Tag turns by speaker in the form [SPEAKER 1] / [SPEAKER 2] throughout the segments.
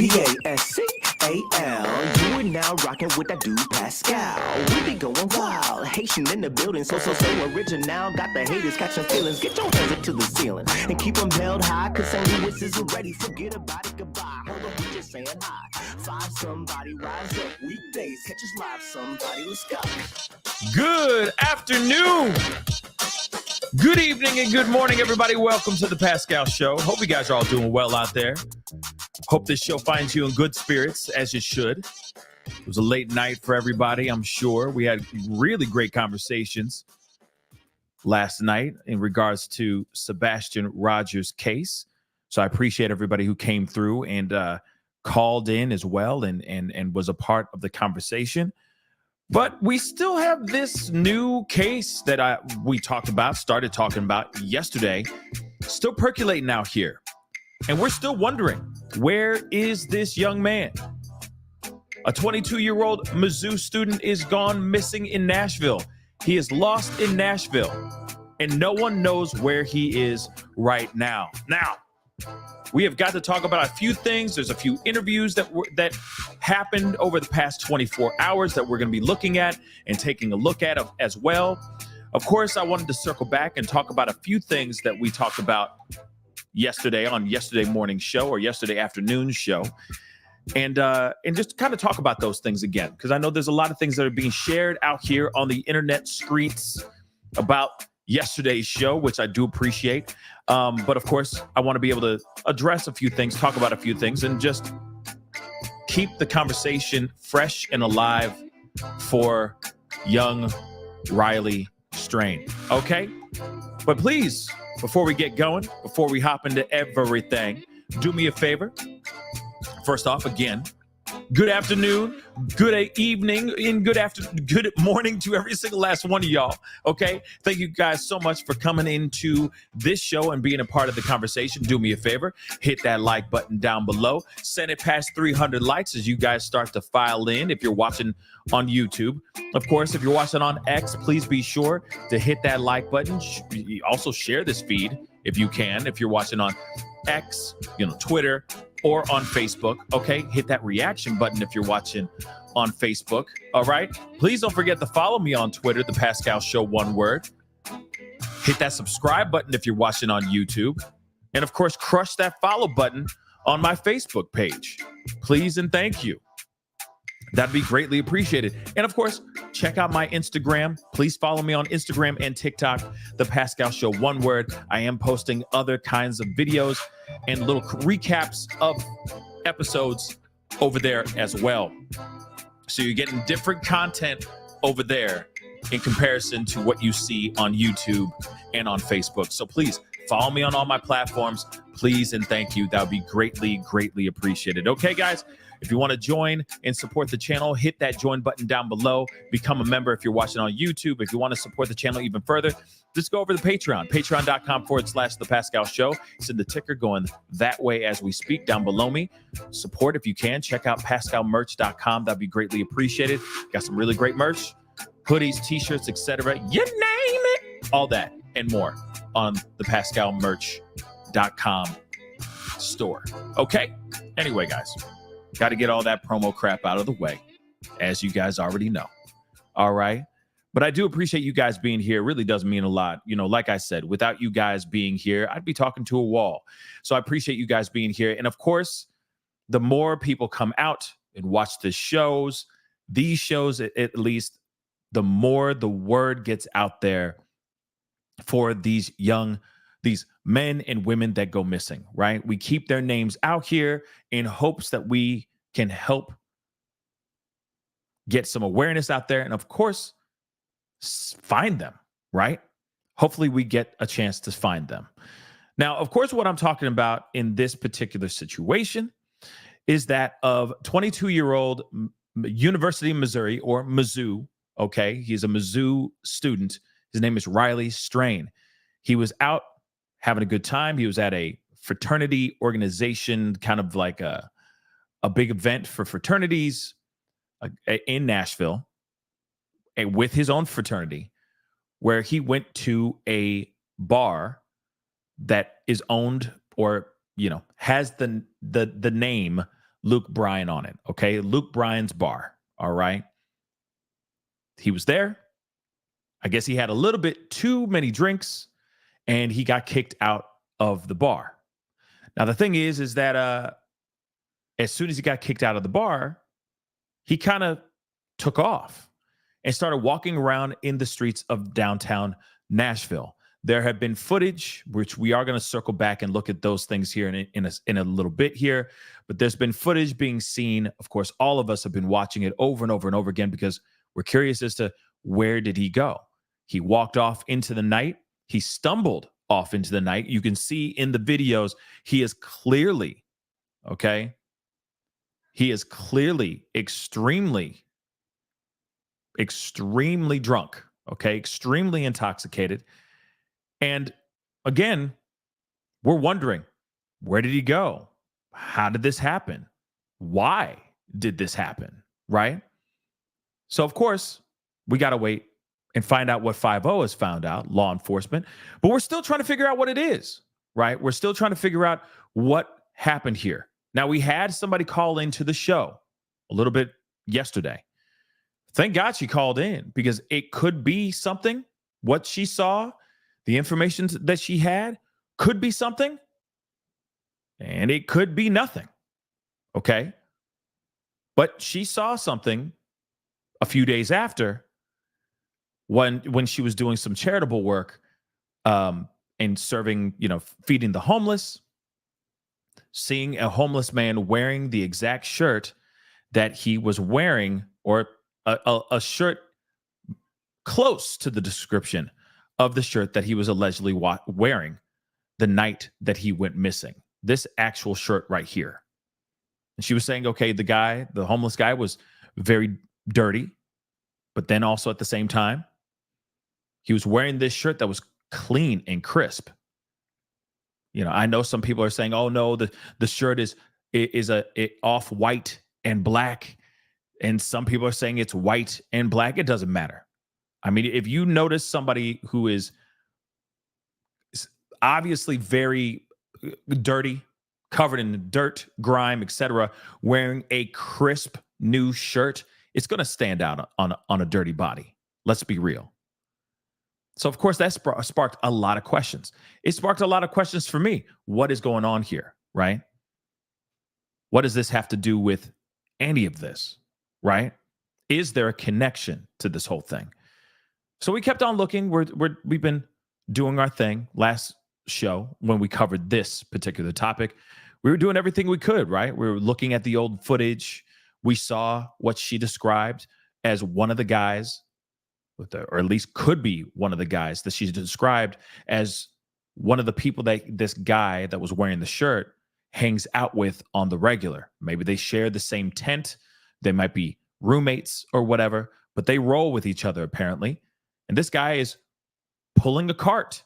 [SPEAKER 1] Pascal. You are now rocking with that dude Pascal. We be going wild, Haitian in the building, so original. Got the haters catching feelings. Get your hands up to the ceiling and keep them held high, cause St. Louis isn't ready. Forget about it, goodbye. Hold on, we just saying hi. Find somebody, rise up. Weekdays, catch us live, somebody. Let's go.
[SPEAKER 2] Good afternoon. Good evening and good morning, everybody. Welcome to the Pascal Show. Hope you guys are all doing well out there. Hope this show finds you in good spirits, as you should. It was a late night for everybody, I'm sure. We had really great conversations last night in regards to Sebastian Rogers' case. So I appreciate everybody who came through and called in as well and was a part of the conversation. But we still have this new case that we started talking about yesterday, still percolating out here. And we're still wondering, where is this young man? A 22-year-old Mizzou student is gone missing in Nashville. He is lost in Nashville, and no one knows where he is right now. Now, we have got to talk about a few things. There's a few interviews that happened over the past 24 hours that we're going to be looking at and taking a look at as well. Of course, I wanted to circle back and talk about a few things that we talked about yesterday on yesterday morning show or yesterday afternoon show, and just kind of talk about those things again, because I know there's a lot of things that are being shared out here on the internet streets about yesterday's show, which I do appreciate. But of course, I want to be able to address a few things, talk about a few things, and just keep the conversation fresh and alive for young Riley Strain. Okay? But please, before we get going, before we hop into everything, do me a favor. First off, again, good afternoon, good evening, and good morning to every single last one of y'all. Okay, thank you guys so much for coming into this show and being a part of the conversation. Do me a favor, hit that like button down below. Send it past 300 likes as you guys start to file in. If you're watching on YouTube, of course, if you're watching on X, please be sure to hit that like button. Also share this feed if you can. If you're watching on X, Twitter, or on Facebook, okay? Hit that reaction button if you're watching on Facebook, all right? Please don't forget to follow me on Twitter, The Pascal Show, one word. Hit that subscribe button if you're watching on YouTube. And of course, crush that follow button on my Facebook page. Please and thank you. That'd be greatly appreciated. And of course, check out my Instagram. Please follow me on Instagram and TikTok, The Pascal Show, one word. I am posting other kinds of videos and little recaps of episodes over there as well. So you're getting different content over there in comparison to what you see on YouTube and on Facebook. So please follow me on all my platforms. Please and thank you. That would be greatly, greatly appreciated. Okay, guys? If you want to join and support the channel, hit that join button down below. Become a member if you're watching on YouTube. If you want to support the channel even further, just go over to Patreon, patreon.com/The Pascal Show. It's in the ticker going that way as we speak down below me. Support if you can. Check out pascalmerch.com. That'd be greatly appreciated. Got some really great merch, hoodies, t-shirts, etc. You name it. All that and more on the pascalmerch.com store. Okay? Anyway, guys. Got to get all that promo crap out of the way, as you guys already know. All right. But I do appreciate you guys being here. It really does mean a lot. Like I said, without you guys being here, I'd be talking to a wall. So I appreciate you guys being here. And of course, the more people come out and watch these shows, at least, the more the word gets out there for these men and women that go missing, right? We keep their names out here in hopes that we can help get some awareness out there and, of course, find them, right? Hopefully we get a chance to find them. Now, of course, what I'm talking about in this particular situation is that of 22-year-old University of Missouri, or Mizzou, okay? He's a Mizzou student. His name is Riley Strain. He was out having a good time. He was at a fraternity organization, kind of like a big event for fraternities in Nashville, with his own fraternity, where he went to a bar that is owned or, has the name Luke Bryan on it. Okay. Luke Bryan's bar. All right. He was there. I guess he had a little bit too many drinks and he got kicked out of the bar. Now, the thing is that as soon as he got kicked out of the bar, he kind of took off and started walking around in the streets of downtown Nashville. There have been footage, which we are going to circle back and look at those things here in a little bit here. But there's been footage being seen. Of course, all of us have been watching it over and over and over again because we're curious as to where did he go? He walked off into the night. He stumbled off into the night. You can see in the videos, he is clearly, okay? He is clearly extremely drunk, okay? Extremely intoxicated. And again, we're wondering, where did he go? How did this happen? Why did this happen? Right? So, of course, we got to wait and find out what 5-0 has found out, law enforcement. But we're still trying to figure out what it is, right? We're still trying to figure out what happened here. Now, we had somebody call into the show a little bit yesterday. Thank God she called in because it could be something. What she saw, the information that she had could be something, and it could be nothing. Okay? But she saw something a few days after when she was doing some charitable work and serving, feeding the homeless, seeing a homeless man wearing the exact shirt that he was wearing, or a shirt close to the description of the shirt that he was allegedly wearing the night that he went missing. This actual shirt right here. And she was saying, okay, the homeless guy was very dirty, but then also at the same time, he was wearing this shirt that was clean and crisp. I know some people are saying, oh no, the shirt is off white and black. And some people are saying it's white and black. It doesn't matter. I mean, if you notice somebody who is obviously very dirty, covered in dirt, grime, etc., wearing a crisp new shirt, it's going to stand out on a dirty body. Let's be real. So, of course, that sparked a lot of questions. It sparked a lot of questions for me. What is going on here, right? What does this have to do with any of this, right? Is there a connection to this whole thing? So we kept on looking. We've been doing our thing. Last show, when we covered this particular topic, we were doing everything we could, right? We were looking at the old footage. We saw what she described as one of the guys, or at least could be one of the guys that she described as one of the people that this guy that was wearing the shirt hangs out with on the regular. Maybe they share the same tent. They might be roommates or whatever, but they roll with each other apparently. And this guy is pulling a cart,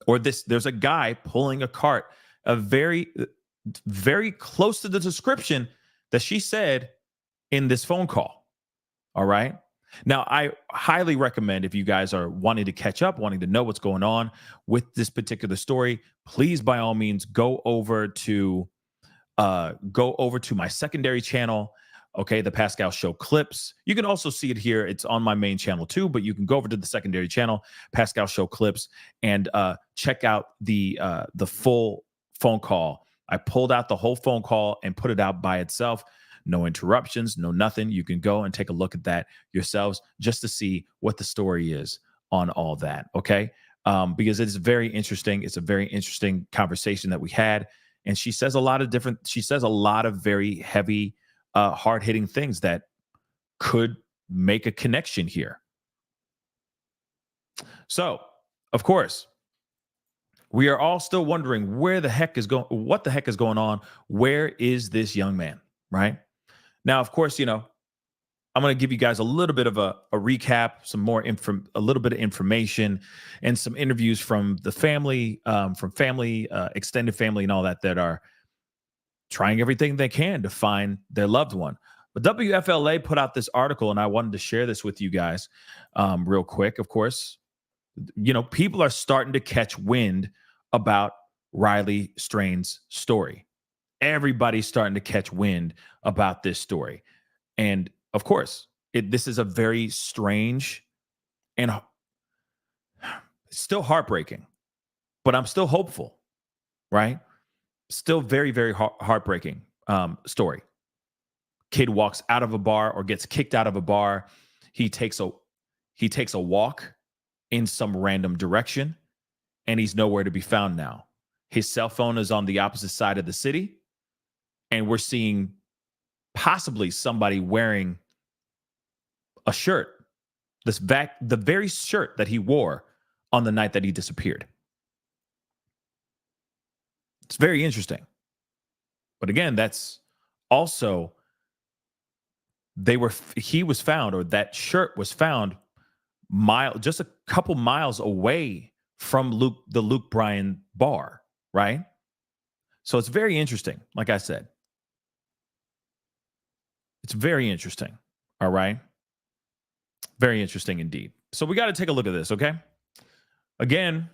[SPEAKER 2] or there's a guy pulling a cart, a very, very close to the description that she said in this phone call. All right. Now, I highly recommend, if you guys are wanting to catch up, wanting to know what's going on with this particular story, please, by all means, go over to my secondary channel. Okay, the Pascal Show clips. You can also see it here. It's on my main channel too, but you can go over to the secondary channel, Pascal Show clips, and check out the full phone call. I pulled out the whole phone call and put it out by itself. No interruptions, no nothing. You can go and take a look at that yourselves just to see what the story is on all that, okay? Because it's very interesting. It's a very interesting conversation that we had. And she says a lot of very heavy, hard-hitting things that could make a connection here. So, of course, we are all still wondering what the heck is going on? Where is this young man, right? Now, of course, I'm going to give you guys a little bit of a recap, a little bit of information, and some interviews from the family, extended family, and all that are trying everything they can to find their loved one. But WFLA put out this article, and I wanted to share this with you guys real quick. Of course, people are starting to catch wind about Riley Strain's story. everybody's starting to catch wind about this story. And of course, this is a very strange and still heartbreaking, but I'm still hopeful, right? Still very, very heartbreaking story. Kid walks out of a bar or gets kicked out of a bar. He takes a walk in some random direction, and he's nowhere to be found now. His cell phone is on the opposite side of the city, and we're seeing possibly somebody wearing a shirt, the very shirt that he wore on the night that he disappeared. It's very interesting. But again, that's also he was found, or that shirt was found just a couple miles away from the Luke Bryan bar, right? So it's very interesting. Like I said, it's very interesting. All right. Very interesting indeed. So we got to take a look at this. Okay. Again,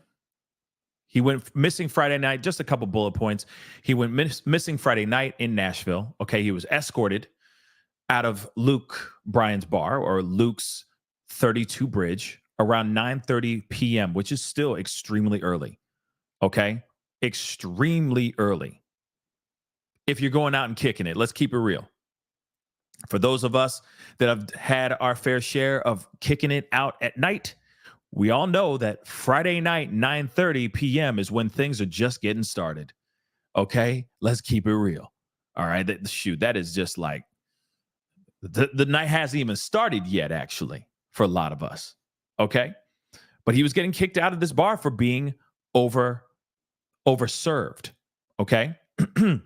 [SPEAKER 2] he went missing Friday night. Just a couple bullet points. He went missing Friday night in Nashville. Okay. He was escorted out of Luke Bryan's bar, or Luke's 32 Bridge, around 9:30 p.m., which is still extremely early. Okay. Extremely early. If you're going out and kicking it, let's keep it real. For those of us that have had our fair share of kicking it out at night, we all know that Friday night, 9:30 p.m. is when things are just getting started. Okay, let's keep it real. All right, that is just like the night hasn't even started yet, actually, for a lot of us. Okay, but he was getting kicked out of this bar for being overserved. Okay, and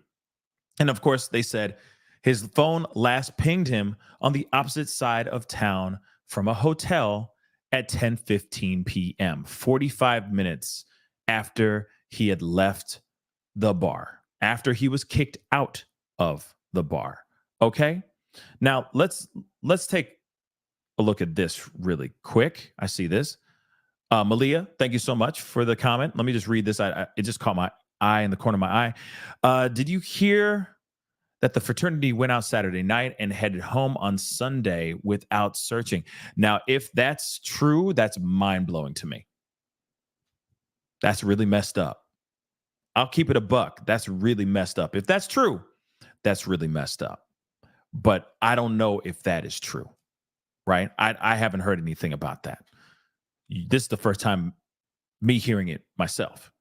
[SPEAKER 2] of course they said his phone last pinged him on the opposite side of town from a hotel at 10:15 p.m., 45 minutes after he had left the bar, after he was kicked out of the bar. Okay? Now, let's take a look at this really quick. I see this. Malia, thank you so much for the comment. Let me just read this. It just caught my eye in the corner of my eye. Did you hear that the fraternity went out Saturday night and headed home on Sunday without searching? Now, if that's true, that's mind-blowing to me. That's really messed up. I'll keep it a buck. That's really messed up. If that's true, that's really messed up. But I don't know if that is true, right? I haven't heard anything about that. This is the first time me hearing it myself.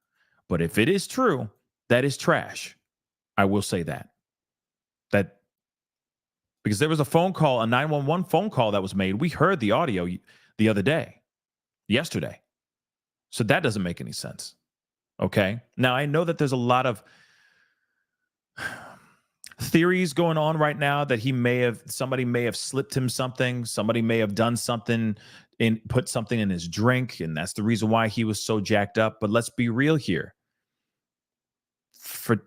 [SPEAKER 2] But if it is true, that is trash. I will say that. Because there was a phone call, a 911 phone call that was made. We heard the audio the other day, yesterday. So that doesn't make any sense. Okay. Now, I know that there's a lot of theories going on right now that somebody may have slipped him something. Somebody may have done something put something in his drink. And that's the reason why he was so jacked up. But let's be real here.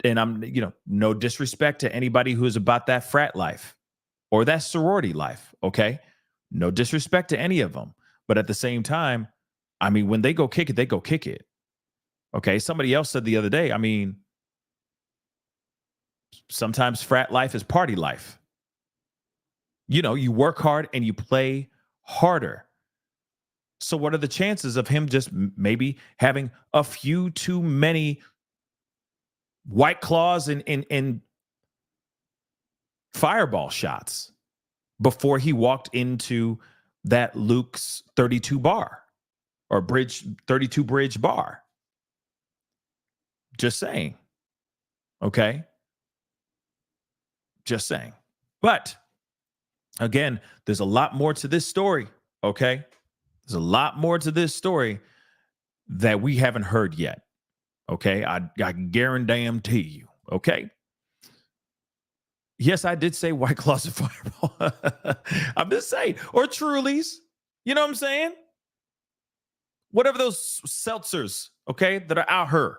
[SPEAKER 2] And I'm, no disrespect to anybody who is about that frat life or that sorority life. Okay. No disrespect to any of them. But at the same time, I mean, when they go kick it, they go kick it. Okay. Somebody else said the other day, I mean, sometimes frat life is party life. You work hard and you play harder. So what are the chances of him just maybe having a few too many White Claws and fireball shots before he walked into that Luke's 32 bar or 32 Bridge bar? Just saying. Okay. Just saying. But again, there's a lot more to this story. Okay. There's a lot more to this story that we haven't heard yet. Okay. I guarantee you. Okay. Yes, I did say White Claws and Fireball. I'm just saying. Or Trulies. You know what I'm saying? Whatever those seltzers, okay, that are out here.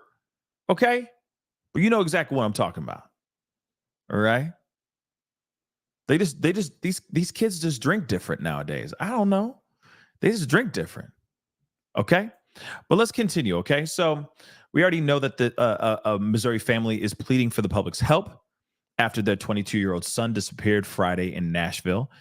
[SPEAKER 2] Okay? But you know exactly what I'm talking about. All right? These kids just drink different nowadays. I don't know. They just drink different. Okay? But let's continue, okay? So we already know that the Missouri family is pleading for the public's help after their 22-year-old son disappeared Friday in Nashville.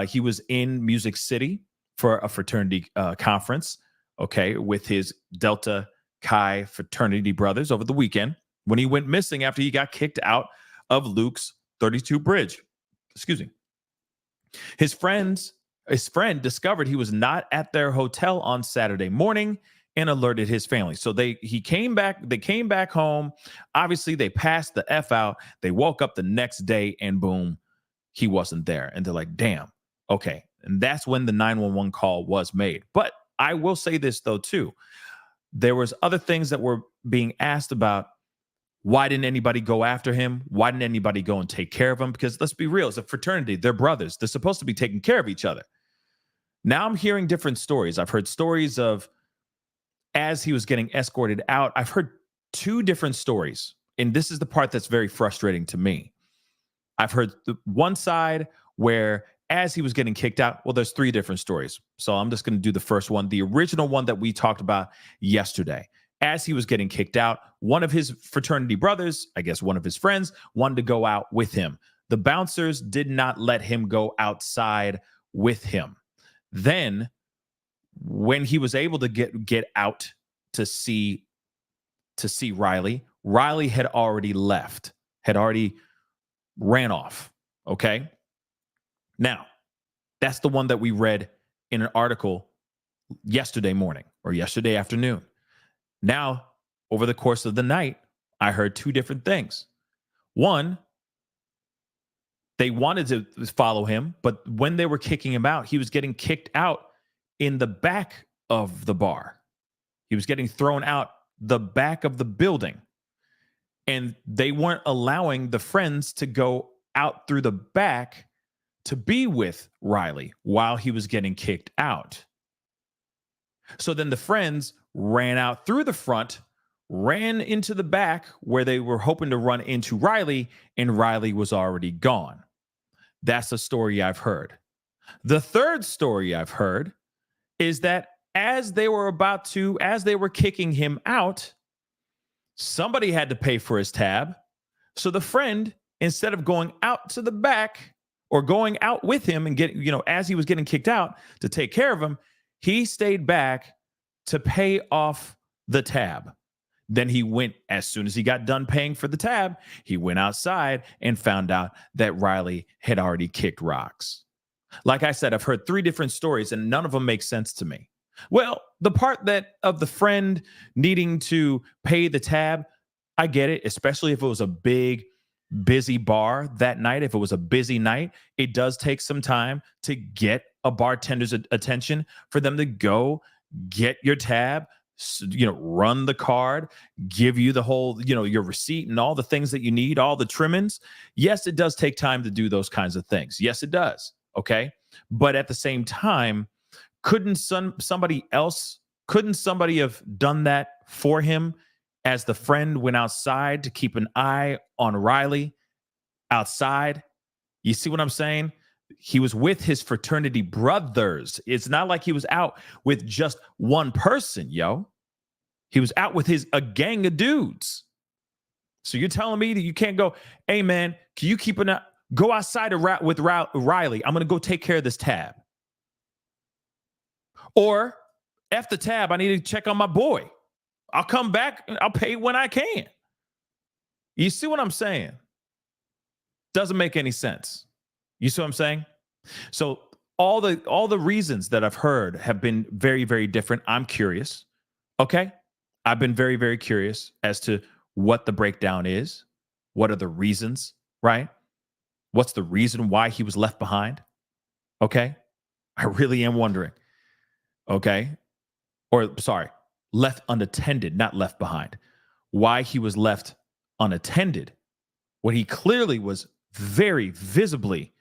[SPEAKER 2] He was in Music City for a fraternity conference, okay, with his Delta Chi fraternity brothers over the weekend when he went missing after he got kicked out of Luke's 32 Bridge. Excuse me. His friend discovered he was not at their hotel on Saturday morning and alerted his family. So they came back home. Obviously, they passed the F out. They woke up the next day and boom, he wasn't there. And they're like, damn, okay. And that's when the 911 call was made. But I will say this though, too. There was other things that were being asked about. Why didn't anybody go after him? Why didn't anybody go and take care of him? Because let's be real, it's a fraternity. They're brothers. They're supposed to be taking care of each other. Now I'm hearing different stories. I've heard stories of as he was getting escorted out. I've heard two different stories. And this is the part that's very frustrating to me. I've heard the one side where as he was getting kicked out, well, there's three different stories. So I'm just going to do the first one, the original one that we talked about yesterday. As he was getting kicked out, one of his fraternity brothers, I guess one of his friends, wanted to go out with him. The bouncers did not let him go outside with him. Then, when he was able to get out to see Riley, Riley had already left, had already ran off. Okay. Now, that's the one that we read in an article yesterday morning or yesterday afternoon. Now, over the course of the night, I heard two different things. One, they wanted to follow him, but when they were kicking him out, he was getting kicked out in the back of the bar. He was getting thrown out the back of the building. And they weren't allowing the friends to go out through the back to be with Riley while he was getting kicked out. So then the friends ran out through the front, ran into the back where they were hoping to run into Riley, and Riley was already gone. That's a story I've heard. The third story I've heard is that as they were kicking him out, somebody had to pay for his tab. So the friend, instead of going out to the back or going out with him and as he was getting kicked out to take care of him, he stayed back to pay off the tab. Then he went, as soon as he got done paying for the tab, he went outside and found out that Riley had already kicked rocks. Like I said, I've heard three different stories and none of them make sense to me. Well, the part that of the friend needing to pay the tab, I get it, especially if it was a big, busy bar that night. If it was a busy night, it does take some time to get a bartender's attention for them to go get your tab, run the card, give you the whole, your receipt and all the things that you need, all the trimmings. Yes, it does take time to do those kinds of things. Yes, it does. Okay. But at the same time, couldn't somebody have done that for him as the friend went outside to keep an eye on Riley outside? You see what I'm saying? He was with his fraternity brothers. It's not like he was out with just one person, yo. He was out with a gang of dudes. So you're telling me that you can't go, hey, man, can you keep an eye? Go outside with Riley. I'm going to go take care of this tab. Or F the tab. I need to check on my boy. I'll come back. I'll pay when I can. You see what I'm saying? Doesn't make any sense. You see what I'm saying? So all the reasons that I've heard have been very, very different. I'm curious. Okay. I've been very, very curious as to what the breakdown is. What are the reasons, right? What's the reason why he was left behind? Okay. I really am wondering. Okay. Or sorry, left unattended, not left behind. Why he was left unattended when he clearly was very visibly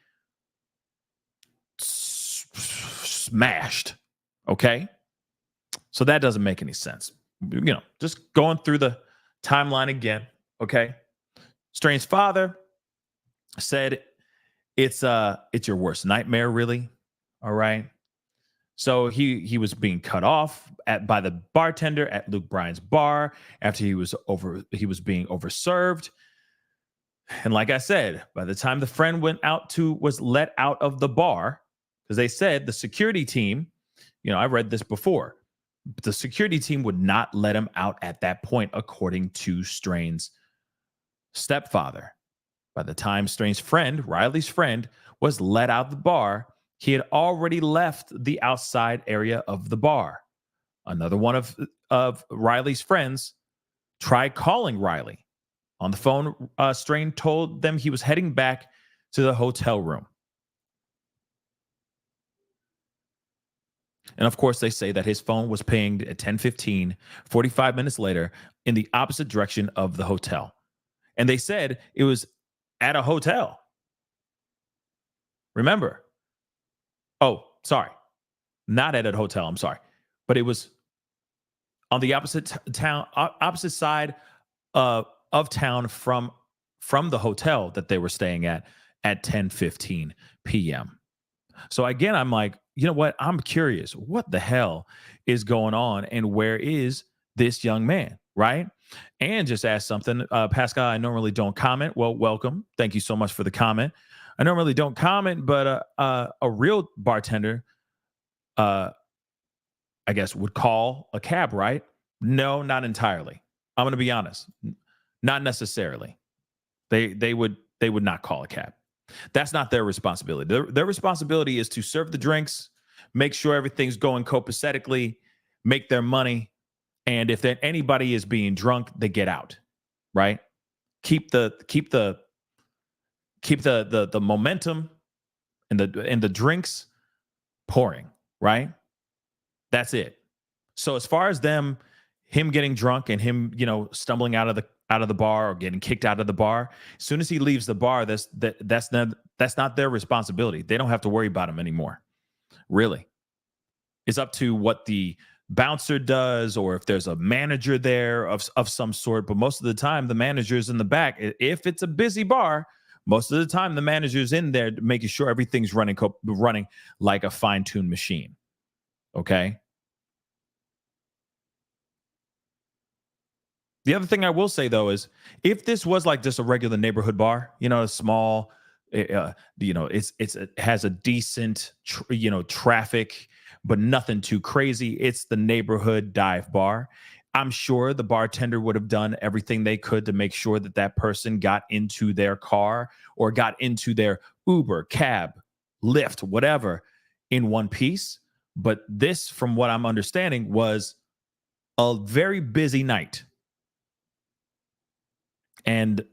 [SPEAKER 2] smashed. Okay. So that doesn't make any sense. Just going through the timeline again. Okay. Strange's father said it's your worst nightmare, really. All right. So he was being cut off by the bartender at Luke Bryan's bar after he was being overserved. And like I said, by the time the friend was let out of the bar, because they said the security team, I read this before, but the security team would not let him out at that point, according to Strain's stepfather. By the time Strain's friend, Riley's friend, was let out of the bar, he had already left the outside area of the bar. Another one of Riley's friends tried calling Riley. On the phone, Strain told them he was heading back to the hotel room. And of course, they say that his phone was pinged at 10:15, 45 minutes later, in the opposite direction of the hotel. And they said it was at a hotel. Remember? Oh, sorry. Not at a hotel, I'm sorry. But it was on the opposite side of town from the hotel that they were staying at 10:15 p.m. So again, I'm like, you know what? I'm curious. What the hell is going on, and where is this young man, right? And just ask something. Pascal, I normally don't comment. Well, welcome. Thank you so much for the comment. I normally don't comment, but a real bartender, I guess, would call a cab, right? No, not entirely. I'm going to be honest. Not necessarily. They would not call a cab. That's not their responsibility. Their responsibility is to serve the drinks, make sure everything's going copacetically, make their money, and if anybody is being drunk, they get out. Right? Keep the momentum and the drinks pouring. Right? That's it. So as far as him getting drunk and him, stumbling out of the bar or getting kicked out of the bar, as soon as he leaves the bar, that's not their responsibility. They don't have to worry about him anymore. Really. It's up to what the bouncer does, or if there's a manager there of some sort. But most of the time, the manager's in the back. If it's a busy bar, most of the time the manager's in there making sure everything's running like a fine-tuned machine. Okay. The other thing I will say, though, is if this was like just a regular neighborhood bar, a small, it has a decent, traffic, but nothing too crazy. It's the neighborhood dive bar. I'm sure the bartender would have done everything they could to make sure that person got into their car or got into their Uber, cab, Lyft, whatever, in one piece. But this, from what I'm understanding, was a very busy night. And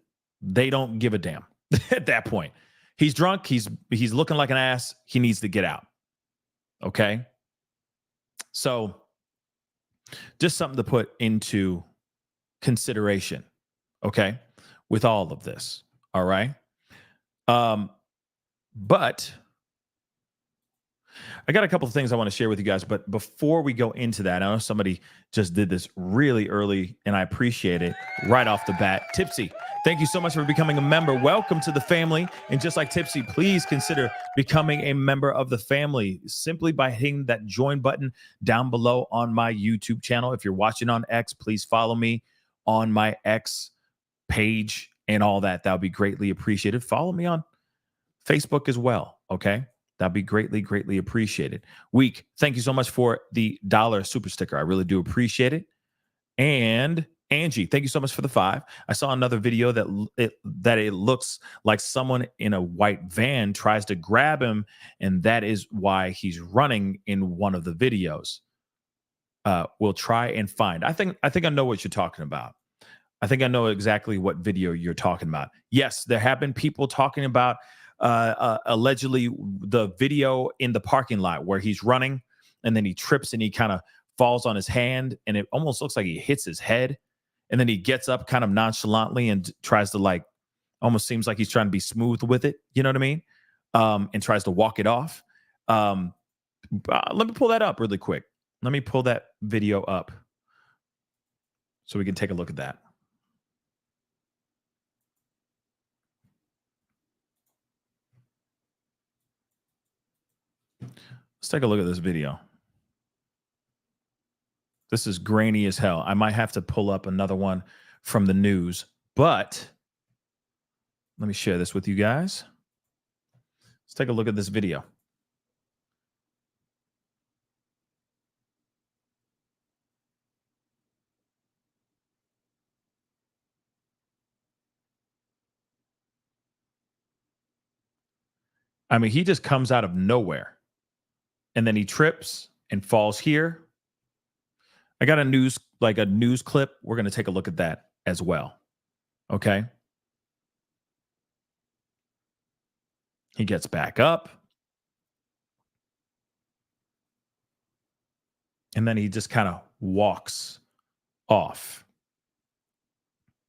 [SPEAKER 2] they don't give a damn at that point. He's drunk. He's looking like an ass. He needs to get out. Okay. So just something to put into consideration. Okay. With all of this. All right. But I got a couple of things I want to share with you guys. But before we go into that, I know somebody just did this really early, and I appreciate it right off the bat. Tipsy, thank you so much for becoming a member. Welcome to the family. And just like Tipsy, please consider becoming a member of the family simply by hitting that join button down below on my YouTube channel. If you're watching on X, please follow me on my X page and all that. That would be greatly appreciated. Follow me on Facebook as well. Okay. That'd be greatly, greatly appreciated. Week, thank you so much for the $1 super sticker. I really do appreciate it. And Angie, thank you so much for the 5. I saw another video that it looks like someone in a white van tries to grab him, and that is why he's running in one of the videos. We'll try and find. I think I know what you're talking about. I think I know exactly what video you're talking about. Yes, there have been people talking about allegedly the video in the parking lot where he's running and then he trips and he kind of falls on his hand, and it almost looks like he hits his head, and then he gets up kind of nonchalantly and tries to almost seems like he's trying to be smooth with it. You know what I mean? And tries to walk it off. Let me pull that up really quick. Let me pull that video up so we can take a look at that. Let's take a look at this video. This is grainy as hell. I might have to pull up another one from the news, but Let me share this with you guys. Let's take a look at this video. I mean, he just comes out of nowhere and then he trips and falls here. I got a news clip. We're going to take a look at that as well. Okay. He gets back up. And then he just kind of walks off.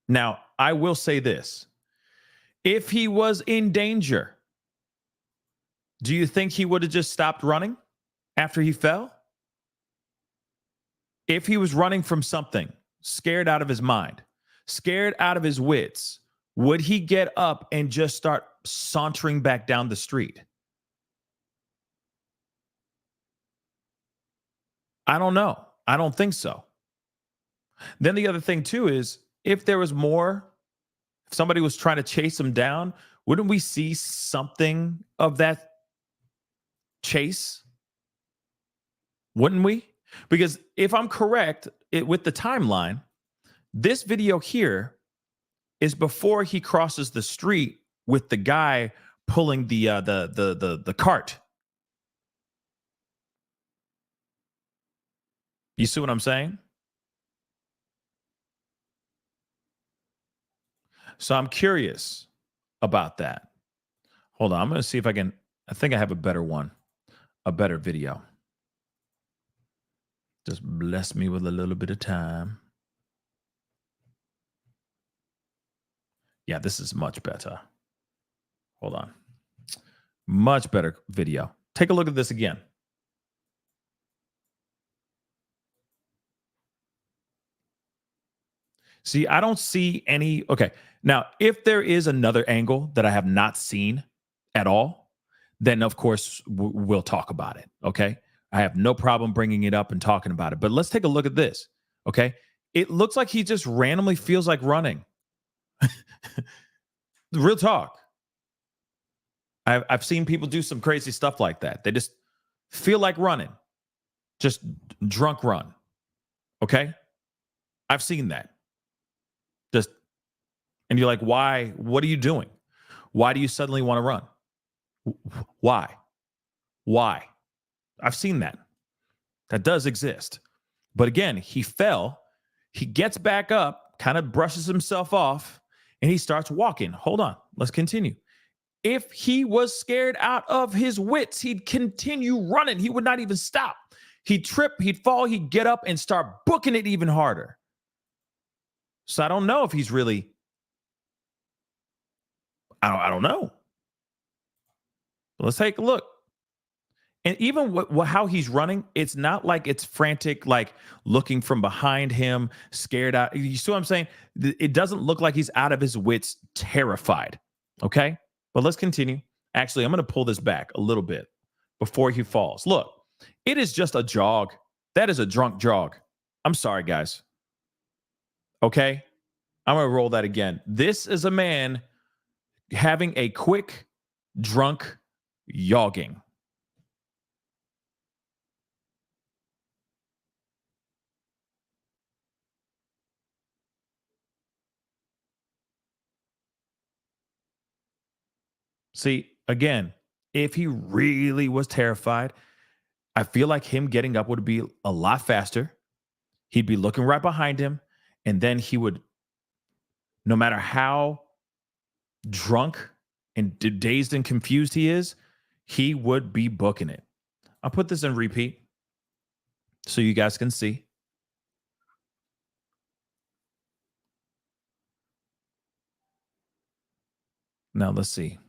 [SPEAKER 2] Now, I will say this. If he was in danger, do you think he would have just stopped running after he fell? If he was running from something, scared out of his mind, scared out of his wits, would he get up and just start sauntering back down the street? I don't know. I don't think so. Then the other thing too is if there was more, if somebody was trying to chase him down, wouldn't we see something of that chase? Wouldn't we? Because if I'm correct with the timeline, this video here is before he crosses the street with the guy pulling the cart. You see what I'm saying? So I'm curious about that. Hold on. I'm going to see if I think I have a better one, a better video. Just bless me with a little bit of time. Yeah, this is much better. Hold on. Much better video. Take a look at this again. See, I don't see any. Okay. Now, if there is another angle that I have not seen at all, then of course we'll talk about it. Okay. I have no problem bringing it up and talking about it. But let's take a look at this. Okay. It looks like he just randomly feels like running. Real talk. I've seen people do some crazy stuff like that. They just feel like running. Just drunk run. Okay. I've seen that. And you're like, why? What are you doing? Why do you suddenly want to run? Why? I've seen that. That does exist. But again, he fell. He gets back up, kind of brushes himself off, and he starts walking. Hold on. Let's continue. If he was scared out of his wits, he'd continue running. He would not even stop. He'd trip, he'd fall, he'd get up and start booking it even harder. So I don't know if he's really... I don't know. Let's take a look. And even how he's running, it's not like it's frantic, like looking from behind him, scared out. You see what I'm saying? It doesn't look like he's out of his wits, terrified. Okay? But let's continue. Actually, I'm going to pull this back a little bit before he falls. Look, it is just a jog. That is a drunk jog. I'm sorry, guys. Okay? I'm going to roll that again. This is a man having a quick, drunk jogging. See, again, if he really was terrified, I feel like him getting up would be a lot faster. He'd be looking right behind him, and then he would, no matter how drunk and dazed and confused he is, he would be booking it. I'll put this in repeat so you guys can see. Now let's see.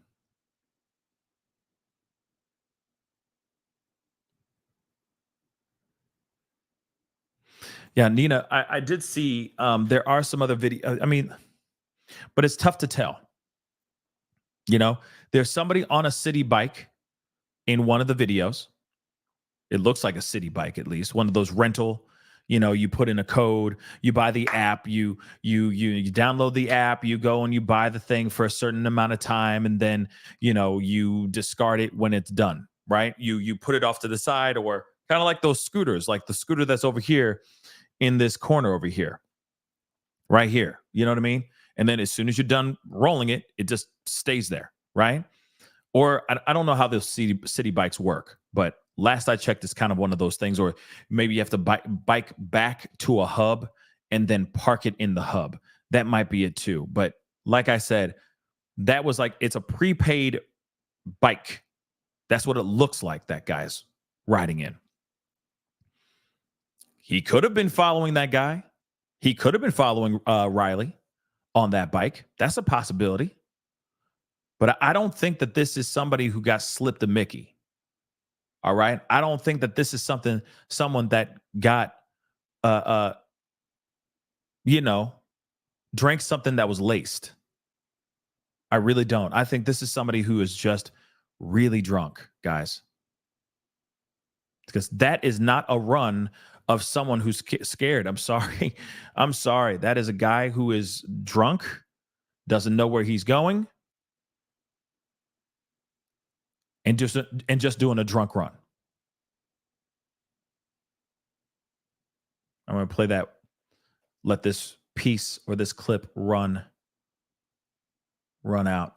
[SPEAKER 2] Yeah, Nina, I did see there are some other videos. I mean, but it's tough to tell. You know, there's somebody on a city bike in one of the videos. It looks like a city bike, at least one of those rental, You put in a code, you buy the app, you download the app, you go and you buy the thing for a certain amount of time, and then you discard it when it's done, right? You put it off to the side, or kind of like those scooters, like the scooter that's over here in this corner over here, right here. You know what I mean? And then as soon as you're done rolling it, it just stays there, right? Or I don't know how those city bikes work, but last I checked, it's kind of one of those things. Or maybe you have to bike back to a hub and then park it in the hub. That might be it too. But like I said, that was like, it's a prepaid bike. That's what it looks like that guy's riding in. He could have been following that guy. He could have been following Riley on that bike. That's a possibility. But I don't think that this is somebody who got slipped a Mickey. All right. I don't think that this is someone that got, drank something that was laced. I really don't. I think this is somebody who is just really drunk, guys. Because that is not a run of someone who's scared. I'm sorry. I'm sorry. That is a guy who is drunk, doesn't know where he's going, and just doing a drunk run. I'm going to play that. Let this piece or this clip run out.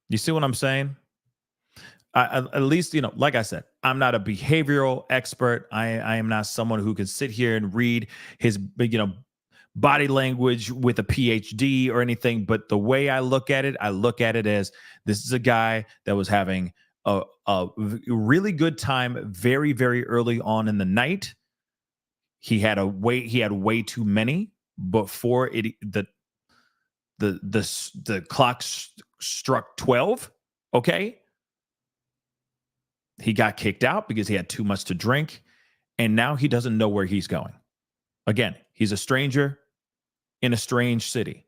[SPEAKER 2] You see what I'm saying? At least, like I said, I'm not a behavioral expert. I am not someone who can sit here and read his, body language with a PhD or anything. But the way I look at it as this is a guy that was having a really good time very, very early on in the night. He had way too many before the clock struck 12. Okay. He got kicked out because he had too much to drink, and now he doesn't know where he's going. Again, he's a stranger in a strange city,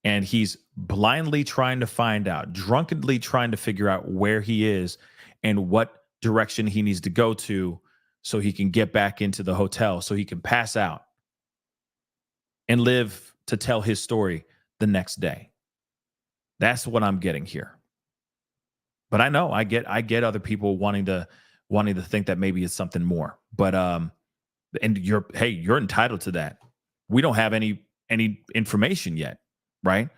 [SPEAKER 2] and he's blindly trying to find out, drunkenly trying to figure out where he is and what direction he needs to go to so he can get back into the hotel, so he can pass out and live to tell his story the next day. That's what I'm getting here. But I know I get other people wanting to think that maybe it's something more. But and you're entitled to that. We don't have any information yet, right?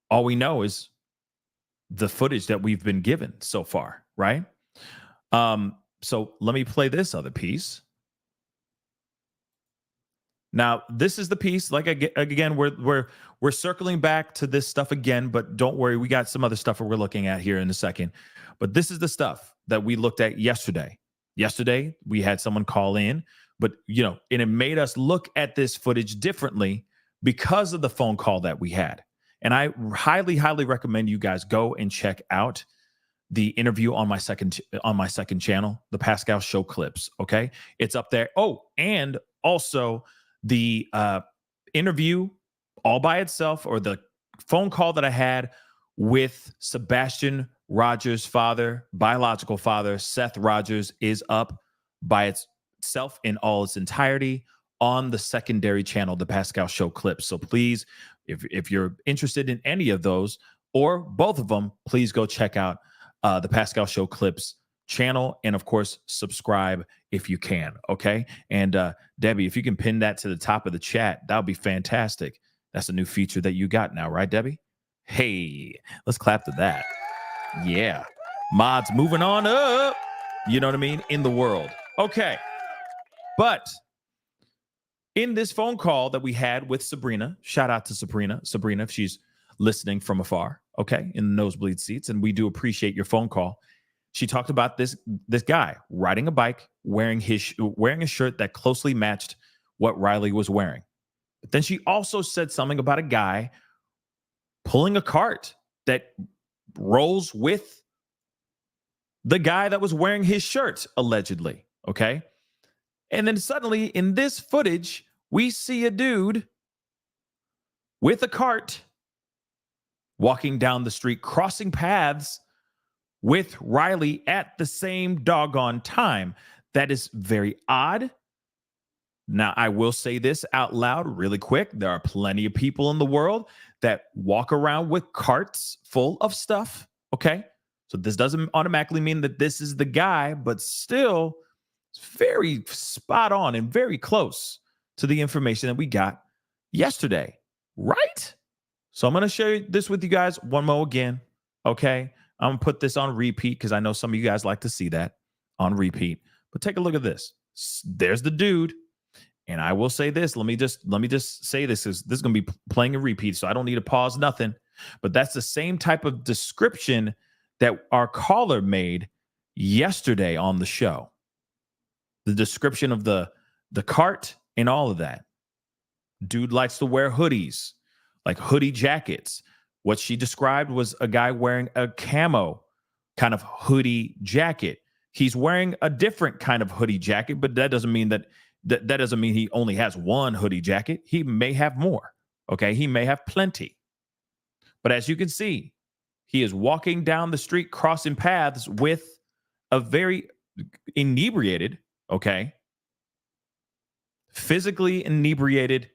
[SPEAKER 2] All we know is the footage that we've been given so far, right? So let me play this other piece. Now, this is the piece. Like again, we're circling back to this stuff again, but don't worry, we got some other stuff that we're looking at here in a second. But this is the stuff that we looked at yesterday. Yesterday, we had someone call in, but and it made us look at this footage differently because of the phone call that we had. And I highly, highly recommend you guys go and check out the interview on my second channel, the Pascal Show clips. Okay, it's up there. Oh, and also the interview all by itself, or the phone call that I had with Sebastian Rogers' father, biological father, Seth Rogers, is up by itself in all its entirety on the secondary channel, the Pascal Show clips. So please, if you're interested in any of those or both of them, please go check out the Pascal Show clips channel, and of course subscribe if you can. Okay, and Debbie, if you can pin that to the top of the chat, that would be fantastic. That's a new feature that you got now, right, Debbie? Hey, let's clap to that. Yeah, mods moving on up, you know what I mean, in the world. Okay, but in this phone call that we had with Sabrina, shout out to Sabrina if she's listening from afar, okay, in the nosebleed seats, and we do appreciate your phone call. She talked about this guy riding a bike, wearing a shirt that closely matched what Riley was wearing. But then she also said something about a guy pulling a cart that rolls with the guy that was wearing his shirt, allegedly. Okay. And then suddenly in this footage, we see a dude with a cart walking down the street, crossing paths with Riley at the same doggone time. That is very odd. Now, I will say this out loud really quick. There are plenty of people in the world that walk around with carts full of stuff. Okay. So this doesn't automatically mean that this is the guy, but still it's very spot on and very close to the information that we got yesterday. Right? So I'm going to share this with you guys one more again. Okay. I'm going to put this on repeat because I know some of you guys like to see that on repeat. But take a look at this. There's the dude. And I will say this. Let me just say this is going to be playing a repeat, so I don't need to pause nothing. But that's the same type of description that our caller made yesterday on the show. The description of the cart and all of that. Dude likes to wear hoodies, like hoodie jackets. What she described was a guy wearing a camo kind of hoodie jacket. He's wearing a different kind of hoodie jacket, but that doesn't mean that doesn't mean he only has one hoodie jacket. He may have more. Okay. He may have plenty. But as you can see, he is walking down the street, crossing paths with a very inebriated, okay, physically inebriated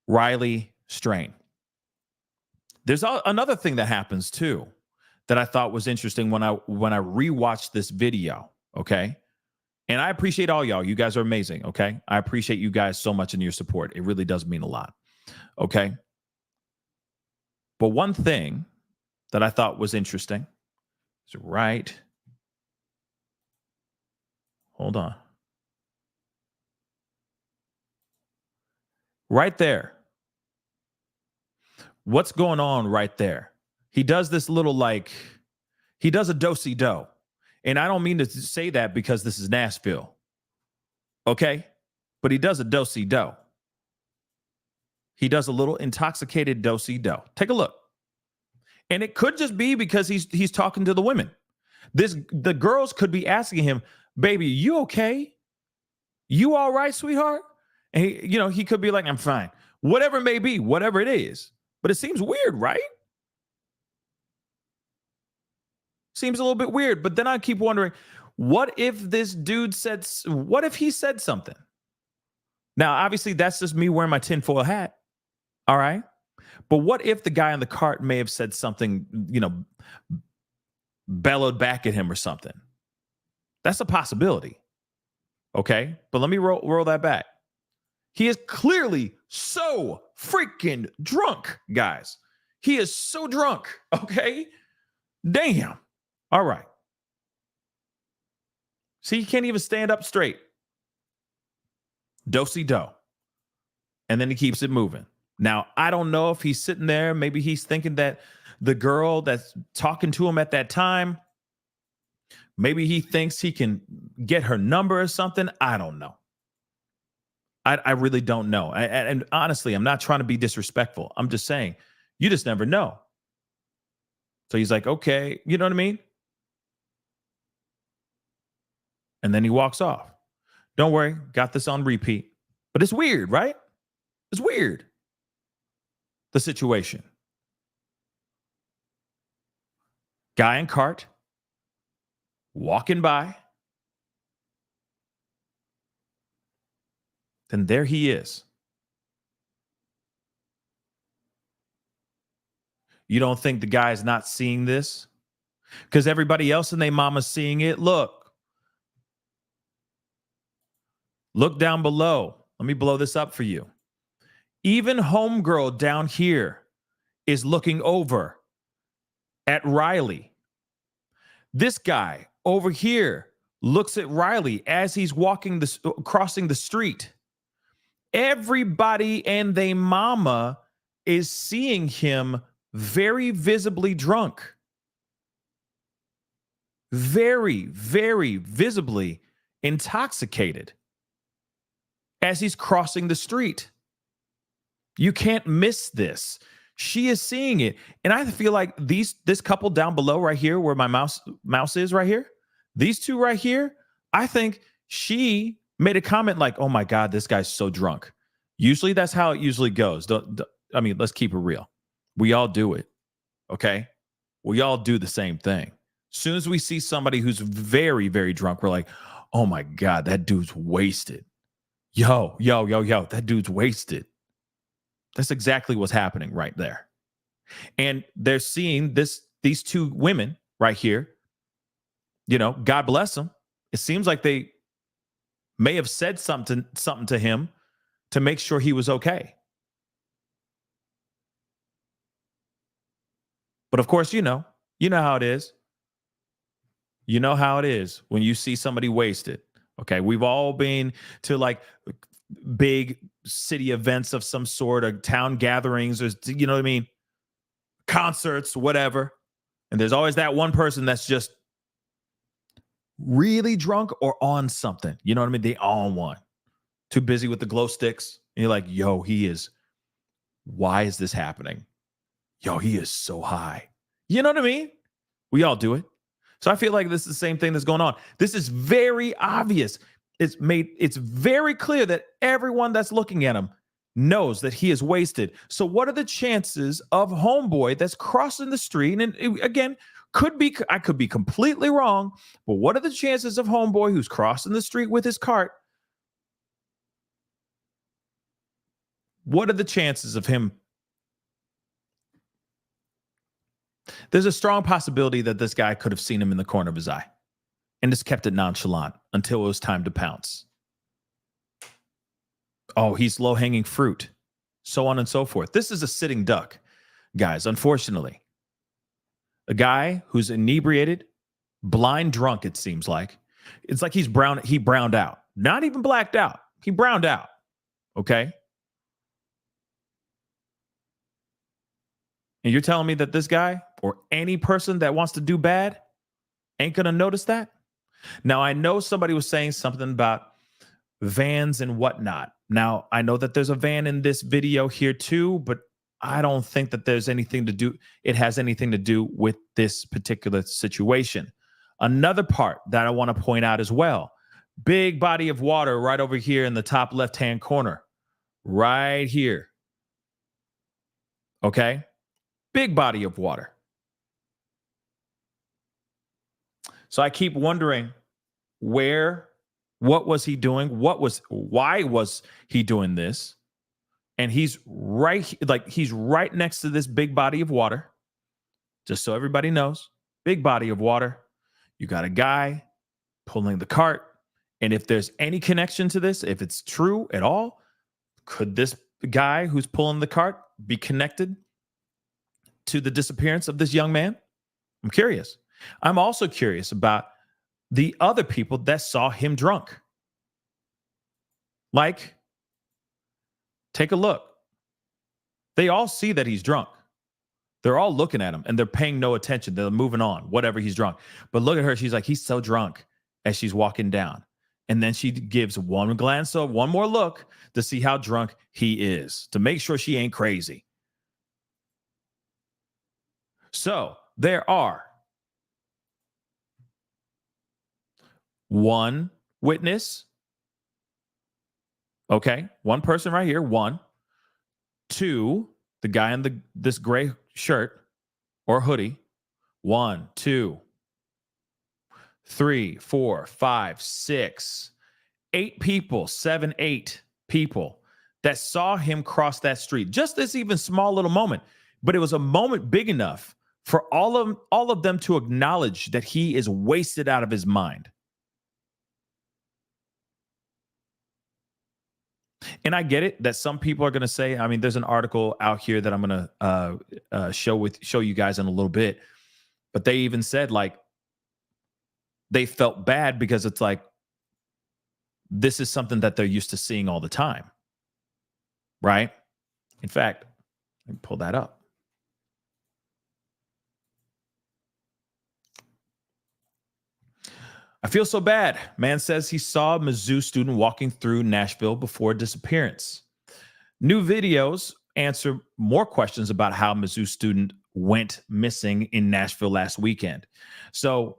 [SPEAKER 2] Riley Strain. There's another thing that happens too that I thought was interesting when I rewatched this video. Okay. And I appreciate all y'all. You guys are amazing, okay? I appreciate you guys so much and your support. It really does mean a lot, okay? But one thing that I thought was interesting is hold on. Right there. What's going on right there? He does this little he does a do-si-do. And I don't mean to say that because this is Nashville. Okay? But he does a do-si-do. He does a little intoxicated do-si-do. Take a look. And it could just be because he's talking to the women. The girls could be asking him, "Baby, you okay? You all right, sweetheart?" And he could be like, "I'm fine." Whatever it may be, whatever it is. But it seems weird, right? Seems a little bit weird, but then I keep wondering, what if this dude what if he said something? Now, obviously, that's just me wearing my tinfoil hat. All right. But what if the guy in the cart may have said something, bellowed back at him or something? That's a possibility. Okay. But let me roll that back. He is clearly so freaking drunk, guys. He is so drunk. Okay. Damn. All right. See, he can't even stand up straight. Do-si-do. And then he keeps it moving. Now, I don't know if he's sitting there. Maybe he's thinking that the girl that's talking to him at that time, maybe he thinks he can get her number or something. I don't know. I really don't know. And honestly, I'm not trying to be disrespectful. I'm just saying, you just never know. So he's like, okay, you know what I mean? And then he walks off. Don't worry, got this on repeat. But it's weird, right? It's weird. The situation. Guy in cart, walking by. Then there he is. You don't think the guy's not seeing this? Because everybody else and their mama's seeing it. Look down below. Let me blow this up for you. Even homegirl down here is looking over at Riley. This guy over here looks at Riley as he's crossing the street. Everybody and their mama is seeing him very visibly drunk. Very, very visibly intoxicated as he's crossing the street. You can't miss this. She is seeing it. And I feel like this couple down below right here where my mouse is right here, these two right here, I think she made a comment like, "Oh my God, this guy's so drunk." Usually that's how it usually goes. Let's keep it real. We all do it. Okay. We all do the same thing. As soon as we see somebody who's very, very drunk, we're like, oh my God, that dude's wasted. Yo, that dude's wasted. That's exactly what's happening right there. And they're seeing these two women right here. You know, God bless them. It seems like they may have said something to him to make sure he was okay. But of course, you know how it is. You know how it is when you see somebody wasted. Okay, we've all been to like big city events of some sort, or town gatherings, or you know what I mean, concerts, whatever. And there's always that one person that's just really drunk or on something. You know what I mean? They on one. Too busy with the glow sticks. And you're like, yo, why is this happening? Yo, he is so high. You know what I mean? We all do it. So I feel like this is the same thing that's going on. This is very obvious. It's very clear that everyone that's looking at him knows that he is wasted. So what are the chances of homeboy that's crossing the street? And again, I could be completely wrong, but what are the chances of homeboy who's crossing the street with his cart? What are the chances of him? There's a strong possibility that this guy could have seen him in the corner of his eye and just kept it nonchalant until it was time to pounce. Oh, he's low-hanging fruit, so on and so forth. This is a sitting duck, guys, unfortunately. A guy who's inebriated, blind drunk, it seems like. It's like he browned out. Not even blacked out. He browned out, okay? And you're telling me that this guy or any person that wants to do bad ain't going to notice that? Now, I know somebody was saying something about vans and whatnot. Now, I know that there's a van in this video here too, but I don't think that it has anything to do with this particular situation. Another part that I want to point out as well, big body of water right over here in the top left-hand corner, right here. Okay? Big body of water. So I keep wondering what was he doing? Why was he doing this? And he's right next to this big body of water. Just so everybody knows, big body of water. You got a guy pulling the cart. And if there's any connection to this, if it's true at all, could this guy who's pulling the cart be connected to the disappearance of this young man? I'm curious. I'm also curious about the other people that saw him drunk. Like, take a look. They all see that he's drunk. They're all looking at him and they're paying no attention. They're moving on, whatever he's drunk. But look at her. She's like, he's so drunk, as she's walking down. And then she gives one more look to see how drunk he is, to make sure she ain't crazy. So there are one witness. Okay, one person right here. One. Two, the guy in this gray shirt or hoodie. 1, 2, 3, 4, 5, 6, 8 people, 7, 8 people that saw him cross that street. Just this even small little moment, but it was a moment big enough for all of them to acknowledge that he is wasted out of his mind. And I get it that some people are going to say, I mean, there's an article out here that I'm going to show you guys in a little bit, but they even said like they felt bad because it's like this is something that they're used to seeing all the time, right? In fact, let me pull that up. I feel so bad. Man says he saw a Mizzou student walking through Nashville before disappearance. New videos answer more questions about how Mizzou student went missing in Nashville last weekend. So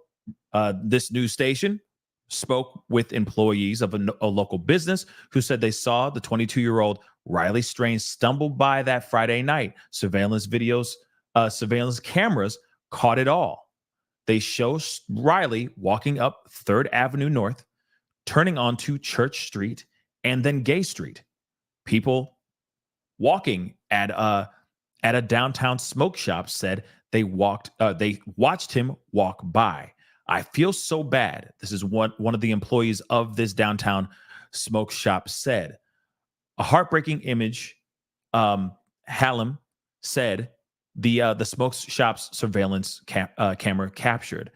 [SPEAKER 2] this news station spoke with employees of a local business who said they saw the 22-year-old Riley Strange stumble by that Friday night. Surveillance cameras caught it all. They show Riley walking up 3rd Avenue North, turning onto Church Street and then Gay Street. People walking at a downtown smoke shop said they watched him walk by. I feel so bad. This is what one of the employees of this downtown smoke shop said. A heartbreaking image. Hallam said the smoke shop's surveillance camera captured.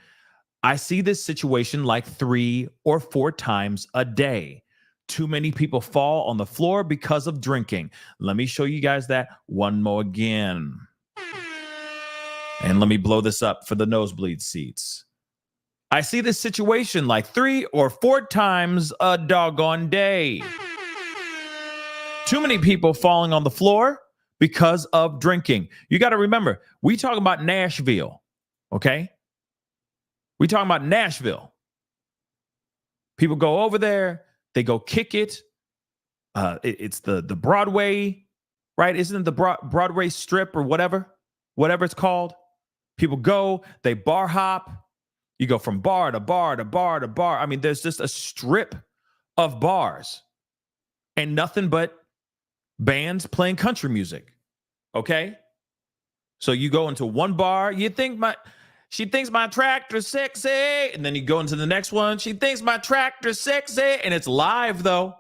[SPEAKER 2] I see this situation like 3 or 4 times a day. Too many people fall on the floor because of drinking. Let me show you guys that one more again. And let me blow this up for the nosebleed seats. I see this situation like 3 or 4 times a doggone day. Too many people falling on the floor because of drinking. You got to remember, we talking about Nashville, okay? We talking about Nashville. People go over there, they go kick it. It's the Broadway, right? Isn't it the Broadway strip or whatever it's called? People go, they bar hop. You go from bar to bar to bar to bar. I mean, there's just a strip of bars and nothing but bands playing country music. Okay? So you go into one bar, she thinks my tractor's sexy. And then you go into the next one, she thinks my tractor's sexy. And it's live though.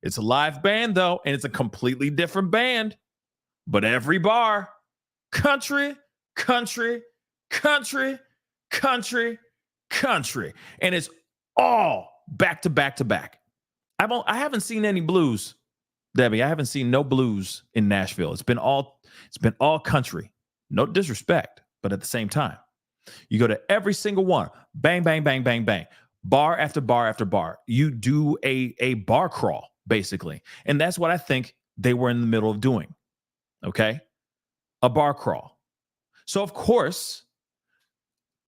[SPEAKER 2] It's a live band though. And it's a completely different band. But every bar, country, country, country, country, country. And it's all back to back to back. I haven't seen any blues, Debbie. I haven't seen no blues in Nashville. It's been all country. No disrespect, but at the same time, you go to every single one. Bang, bang, bang, bang, bang. Bar after bar after bar. You do a bar crawl, basically. And that's what I think they were in the middle of doing. Okay? A bar crawl. So, of course,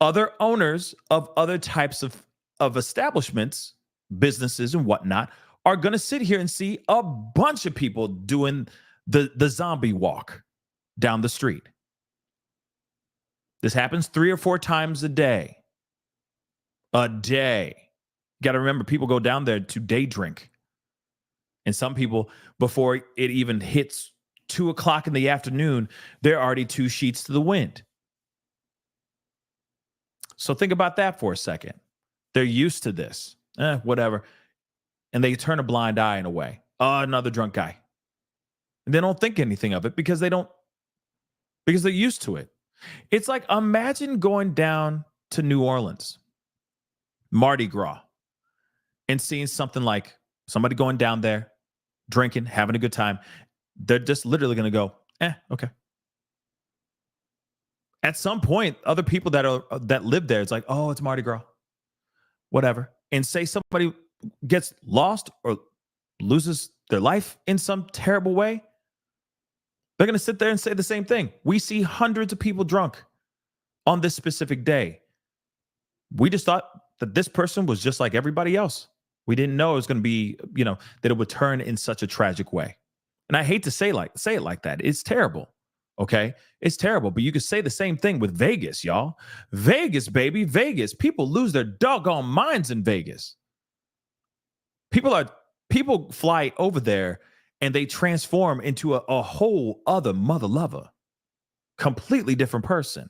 [SPEAKER 2] other owners of other types of establishments, businesses and whatnot, are going to sit here and see a bunch of people doing the zombie walk down the street. This happens 3 or 4 times a day. A day. Got to remember, people go down there to day drink. And some people, before it even hits 2 o'clock in the afternoon, they're already 2 sheets to the wind. So think about that for a second. They're used to this. Whatever. And they turn a blind eye in a way. Another drunk guy. And they don't think anything of it because they're used to it. It's like, imagine going down to New Orleans, Mardi Gras, and seeing something like somebody going down there, drinking, having a good time. They're just literally going to go, okay. At some point, other people that live there, it's like, oh, it's Mardi Gras, whatever. And say somebody gets lost or loses their life in some terrible way, they're going to sit there and say the same thing. We see hundreds of people drunk on this specific day. We just thought that this person was just like everybody else. We didn't know it was going to be, that it would turn in such a tragic way. And I hate to say it like that. It's terrible. Okay? It's terrible. But you could say the same thing with Vegas, y'all. Vegas, baby. Vegas. People lose their doggone minds in Vegas. People fly over there and they transform into a whole other mother lover. Completely different person.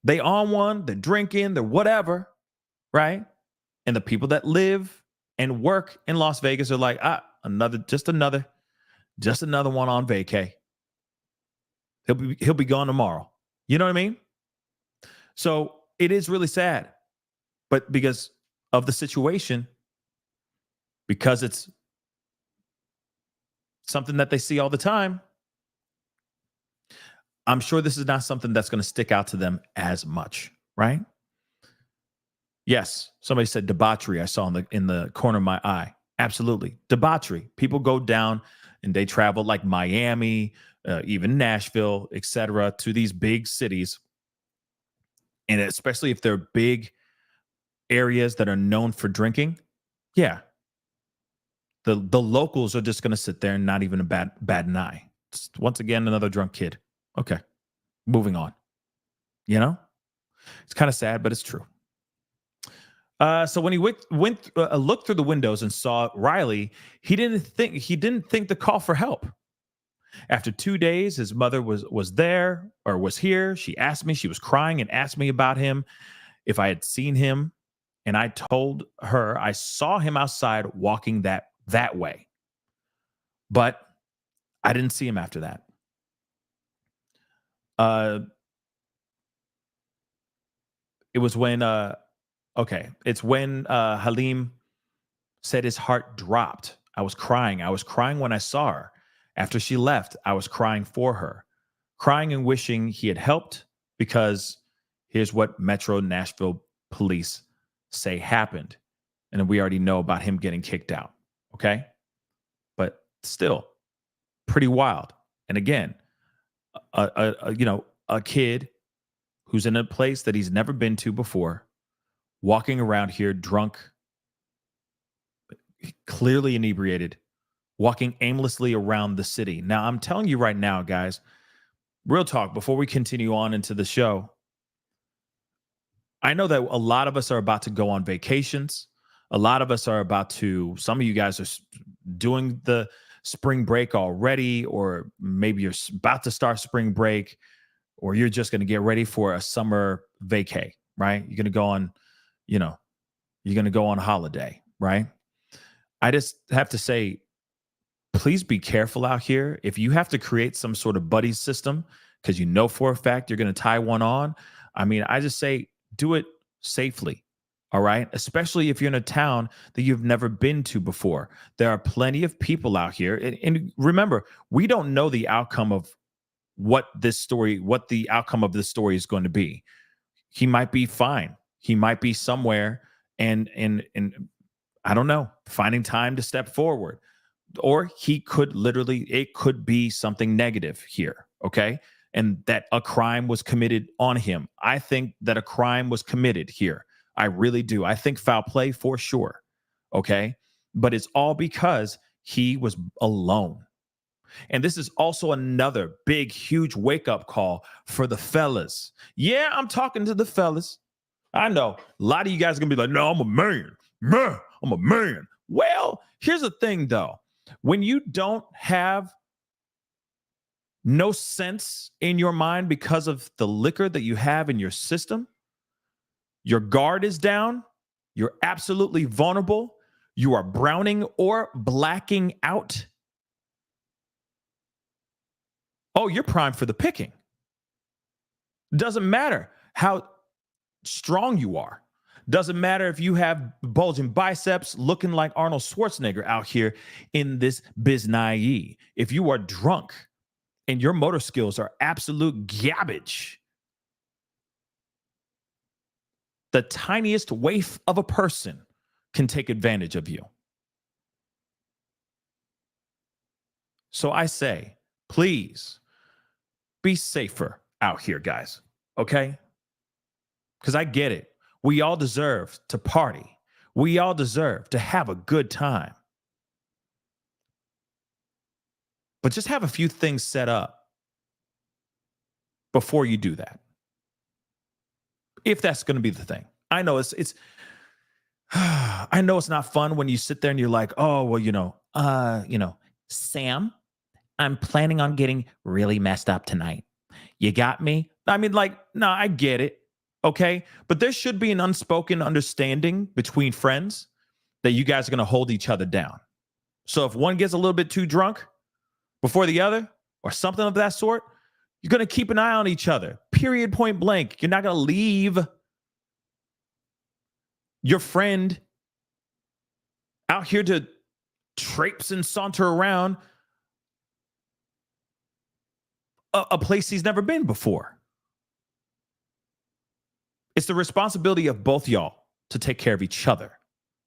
[SPEAKER 2] They on one, they're drinking, they're whatever, right? And the people that live and work in Las Vegas are like, just another one on vacay. He'll be gone tomorrow. You know what I mean? So it is really sad. But because of the situation, because it's something that they see all the time, I'm sure this is not something that's going to stick out to them as much, right? Yes, somebody said debauchery. I saw in the corner of my eye. Absolutely. Debauchery. People go down and they travel like Miami, even Nashville, etc., to these big cities. And especially if they're big areas that are known for drinking, yeah. The locals are just going to sit there and not even bat an eye. Just, once again, another drunk kid. Okay, moving on. You know, it's kind of sad, but it's true. So when he looked through the windows and saw Riley, he didn't think to call for help. After 2 days, his mother was there or was here. She asked me, she was crying and asked me about him, if I had seen him, and I told her I saw him outside walking that way, but I didn't see him after that. It was when it's when Halim said his heart dropped. I was crying. I was crying when I saw her. After she left, I was crying for her, crying and wishing he had helped, because here's what Metro Nashville police say happened. And we already know about him getting kicked out. Okay. But still pretty wild. And again, a kid who's in a place that he's never been to before, walking around here drunk, clearly inebriated, walking aimlessly around the city. Now, I'm telling you right now, guys, real talk, before we continue on into the show, I know that a lot of us are about to go on vacations. A lot of us are about to, some of you guys are doing the spring break already, or maybe you're about to start spring break, or you're just going to get ready for a summer vacay, right? You're going to go on, you're going to go on holiday, right? I just have to say, please be careful out here. If you have to create some sort of buddy system because you know for a fact you're going to tie one on, I mean, I just say do it safely, all right? Especially if you're in a town that you've never been to before. There are plenty of people out here. And remember, we don't know the outcome of what the outcome of this story is going to be. He might be fine. He might be somewhere and I don't know, finding time to step forward. Or he could it could be something negative here, okay? And that a crime was committed on him. I think that a crime was committed here. I really do. I think foul play for sure, okay? But it's all because he was alone. And this is also another big, huge wake-up call for the fellas. Yeah, I'm talking to the fellas. I know a lot of you guys are going to be like, no, I'm a man. Man, I'm a man. Well, here's the thing, though. When you don't have no sense in your mind because of the liquor that you have in your system, your guard is down, you're absolutely vulnerable, you are browning or blacking out. Oh, you're primed for the picking. Doesn't matter how strong you are. Doesn't matter if you have bulging biceps looking like Arnold Schwarzenegger out here in this biznai. If you are drunk and your motor skills are absolute garbage, the tiniest waif of a person can take advantage of you. So I say, please be safer out here, guys. Okay? Because I get it. We all deserve to party. We all deserve to have a good time. But just have a few things set up before you do that. If that's going to be the thing. I know it's I know it's not fun when you sit there and you're like, "Oh, well, Sam, I'm planning on getting really messed up tonight. You got me?" I mean, like, no, I get it. Okay. But there should be an unspoken understanding between friends that you guys are going to hold each other down. So if one gets a little bit too drunk before the other or something of that sort, you're going to keep an eye on each other. Period, point blank. You're not going to leave your friend out here to traipse and saunter around a place he's never been before. It's the responsibility of both y'all to take care of each other.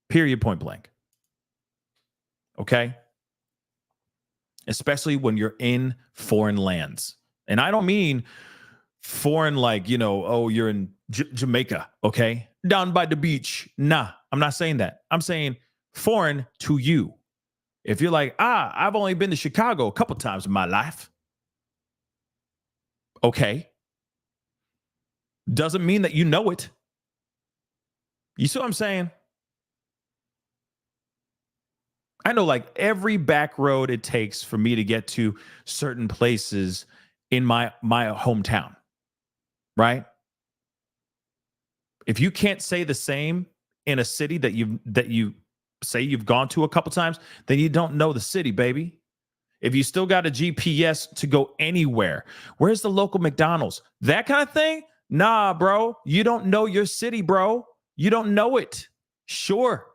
[SPEAKER 2] Period, point blank. Okay? Especially when you're in foreign lands. And I don't mean foreign like, you're in Jamaica, okay? Down by the beach. Nah, I'm not saying that. I'm saying foreign to you. If you're like, I've only been to Chicago a couple times in my life. Okay. doesn't mean that you know it. You see what I'm saying? I know like every back road it takes for me to get to certain places in my hometown, right? If you can't say the same in a city that you say you've gone to a couple times, then you don't know the city, baby. If you still got a GPS to go anywhere, where's the local McDonald's? That kind of thing? Nah, bro. You don't know your city, bro. You don't know it. Sure.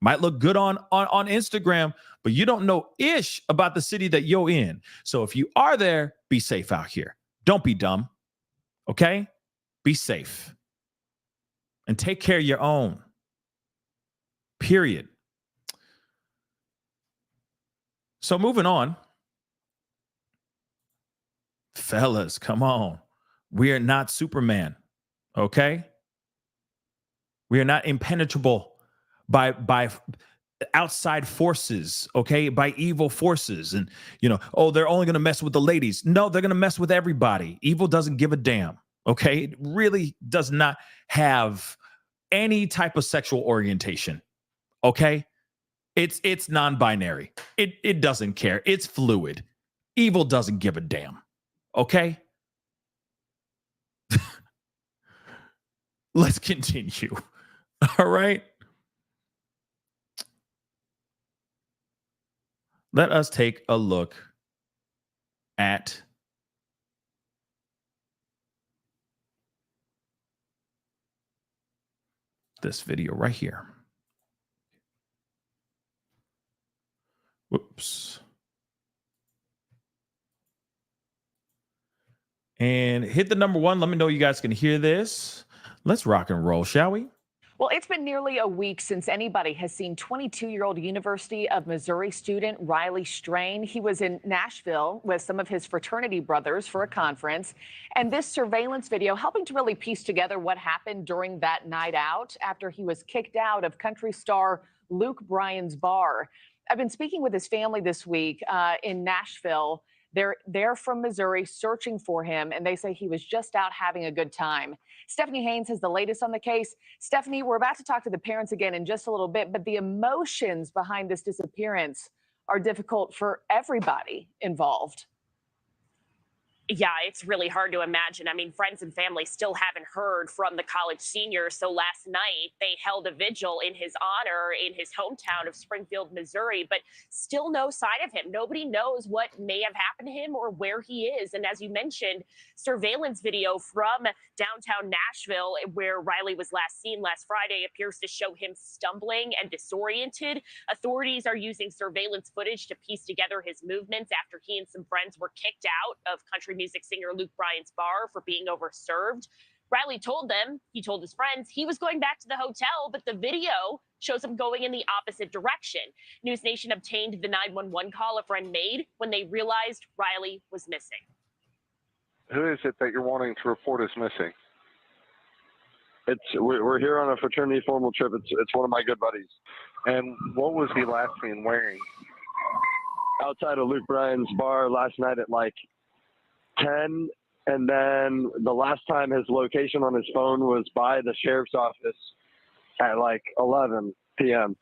[SPEAKER 2] Might look good on Instagram, but you don't know ish about the city that you're in. So if you are there, be safe out here. Don't be dumb. Okay? Be safe. And take care of your own. Period. So moving on. Fellas, come on. We are not Superman. Okay? We are not impenetrable by outside forces, okay? By evil forces. And, they're only going to mess with the ladies. No, they're going to mess with everybody. Evil doesn't give a damn, okay? It really does not have any type of sexual orientation, okay? It's non-binary. It doesn't care. It's fluid. Evil doesn't give a damn, okay? Let's continue. All right. Let us take a look at this video right here. Whoops. And hit the number 1. Let me know you guys can hear this. Let's rock and roll, shall we?
[SPEAKER 3] Well, it's been nearly a week since anybody has seen 22-year-old University of Missouri student Riley Strain. He was in Nashville with some of his fraternity brothers for a conference. And this surveillance video helping to really piece together what happened during that night out after he was kicked out of country star Luke Bryan's bar. I've been speaking with his family this week in Nashville. They're from Missouri searching for him, and they say he was just out having a good time. Stephanie Haynes has the latest on the case. Stephanie, we're about to talk to the parents again in just a little bit, but the emotions behind this disappearance are difficult for everybody involved.
[SPEAKER 4] Yeah, it's really hard to imagine. I mean, friends and family still haven't heard from the college senior. So last night they held a vigil in his honor in his hometown of Springfield, Missouri, but still no sign of him. Nobody knows what may have happened to him or where he is. And as you mentioned, surveillance video from downtown Nashville, where Riley was last seen last Friday, appears to show him stumbling and disoriented. Authorities are using surveillance footage to piece together his movements after he and some friends were kicked out of country music singer Luke Bryan's bar for being overserved. Riley told them, he told his friends, he was going back to the hotel, but the video shows him going in the opposite direction. News Nation obtained the 911 call a friend made when they realized Riley was missing.
[SPEAKER 5] Who is it that you're wanting to report is missing? We're here on a fraternity formal trip. It's one of my good buddies. And what was he last seen wearing? Outside of Luke Bryan's bar last night at like 10, and then the last time his location on his phone was by the sheriff's office at like 11 p.m.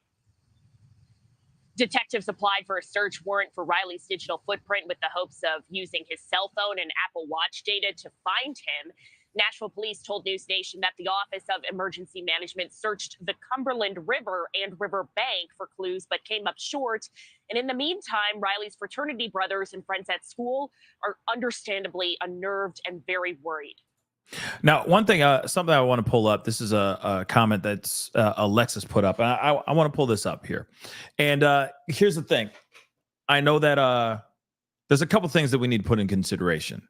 [SPEAKER 4] Detectives applied for a search warrant for Riley's digital footprint with the hopes of using his cell phone and Apple Watch data to find him. Nashville police told News Nation that the Office of Emergency Management searched the Cumberland River and river bank for clues, but came up short. And in the meantime, Riley's fraternity brothers and friends at school are understandably unnerved and very worried.
[SPEAKER 2] Now, one thing, something I want to pull up. This is a comment that's Alexis put up. I want to pull this up here. And here's the thing. I know that there's a couple things that we need to put in consideration.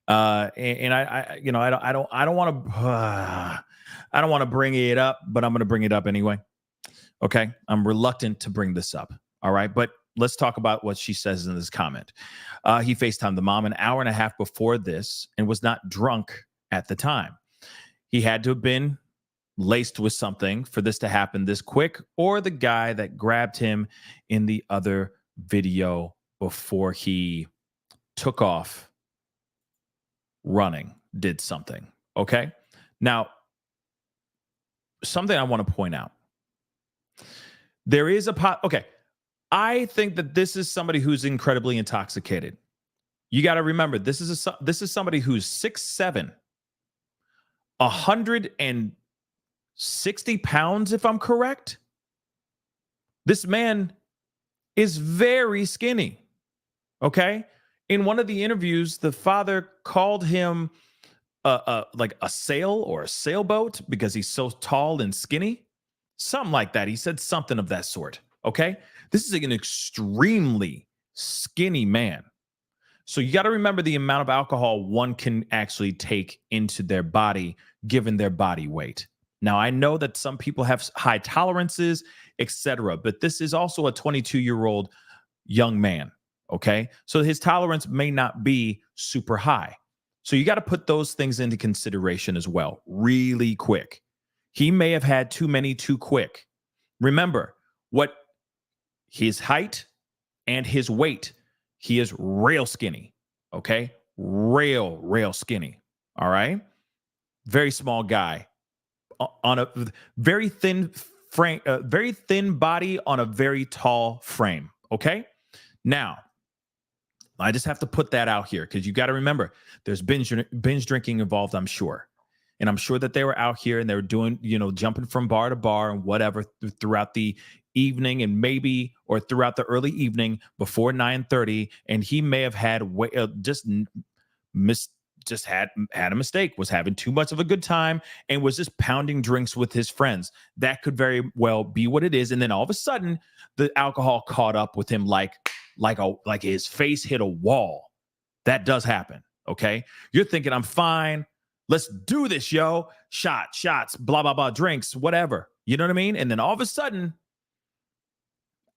[SPEAKER 2] And I don't want to bring it up, but I'm going to bring it up anyway. Okay. I'm reluctant to bring this up. All right. But let's talk about what she says in this comment. He FaceTimed the mom an hour and a half before this and was not drunk at the time. He had to have been laced with something for this to happen this quick, or the guy that grabbed him in the other video before he took off running did something. Okay. Now, something I want to point out. There is okay. I think that this is somebody who's incredibly intoxicated. You got to remember, this is somebody who's 6'7", 160 pounds, if I'm correct. This man is very skinny. Okay. In one of the interviews, the father called him like a sail or a sailboat because he's so tall and skinny. Something like that. He said something of that sort. Okay. This is an extremely skinny man. So you got to remember the amount of alcohol one can actually take into their body, given their body weight. Now, I know that some people have high tolerances, etc., but this is also a 22-year-old young man. Okay. So his tolerance may not be super high. So you got to put those things into consideration as well, really quick. He may have had too many too quick. Remember what his height and his weight, he is real skinny. Okay. Real skinny. All right. Very small guy on a very thin frame, very thin body on a very tall frame. Okay. Now, I just have to put that out here because you got to remember there's binge drinking involved, I'm sure. And I'm sure that they were out here and they were doing, jumping from bar to bar and whatever throughout the evening and maybe or throughout the early evening before 9:30. And he may have had had a mistake, was having too much of a good time and was just pounding drinks with his friends. That could very well be what it is. And then all of a sudden the alcohol caught up with him like his face hit a wall. That does happen. Okay. You're thinking, I'm fine. Let's do this, yo. Shots, blah, blah, blah, drinks, whatever. You know what I mean? And then all of a sudden,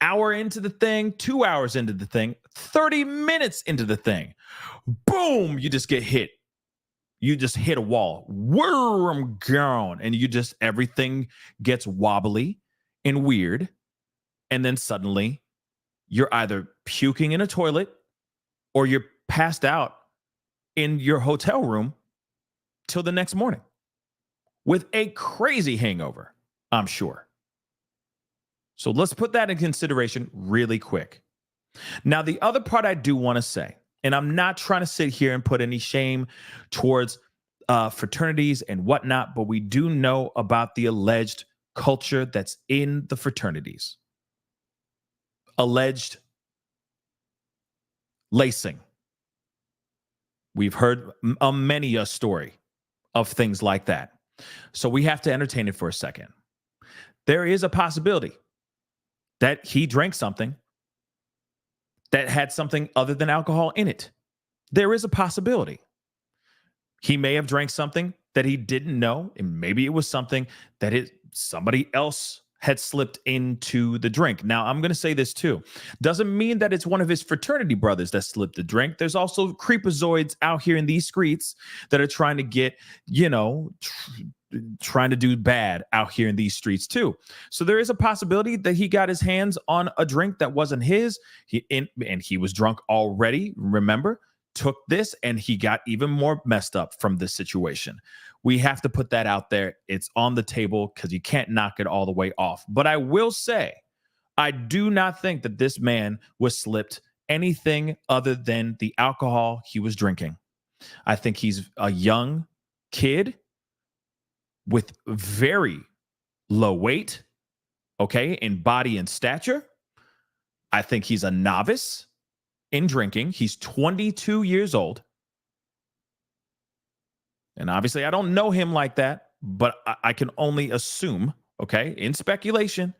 [SPEAKER 2] hour into the thing, 2 hours into the thing, 30 minutes into the thing, boom, you just get hit. You just hit a wall. Worm gone. And everything gets wobbly and weird. And then suddenly you're either puking in a toilet or you're passed out in your hotel room till the next morning with a crazy hangover, I'm sure. So let's put that in consideration really quick. Now, the other part I do want to say, and I'm not trying to sit here and put any shame towards fraternities and whatnot, but we do know about the alleged culture that's in the fraternities. Alleged lacing. We've heard many a story of things like that. So we have to entertain it for a second. There is a possibility that he drank something that had something other than alcohol in it. There is a possibility. He may have drank something that he didn't know, and maybe it was something that somebody else had slipped into the drink. Now, I'm going to say this too. Doesn't mean that it's one of his fraternity brothers that slipped the drink. There's also creepazoids out here in these streets that are trying to get, trying to do bad out here in these streets too. So there is a possibility that he got his hands on a drink that wasn't his. And he was drunk already, remember? Took this and he got even more messed up from this situation. We have to put that out there. It's on the table because you can't knock it all the way off. But I will say, I do not think that this man was slipped anything other than the alcohol he was drinking. I think he's a young kid with very low weight, okay, in body and stature. I think he's a novice in drinking. He's 22 years old. And obviously, I don't know him like that, but I can only assume, okay, in speculation,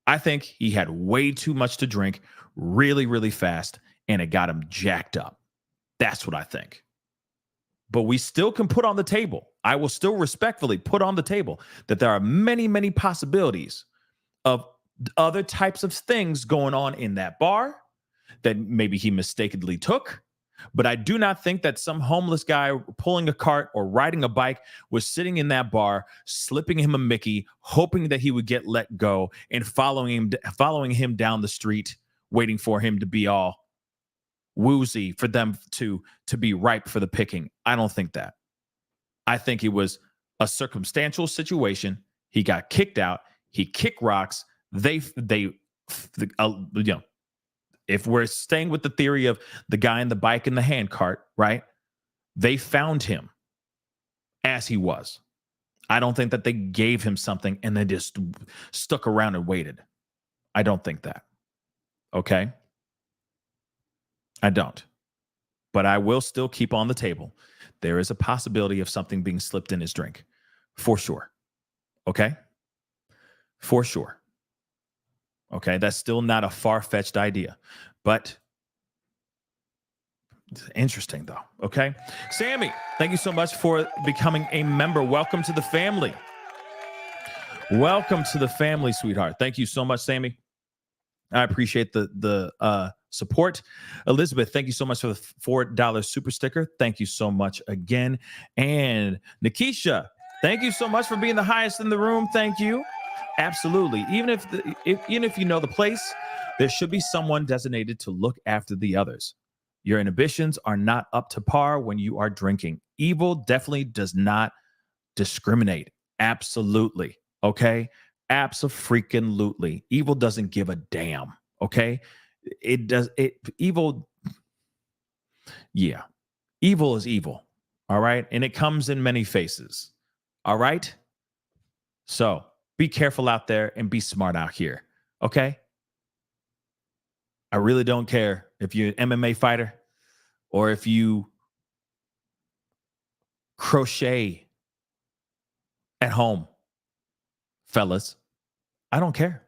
[SPEAKER 2] I think he had way too much to drink really, really fast, and it got him jacked up. That's what I think. But we still can put on the table, I will still respectfully put on the table that there are many, many possibilities of other types of things going on in that bar that maybe he mistakenly took. But I do not think that some homeless guy pulling a cart or riding a bike was sitting in that bar, slipping him a Mickey, hoping that he would get let go and following him down the street, waiting for him to be all woozy for them to be ripe for the picking. I don't think that. I think it was a circumstantial situation. He got kicked out. He kicked rocks. If we're staying with the theory of the guy in the bike and the handcart, right? They found him as he was. I don't think that they gave him something and they just stuck around and waited. I don't think that. Okay? I don't. But I will still keep on the table. There is a possibility of something being slipped in his drink. For sure. Okay? For sure. Okay? That's still not a far-fetched idea. But it's interesting, though. Okay? Sammy, thank you so much for becoming a member. Welcome to the family. Welcome to the family, sweetheart. Thank you so much, Sammy. I appreciate the support. Elizabeth, thank you so much for the $4 super sticker. Thank you so much again. And Nikisha, thank you so much for being the highest in the room. Thank you. Absolutely. Even if you know the place, there should be someone designated to look after the others. Your inhibitions are not up to par when you are drinking. Evil definitely does not discriminate. Absolutely. Okay? Abso-freaking-lutely. Evil doesn't give a damn. Okay? Evil is evil. All right? And it comes in many faces. All right? So be careful out there and be smart out here. Okay? I really don't care if you're an MMA fighter or if you crochet at home. Fellas, I don't care.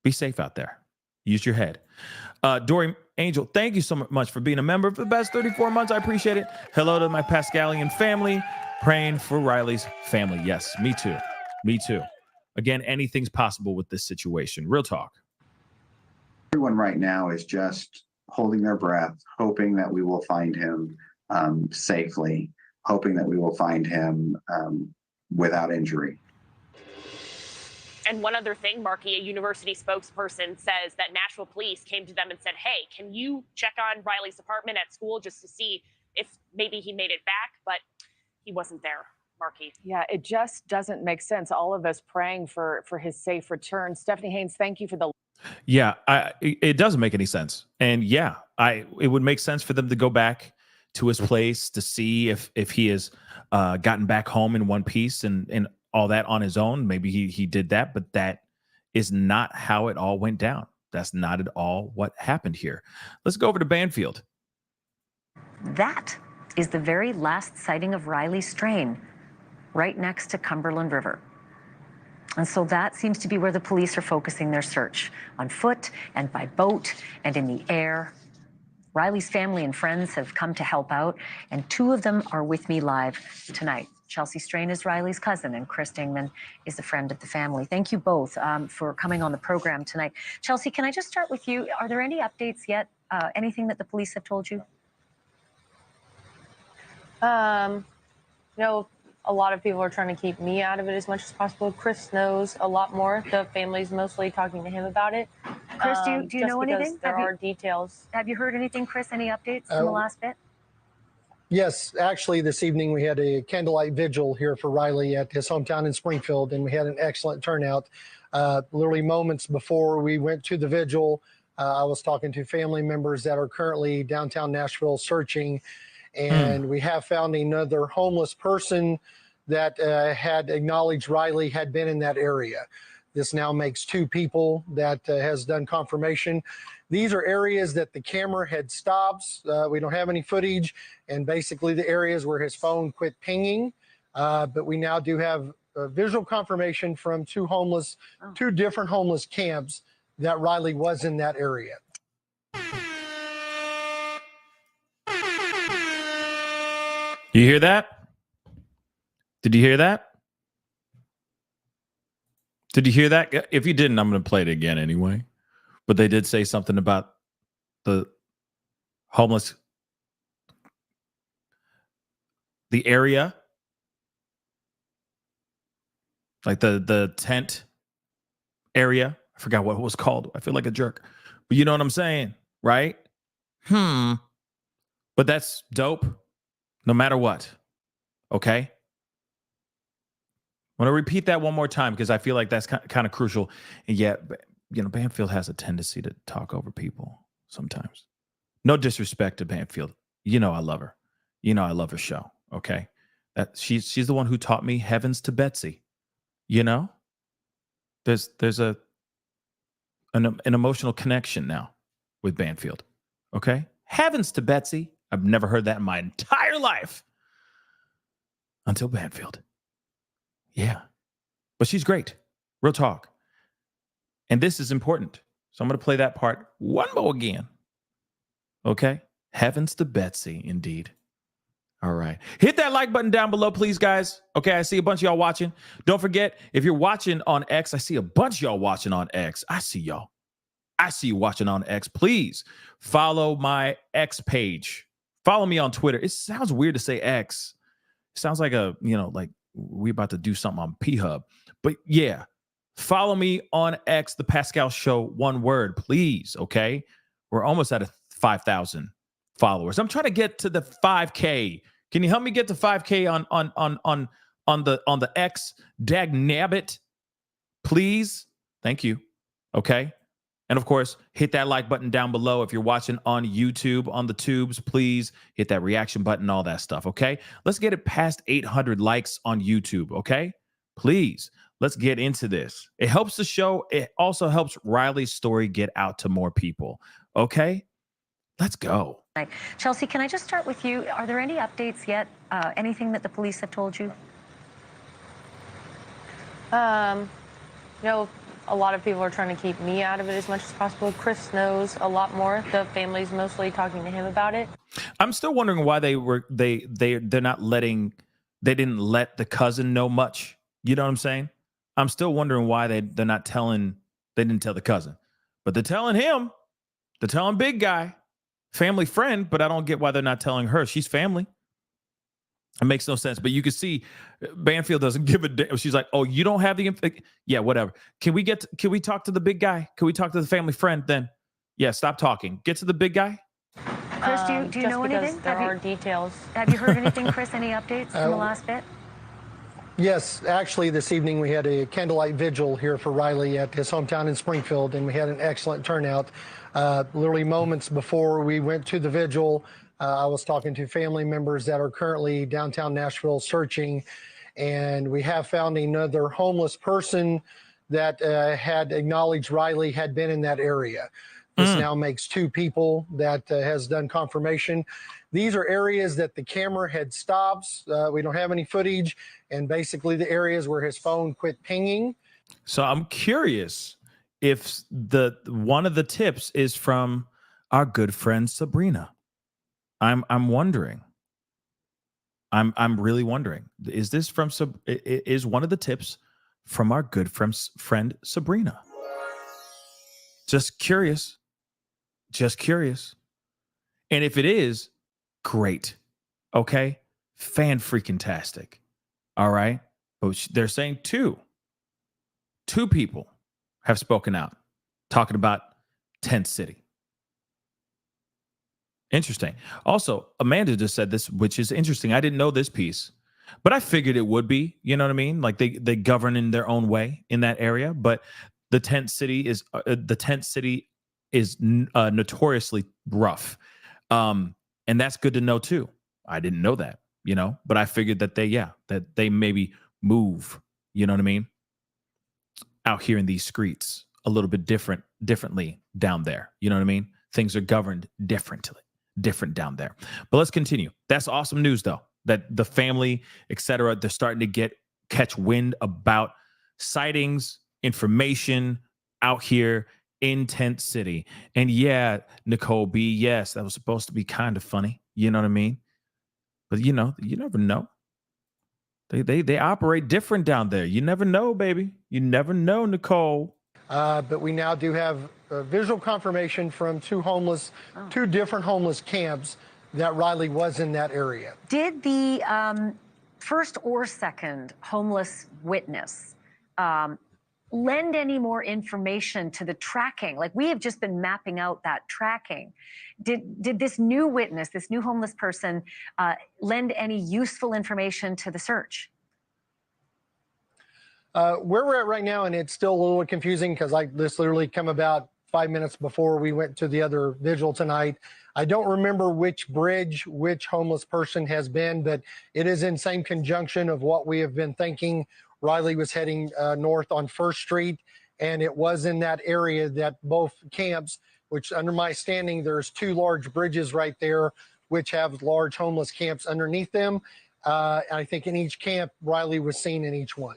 [SPEAKER 2] Be safe out there. Use your head. Dory Angel, thank you so much for being a member for the best 34 months. I appreciate it. Hello to my Pascalian family. Praying for Riley's family. Yes, me too. Me too. Again, anything's possible with this situation. Real talk.
[SPEAKER 6] Everyone right now is just holding their breath, hoping that we will find him safely, hoping that we will find him without injury.
[SPEAKER 4] And one other thing, Marky, a university spokesperson says that Nashville police came to them and said, hey, can you check on Riley's apartment at school just to see if maybe he made it back? But he wasn't there, Marky.
[SPEAKER 3] Yeah, it just doesn't make sense. All of us praying for his safe return. Stephanie Haynes, thank you for the...
[SPEAKER 2] Yeah, it doesn't make any sense. And yeah, it would make sense for them to go back to his place to see if he has gotten back home in one piece and all that on his own. Maybe he did that, but that is not how it all went down. That's not at all what happened here. Let's go over to Banfield.
[SPEAKER 7] That is the very last sighting of Riley Strain, right next to Cumberland River. And so that seems to be where the police are focusing their search, on foot and by boat and in the air. Riley's family and friends have come to help out, and two of them are with me live tonight. Chelsea Strain is Riley's cousin, and Chris Dingman is a friend of the family. Thank you both for coming on the program tonight. Chelsea, can I just start with you? Are there any updates yet? Anything that the police have told you?
[SPEAKER 8] No, a lot of people are trying to keep me out of it as much as possible. Chris knows a lot more. The family's mostly talking to him about it.
[SPEAKER 7] Chris, do you know anything?
[SPEAKER 8] There are details.
[SPEAKER 7] Have you heard anything, Chris? Any updates from the last bit?
[SPEAKER 9] Yes, actually, this evening we had a candlelight vigil here for Riley at his hometown in Springfield, and we had an excellent turnout. Literally moments before we went to the vigil, I was talking to family members that are currently downtown Nashville searching, and we have found another homeless person that had acknowledged Riley had been in that area. This now makes two people that has done confirmation. These are areas that the camera had stops. We don't have any footage, and basically the areas where his phone quit pinging. But we now do have visual confirmation from two different homeless camps that Riley was in that area.
[SPEAKER 2] You hear that? Did you hear that? Did you hear that? If you didn't, I'm going to play it again anyway. But they did say something about the homeless, the area, like the tent area. I forgot what it was called. I feel like a jerk. But you know what I'm saying, right? But that's dope no matter what. Okay? I want to repeat that one more time because I feel like that's kind of crucial. And yet, you know, Banfield has a tendency to talk over people sometimes. No disrespect to Banfield. You know I love her. You know I love her show. Okay, that she's the one who taught me Heavens to Betsy. You know, there's an emotional connection now with Banfield. Okay, Heavens to Betsy. I've never heard that in my entire life until Banfield. Yeah, but she's great. Real talk. And this is important. So I'm going to play that part one more again. Okay, Heavens to Betsy, indeed. All right. Hit that like button down below, please, guys. Okay, I see a bunch of y'all watching. Don't forget, if you're watching on X, I see a bunch of y'all watching on X. I see y'all. I see you watching on X. Please follow my X page. Follow me on Twitter. It sounds weird to say X. It sounds like like we about to do something on P-Hub. But yeah, follow me on X, The Pascal Show, one word, please, okay? We're almost at 5,000 followers. I'm trying to get to the 5K. Can you help me get to 5K on the X? Dag nabbit, please. Thank you. Okay. And of course, hit that like button down below. If you're watching on YouTube, on the tubes, please hit that reaction button, all that stuff. Okay. Let's get it past 800 likes on YouTube. Okay. Please. Let's get into this. It helps the show. It also helps Riley's story get out to more people. Okay. Let's go.
[SPEAKER 7] Chelsea, can I just start with you? Are there any updates yet? Anything that the police have told you?
[SPEAKER 8] A lot of people are trying to keep me out of it as much as possible. Chris knows a lot more. The family's mostly talking to him about it.
[SPEAKER 2] I'm still wondering why they're not letting, they didn't let the cousin know much. You know what I'm saying? I'm still wondering why they're not telling, they didn't tell the cousin, but they're telling him, they're telling big guy, family friend, but I don't get why they're not telling her. She's family. It makes no sense, but you can see Banfield doesn't give a damn. She's like, "Oh, you don't have the yeah, whatever. Can we talk to the big guy? Can we talk to the family friend then? Yeah, stop talking. Get to the big guy."
[SPEAKER 7] Chris, do you know anything?
[SPEAKER 8] There are details.
[SPEAKER 7] Have you heard anything, Chris? Any updates from the last bit?
[SPEAKER 9] Yes, actually, this evening we had a candlelight vigil here for Riley at his hometown in Springfield, and we had an excellent turnout. Literally moments before we went to the vigil, I was talking to family members that are currently downtown Nashville searching, and we have found another homeless person that had acknowledged Riley had been in that area. This now makes 2 people that has done confirmation. These are areas that the camera had stopped. We don't have any footage, and basically the areas where his phone quit pinging.
[SPEAKER 2] So I'm curious if one of the tips is from our good friend Sabrina. I'm wondering. I'm really wondering. Is this from is one of the tips from our good friend Sabrina? Just curious. Just curious. And if it is, great. Okay? Fan-freaking-tastic. All right? But they're saying 2 people have spoken out, talking about Tent City. Interesting. Also, Amanda just said this, which is interesting. I didn't know this piece, but I figured it would be. You know what I mean? Like they govern in their own way in that area. But the tent city is notoriously rough, and that's good to know too. I didn't know that, but I figured that they maybe move. You know what I mean? Out here in these streets, a little bit differently down there. You know what I mean? Things are governed different down there. But let's continue. That's awesome news, though, that the family, etc., they're starting to catch wind about sightings, information out here in Tent City. And yeah, Nicole B, yes, that was supposed to be kind of funny. You know what I mean? But you never know. They operate different down there. You never know, baby. You never know, Nicole.
[SPEAKER 9] But we now do have visual confirmation from 2 different homeless camps that Riley was in that area.
[SPEAKER 7] Did the first or second homeless witness lend any more information to the tracking? Like, we have just been mapping out that tracking. Did this new witness, this new homeless person, lend any useful information to the search?
[SPEAKER 9] Where we're at right now, and it's still a little confusing because this literally come about 5 minutes before we went to the other vigil tonight. I don't remember which bridge, which homeless person has been, but it is in same conjunction of what we have been thinking. Riley was heading north on 1st Street, and it was in that area that both camps, which under my standing, there's 2 large bridges right there, which have large homeless camps underneath them. I think in each camp, Riley was seen in each one.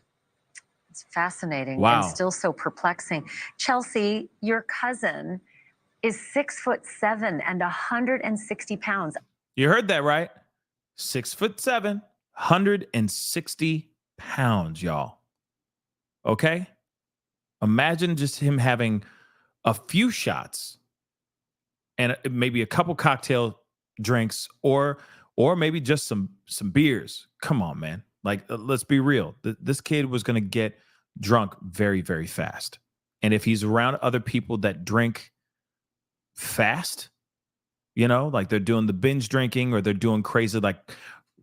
[SPEAKER 7] It's fascinating
[SPEAKER 2] Wow.
[SPEAKER 7] and still so perplexing. Chelsea, your cousin is 6'7" and 160 pounds.
[SPEAKER 2] You heard that right. 6'7", 160 pounds, y'all. Okay? Imagine just him having a few shots and maybe a couple cocktail drinks or maybe just some beers. Come on, man. Like, let's be real. This kid was going to get drunk very, very fast. And if he's around other people that drink fast, like they're doing the binge drinking or they're doing crazy like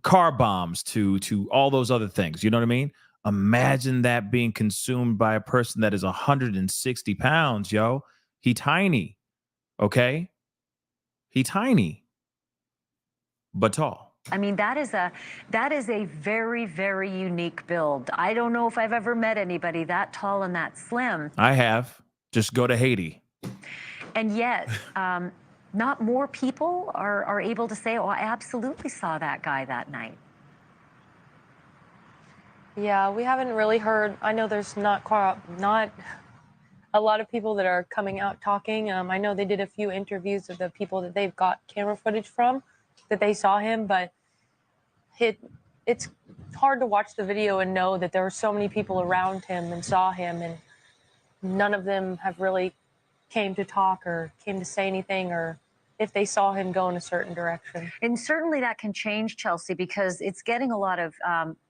[SPEAKER 2] car bombs to all those other things. You know what I mean? Imagine that being consumed by a person that is 160 pounds, yo. He tiny, okay? He tiny, but tall.
[SPEAKER 7] I mean, that is a very, very unique build. I don't know if I've ever met anybody that tall and that slim.
[SPEAKER 2] I have. Just go to Haiti.
[SPEAKER 7] And yet, not more people are able to say, oh, I absolutely saw that guy that night.
[SPEAKER 8] Yeah, we haven't really heard. I know there's not a lot of people that are coming out talking. I know they did a few interviews of the people that they've got camera footage from that they saw him, but it's hard to watch the video and know that there were so many people around him and saw him, and none of them have really came to talk or came to say anything or if they saw him go in a certain direction.
[SPEAKER 7] And certainly that can change, Chelsea, because it's getting a lot of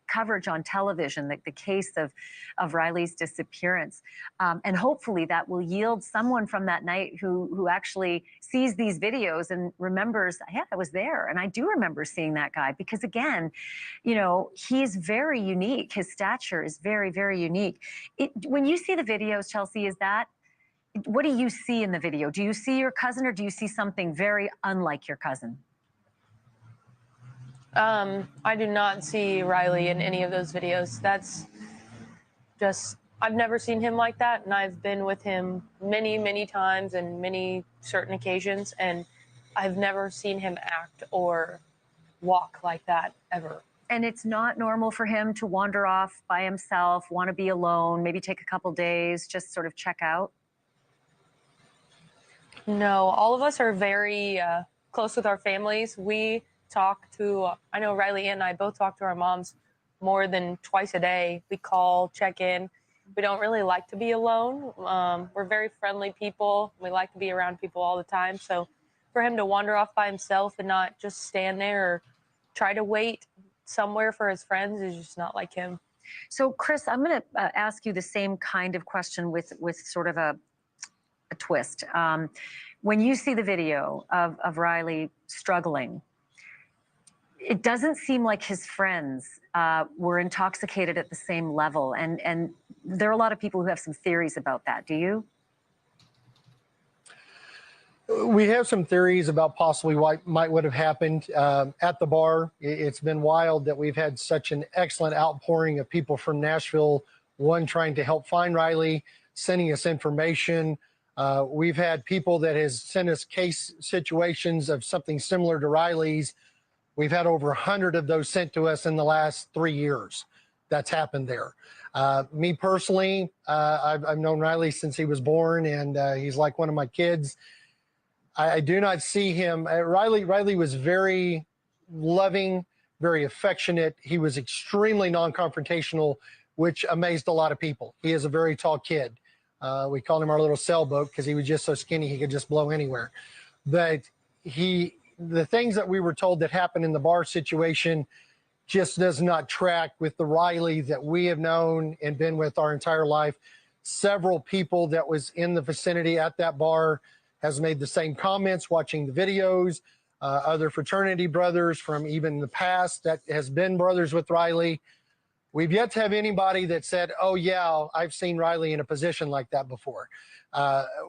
[SPEAKER 7] coverage on television, the case of Riley's disappearance. And hopefully that will yield someone from that night who actually sees these videos and remembers, yeah, I was there. And I do remember seeing that guy because, again, he's very unique. His stature is very, very unique. When you see the videos, Chelsea, what do you see in the video? Do you see your cousin or do you see something very unlike your cousin?
[SPEAKER 8] I do not see Riley in any of those videos. That's just, I've never seen him like that. And I've been with him many, many times and many certain occasions. And I've never seen him act or walk like that ever.
[SPEAKER 7] And it's not normal for him to wander off by himself, want to be alone, maybe take a couple days, just sort of check out?
[SPEAKER 8] No, all of us are very close with our families. We talk to, I know Riley and I both talk to our moms more than twice a day. We call, check in. We don't really like to be alone. We're very friendly people. We like to be around people all the time. So for him to wander off by himself and not just stand there or try to wait somewhere for his friends is just not like him.
[SPEAKER 7] So, Chris, I'm going to ask you the same kind of question with sort of a twist. When you see the video of Riley struggling, it doesn't seem like his friends were intoxicated at the same level. And there are a lot of people who have some theories about that. Do you?
[SPEAKER 9] We have some theories about possibly what would have happened at the bar. It's been wild that we've had such an excellent outpouring of people from Nashville, one trying to help find Riley, sending us information. We've had people that has sent us case situations of something similar to Riley's. We've had over 100 of those sent to us in the last 3 years. That's happened there. Me personally, I've known Riley since he was born, and he's like one of my kids. I do not see him. Riley was very loving, very affectionate. He was extremely non-confrontational, which amazed a lot of people. He is a very tall kid. We called him our little sailboat because he was just so skinny he could just blow anywhere. But the things that we were told that happened in the bar situation just does not track with the Riley that we have known and been with our entire life. Several people that was in the vicinity at that bar has made the same comments watching the videos. Other fraternity brothers from even the past that has been brothers with Riley. We've yet to have anybody that said, oh, yeah, I've seen Riley in a position like that before.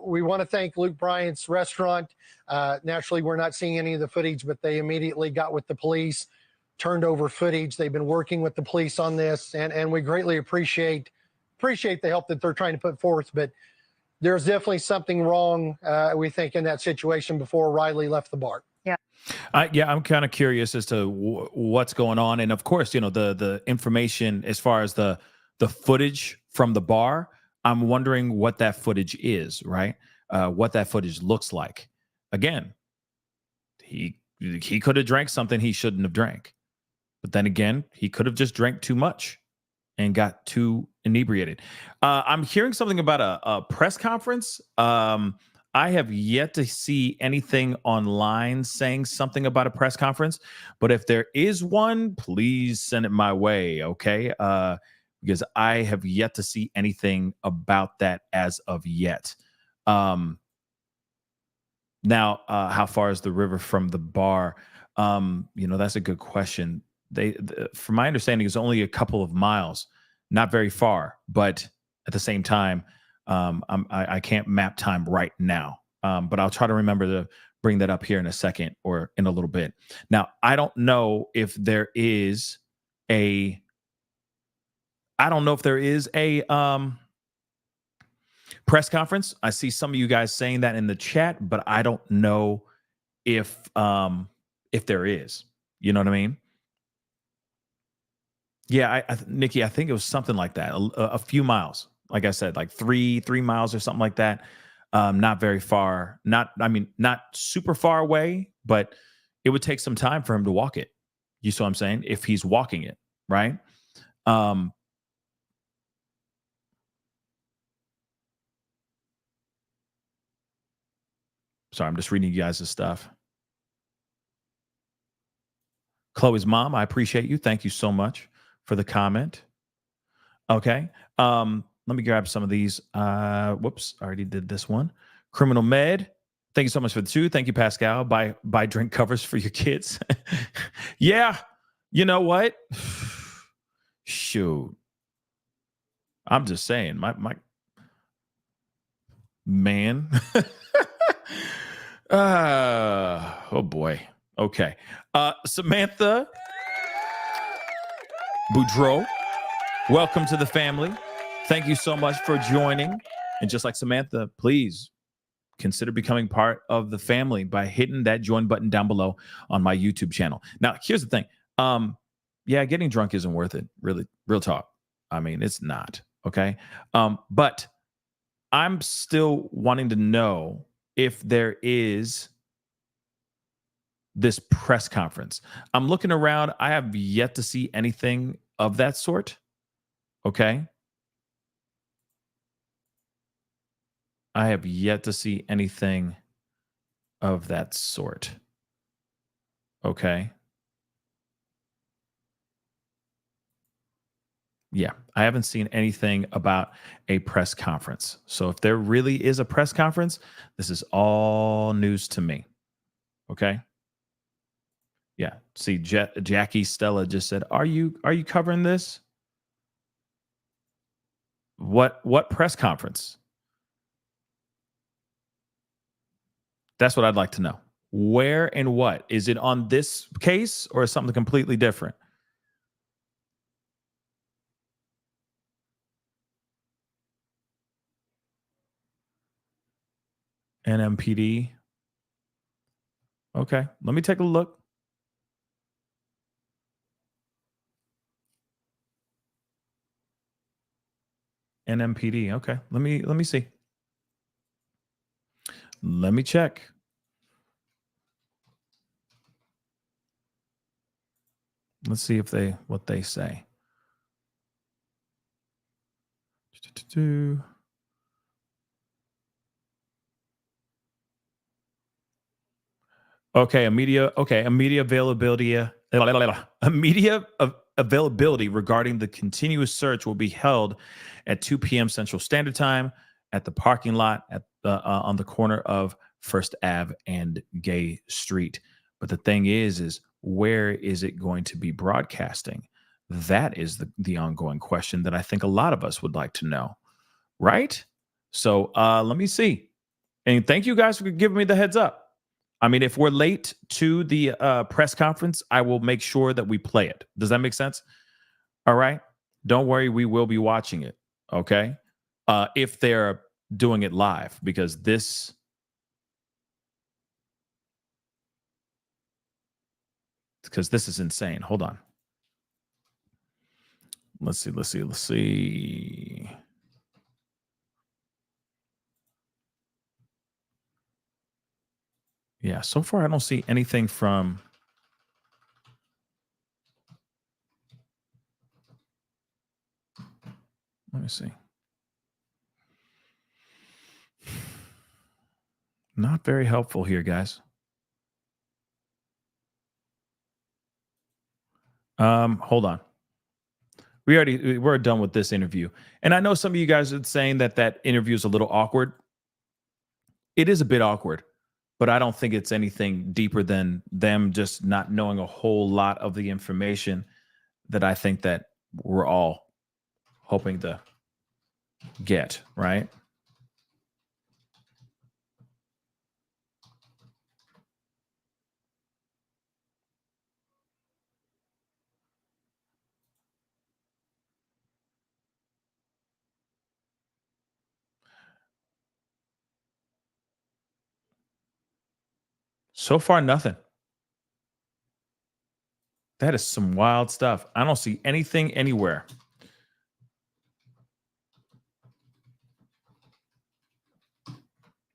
[SPEAKER 9] We want to thank Luke Bryan's restaurant. Naturally, we're not seeing any of the footage, but they immediately got with the police, turned over footage. They've been working with the police on this, and we greatly appreciate the help that they're trying to put forth. But there's definitely something wrong, we think, in that situation before Riley left the bar.
[SPEAKER 2] I'm kind of curious as to what's going on, and of course, the information as far as the footage from the bar. I'm wondering what that footage is, right? What that footage looks like. Again, he could have drank something he shouldn't have drank, but then again, he could have just drank too much and got too inebriated. I'm hearing something about a press conference. I have yet to see anything online saying something about a press conference, but if there is one, please send it my way, okay? Because I have yet to see anything about that as of yet. Now, how far is the river from the bar? That's a good question. From my understanding, it's only a couple of miles, not very far, but at the same time, I can't map time right now, but I'll try to remember to bring that up here in a second or in a little bit. Now, I don't know if there is a press conference. I see some of you guys saying that in the chat, but I don't know if there is. You know what I mean? Yeah, Nikki, I think it was something like that, a few miles. Like I said, like three miles or something like that. Not very far. Not super far away, but it would take some time for him to walk it. You see what I'm saying? If he's walking it, right? Sorry, I'm just reading you guys' stuff. Chloe's mom, I appreciate you. Thank you so much for the comment. Okay. Let me grab some of these. Whoops, I already did this one. Criminal Med, thank you so much for the 2. Thank you, Pascal. Buy drink covers for your kids. Yeah, you know what? Shoot. I'm just saying, my man. Oh boy. Okay. Samantha Boudreau, welcome to the family. Thank you so much for joining. And just like Samantha, please consider becoming part of the family by hitting that join button down below on my YouTube channel. Now, here's the thing. Yeah, getting drunk isn't worth it. Really, real talk. I mean, it's not. Okay. But I'm still wanting to know if there is this press conference. I'm looking around. I have yet to see anything of that sort. Okay. I have yet to see anything of that sort. Okay. Yeah, I haven't seen anything about a press conference. So if there really is a press conference, this is all news to me. Okay. Yeah. See, Jackie Stella just said, "Are you covering this? What press conference?" That's what I'd like to know. Where and what? Is it on this case or something completely different? NMPD. Okay, let me take a look. NMPD. Okay, let me see. Let me check. Let's see if what they say. Okay, immediate availability regarding the continuous search will be held at 2 p.m. Central Standard Time at the parking lot at on the corner of First Ave and Gay Street. But the thing is where is it going to be broadcasting? That is the ongoing question that I think a lot of us would like to know, right? So let me see. And thank you guys for giving me the heads up. I mean, if we're late to the press conference, I will make sure that we play it. Does that make sense? All right. Don't worry. We will be watching it. Okay. If they're doing it live, because this is insane. Hold on. Let's see. Yeah, so far I don't see anything from. Let me see. Not very helpful here, guys. Hold on. We're done with this interview. And I know some of you guys are saying that interview is a little awkward. It is a bit awkward, but I don't think it's anything deeper than them just not knowing a whole lot of the information that I think that we're all hoping to get, right? So far, nothing. That is some wild stuff. I don't see anything anywhere.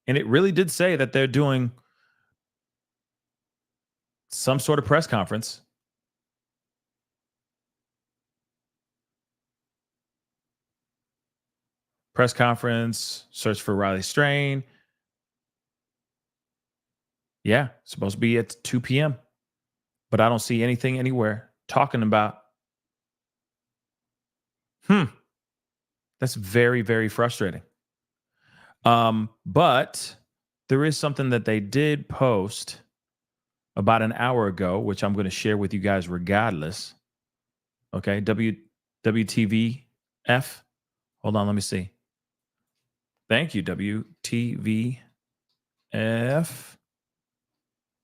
[SPEAKER 2] And it really did say that they're doing some sort of press conference. Press conference, search for Riley Strain. Yeah, supposed to be at 2 p.m. But I don't see anything anywhere talking about. That's very, very frustrating. But there is something that they did post about an hour ago, which I'm going to share with you guys regardless. Okay, WTVF. Hold on, let me see. Thank you, WTVF.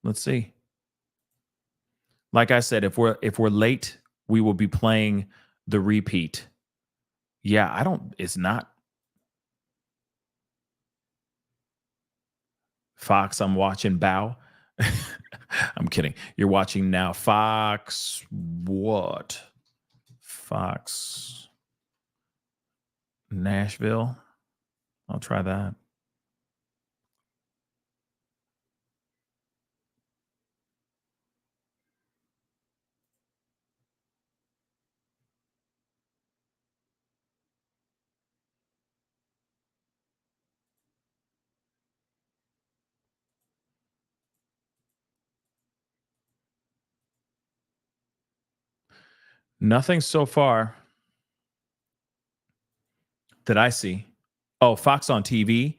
[SPEAKER 2] Let's see. Like I said, if we're late, we will be playing the repeat. Yeah, it's not. Fox, I'm watching Bow. I'm kidding. You're watching now. Fox what? Fox Nashville. I'll try that. Nothing so far that I see. Oh, Fox on TV.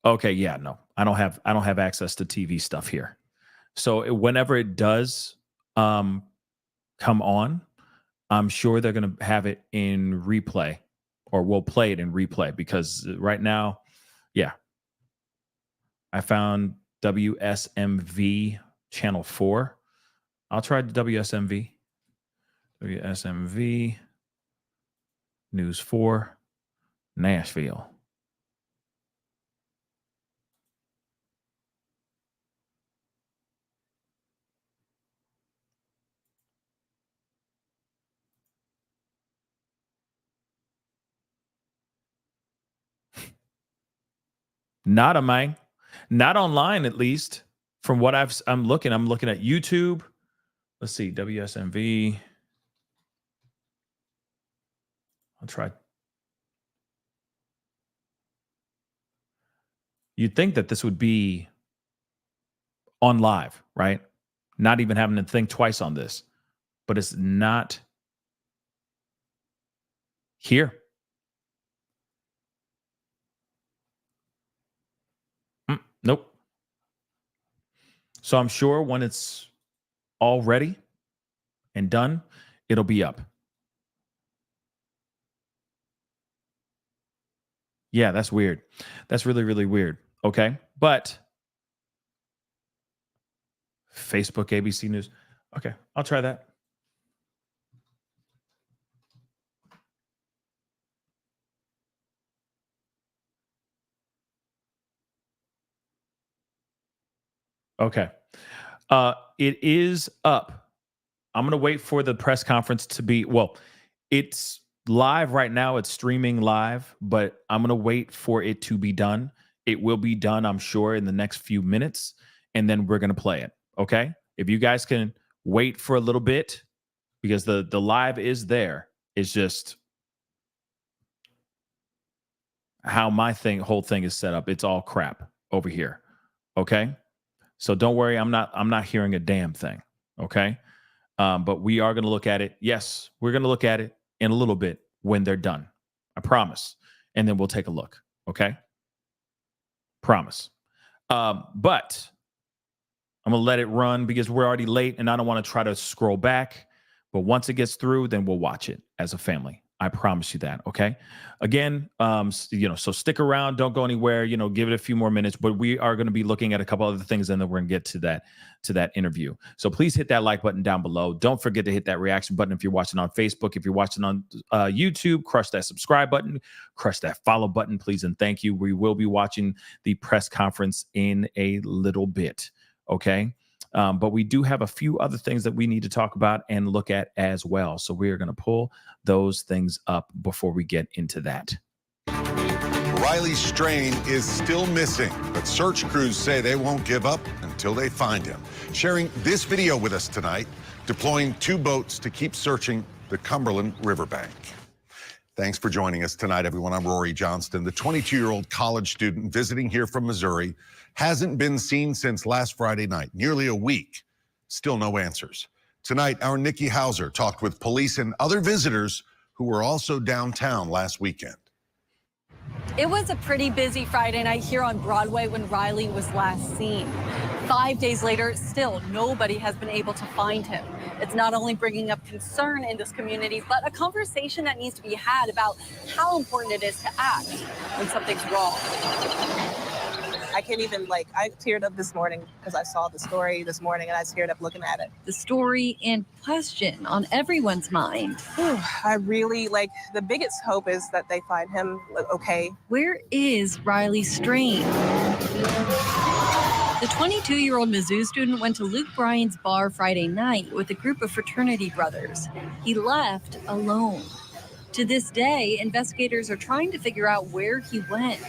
[SPEAKER 2] Okay, yeah, no. I don't have access to TV stuff here. So whenever it does come on, I'm sure they're going to have it in replay, or we'll play it in replay, because right now, yeah, I found WSMV channel 4. I'll try the WSMV. WSMV News 4 Nashville. Not online, at least from what I'm looking at YouTube. Let's see, WSMV. I'll try. You'd think that this would be on live, right? Not even having to think twice on this, but it's not here. Nope. So I'm sure when it's all ready and done, it'll be up. Yeah, that's weird. That's really, really weird. Okay. But Facebook, ABC News. Okay, I'll try that. Okay. It is up. I'm going to wait for the press conference to be, well, it's live right now. It's streaming live, but I'm going to wait for it to be done. It will be done, I'm sure, in the next few minutes, and then we're going to play it. Okay. If you guys can wait for a little bit, because the live is there. It's just how my whole thing is set up. It's all crap over here. Okay. So don't worry. I'm not hearing a damn thing. Okay. But we are going to look at it. Yes, we're going to look at it in a little bit when they're done. I promise. And then we'll take a look. Okay. Promise. But I'm going to let it run because we're already late and I don't want to try to scroll back. But once it gets through, then we'll watch it as a family. I promise you that. Okay. Again, so stick around. Don't go anywhere. Give it a few more minutes. But we are going to be looking at a couple other things, and then we're going to get to that interview. So please hit that like button down below. Don't forget to hit that reaction button if you're watching on Facebook. If you're watching on YouTube, crush that subscribe button, crush that follow button, please and thank you. We will be watching the press conference in a little bit. Okay. But we do have a few other things that we need to talk about and look at as well. So we are going to pull those things up before we get into that.
[SPEAKER 10] Riley Strain is still missing, but search crews say they won't give up until they find him. Sharing this video with us tonight, deploying 2 boats to keep searching the Cumberland riverbank. Thanks for joining us tonight, everyone. I'm Rory Johnston. The 22-year-old college student visiting here from Missouri hasn't been seen since last Friday night, nearly a week. Still no answers. Tonight, our Nikki Hauser talked with police and other visitors who were also downtown last weekend.
[SPEAKER 11] It was a pretty busy Friday night here on Broadway when Riley was last seen. 5 days later, still nobody has been able to find him. It's not only bringing up concern in this community, but a conversation that needs to be had about how important it is to act when something's wrong.
[SPEAKER 12] I can't even, I teared up this morning because I saw the story this morning and I teared up looking at it.
[SPEAKER 11] The story and question on everyone's mind.
[SPEAKER 12] I really, the biggest hope is that they find him okay.
[SPEAKER 11] Where is Riley Strain? The 22-year-old Mizzou student went to Luke Bryan's bar Friday night with a group of fraternity brothers. He left alone. To this day, investigators are trying to figure out where he went.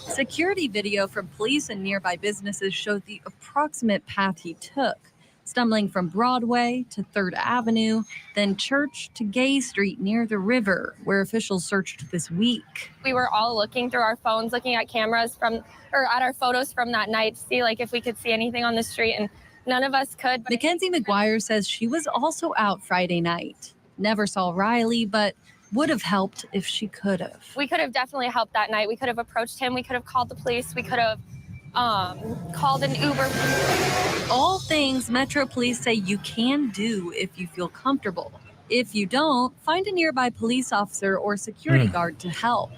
[SPEAKER 11] Security video from police and nearby businesses showed the approximate path he took, stumbling from Broadway to 3rd Avenue, then Church to Gay Street near the river, where officials searched this week.
[SPEAKER 13] We were all looking through our phones, looking at cameras at our photos from that night to see if we could see anything on the street, and none of us could.
[SPEAKER 11] Mackenzie McGuire says she was also out Friday night. Never saw Riley, but would have helped if she could have.
[SPEAKER 13] We could have definitely helped that night. We could have approached him. We could have called the police. We could have called an Uber.
[SPEAKER 11] All things Metro Police say you can do if you feel comfortable. If you don't, find a nearby police officer or security guard to help.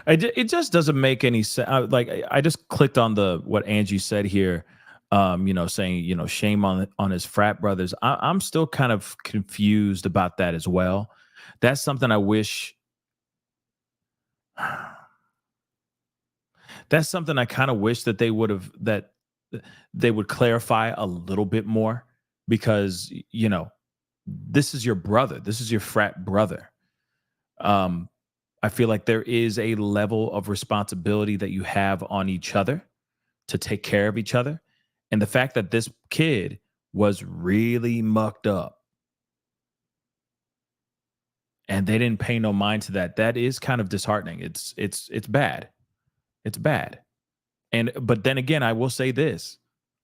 [SPEAKER 2] It just doesn't make any sense. I just clicked on what Angie said here, saying, shame on his frat brothers. I'm still kind of confused about that as well. That's something I wish. That's something I kind of wish that they would clarify a little bit more, because, this is your brother. This is your frat brother. I feel like there is a level of responsibility that you have on each other to take care of each other. And the fact that this kid was really mucked up and they didn't pay no mind to that is kind of disheartening. It's bad. It's bad. But then again, I will say this.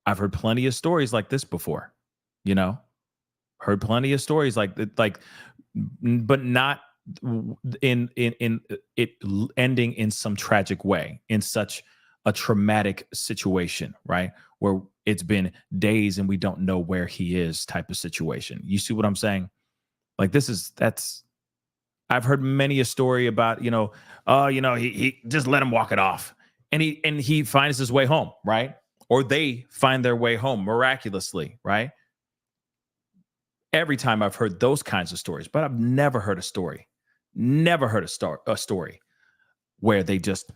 [SPEAKER 2] I've heard plenty of stories like this before, heard plenty of stories but not in it ending in some tragic way, in such a traumatic situation, right? Where it's been days and we don't know where he is type of situation. You see what I'm saying? I've heard many a story about, he just let him walk it off. And he finds his way home, right? Or they find their way home miraculously, right? Every time I've heard those kinds of stories, but I've never heard a story where they just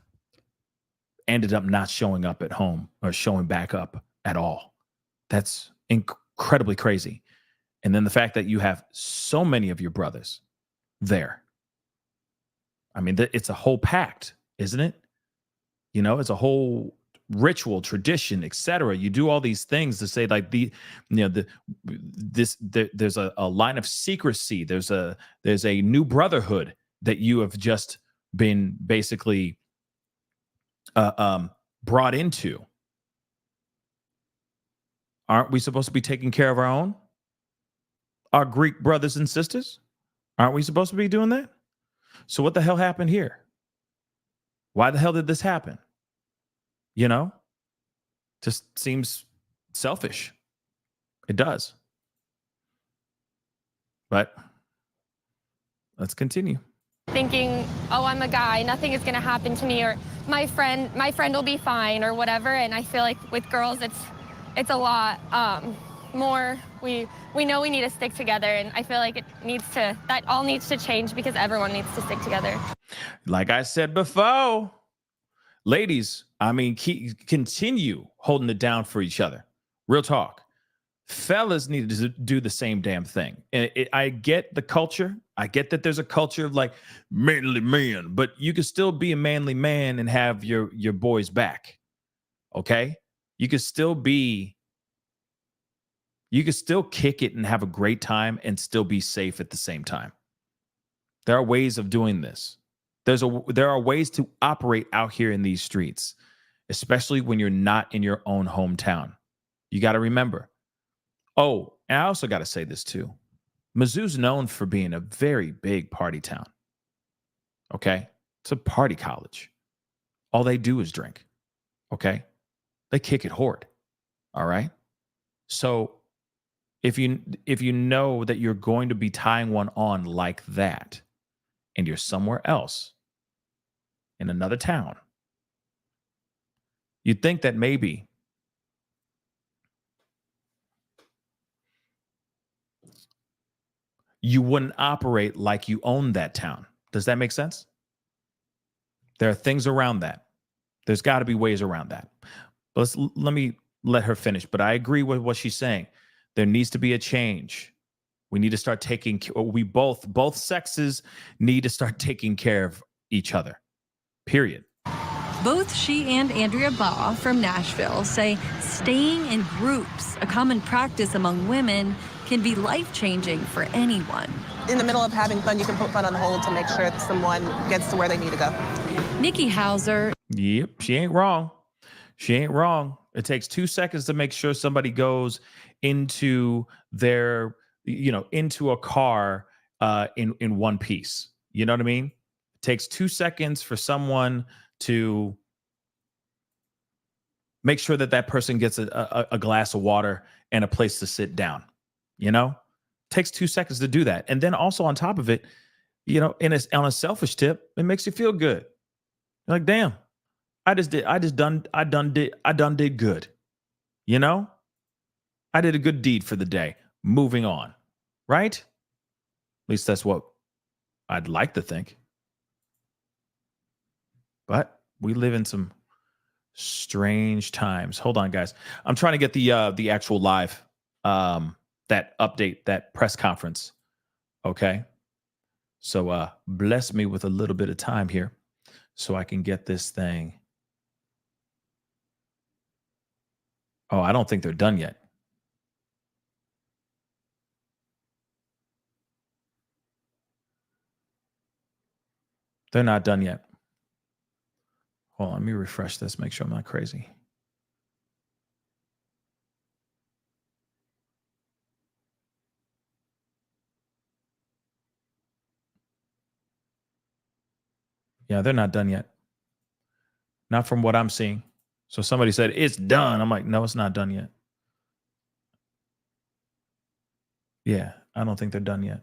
[SPEAKER 2] ended up not showing up at home or showing back up at all. That's incredibly crazy. And then the fact that you have so many of your brothers there. I mean, it's a whole pact, isn't it? It's a whole ritual, tradition, etc. You do all these things to say, like, there's a line of secrecy. There's a new brotherhood that you have just been basically brought into. Aren't we supposed to be taking care of our Greek brothers and sisters? Aren't we supposed to be doing that? So what the hell happened here? Why the hell did this happen? Just seems selfish. It does. But let's continue.
[SPEAKER 13] Thinking, oh, I'm a guy, nothing is going to happen to me, or my friend will be fine, or whatever. And I feel like with girls, it's a lot more. We know we need to stick together, and I feel like that all needs to change because everyone needs to stick together.
[SPEAKER 2] Like I said before, ladies, I mean, continue holding it down for each other. Real talk. Fellas need to do the same damn thing. And I get the culture. I get that there's a culture of like manly man, but you can still be a manly man and have your boys back. Okay? You can still kick it and have a great time and still be safe at the same time. There are ways of doing this. There are ways to operate out here in these streets, especially when you're not in your own hometown. You got to remember. Oh, and I also got to say this too. Mizzou's known for being a very big party town. Okay? It's a party college. All they do is drink. Okay? They kick it hard. All right? So if you know that you're going to be tying one on like that, and you're somewhere else in another town, you'd think that maybe you wouldn't operate like you own that town. Does that make sense? There are things around that. There's got to be ways around that. But let me let her finish. But I agree with what she's saying. There needs to be a change. We need to start both sexes need to start taking care of each other. Period.
[SPEAKER 11] Both she and Andrea Baugh from Nashville say staying in groups, a common practice among women, can be life-changing for anyone.
[SPEAKER 12] In the middle of having fun, you can put fun on hold to make sure that someone gets to where they need to go.
[SPEAKER 11] Nikki Hauser.
[SPEAKER 2] Yep, she ain't wrong. She ain't wrong. It takes 2 seconds to make sure somebody goes into into a car in one piece. You know what I mean? It takes 2 seconds for someone to make sure that person gets a glass of water and a place to sit down. It takes 2 seconds to do that. And then also on top of it, on a selfish tip, it makes you feel good. You're like, damn, I done did good. I did a good deed for the day. Moving on. Right? At least that's what I'd like to think. But we live in some strange times. Hold on, guys. I'm trying to get the actual live that update, that press conference. Okay. So bless me with a little bit of time here so I can get this thing. Oh, I don't think they're done yet. They're not done yet. Hold on, let me refresh this, make sure I'm not crazy. Yeah, they're not done yet. Not from what I'm seeing. So somebody said, it's done. I'm like, no, it's not done yet. Yeah, I don't think they're done yet.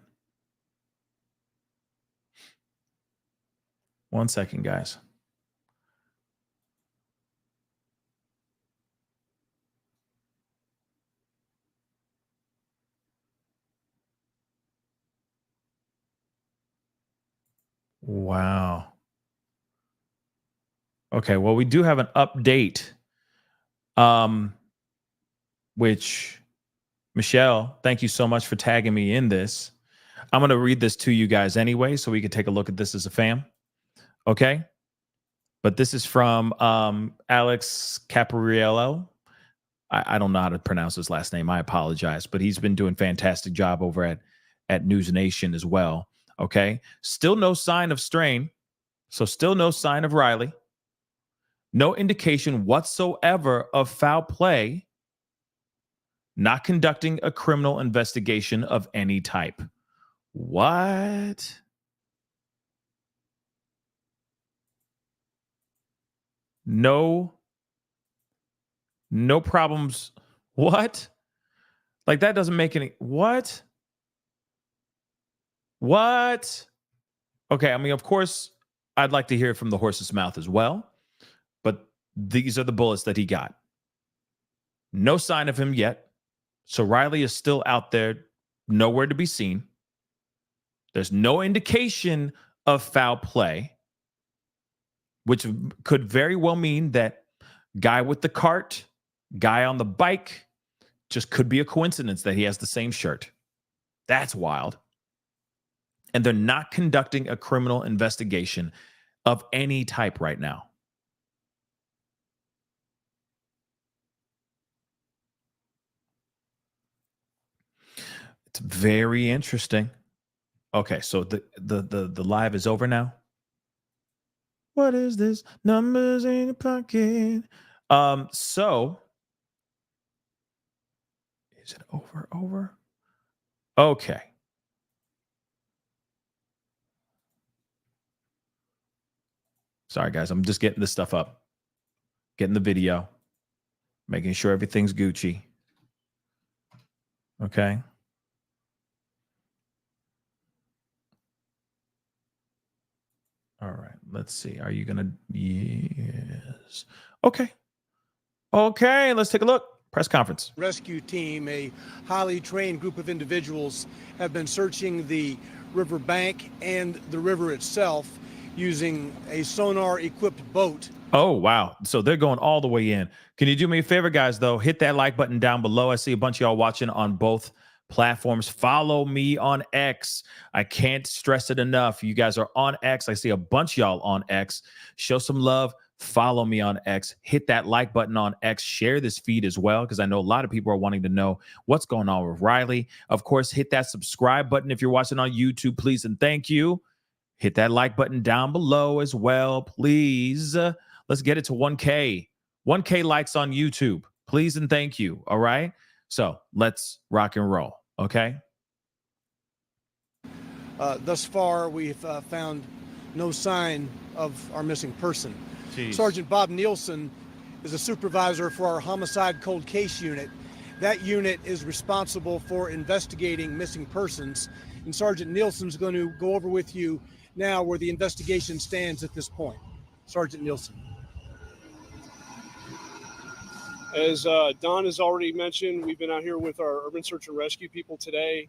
[SPEAKER 2] 1 second, guys. Wow. Okay, well, we do have an update, which, Michelle, thank you so much for tagging me in this. I'm going to read this to you guys anyway, so we can take a look at this as a fam. Okay? But this is from Alex Capariello. I don't know how to pronounce his last name. I apologize, but he's been doing a fantastic job over at News Nation as well. Okay? Still no sign of strain. So still no sign of Riley. No indication whatsoever of foul play. Not conducting a criminal investigation of any type. What? No problems. What? Like, that doesn't make any. What? Okay, I mean, of course, I'd like to hear it from the horse's mouth as well, but these are the bullets that he got. No sign of him yet. So Riley is still out there, nowhere to be seen. There's no indication of foul play, which could very well mean that guy with the cart, guy on the bike, just could be a coincidence that he has the same shirt. That's wild. And they're not conducting a criminal investigation of any type right now. It's very interesting. Okay, so the live is over now. What is this? Numbers in your pocket. So is it over? Okay. Sorry, guys. I'm just getting this stuff up. Getting the video. Making sure everything's Gucci. Okay. All right. Let's see. Are you going to? Yes. Okay. Okay. Let's take a look. Press conference.
[SPEAKER 14] Rescue team, a highly trained group of individuals, have been searching the river bank and the river itself using a sonar-equipped boat.
[SPEAKER 2] Oh, wow. So they're going all the way in. Can you do me a favor, guys, though? Hit that like button down below. I see a bunch of y'all watching on both platforms. Follow me on X. I can't stress it enough. You guys are on X. I see a bunch of y'all on X. Show some love. Follow me on X. Hit that like button on X. Share this feed as well, because I know a lot of people are wanting to know what's going on with Riley. Of course, hit that subscribe button if you're watching on YouTube, please, and thank you. Hit that like button down below as well, please. Let's get it to 1K. 1K likes on YouTube, please and thank you, all right? So let's rock and roll, okay?
[SPEAKER 14] Thus far, we've found no sign of our missing person.
[SPEAKER 2] Jeez.
[SPEAKER 14] Sergeant Bob Nielsen is a supervisor for our homicide cold case unit. That unit is responsible for investigating missing persons. And Sergeant Nielsen's going to go over with you now where the investigation stands at this point. Sergeant Nielsen.
[SPEAKER 15] As Don has already mentioned, we've been out here with our urban search and rescue people today.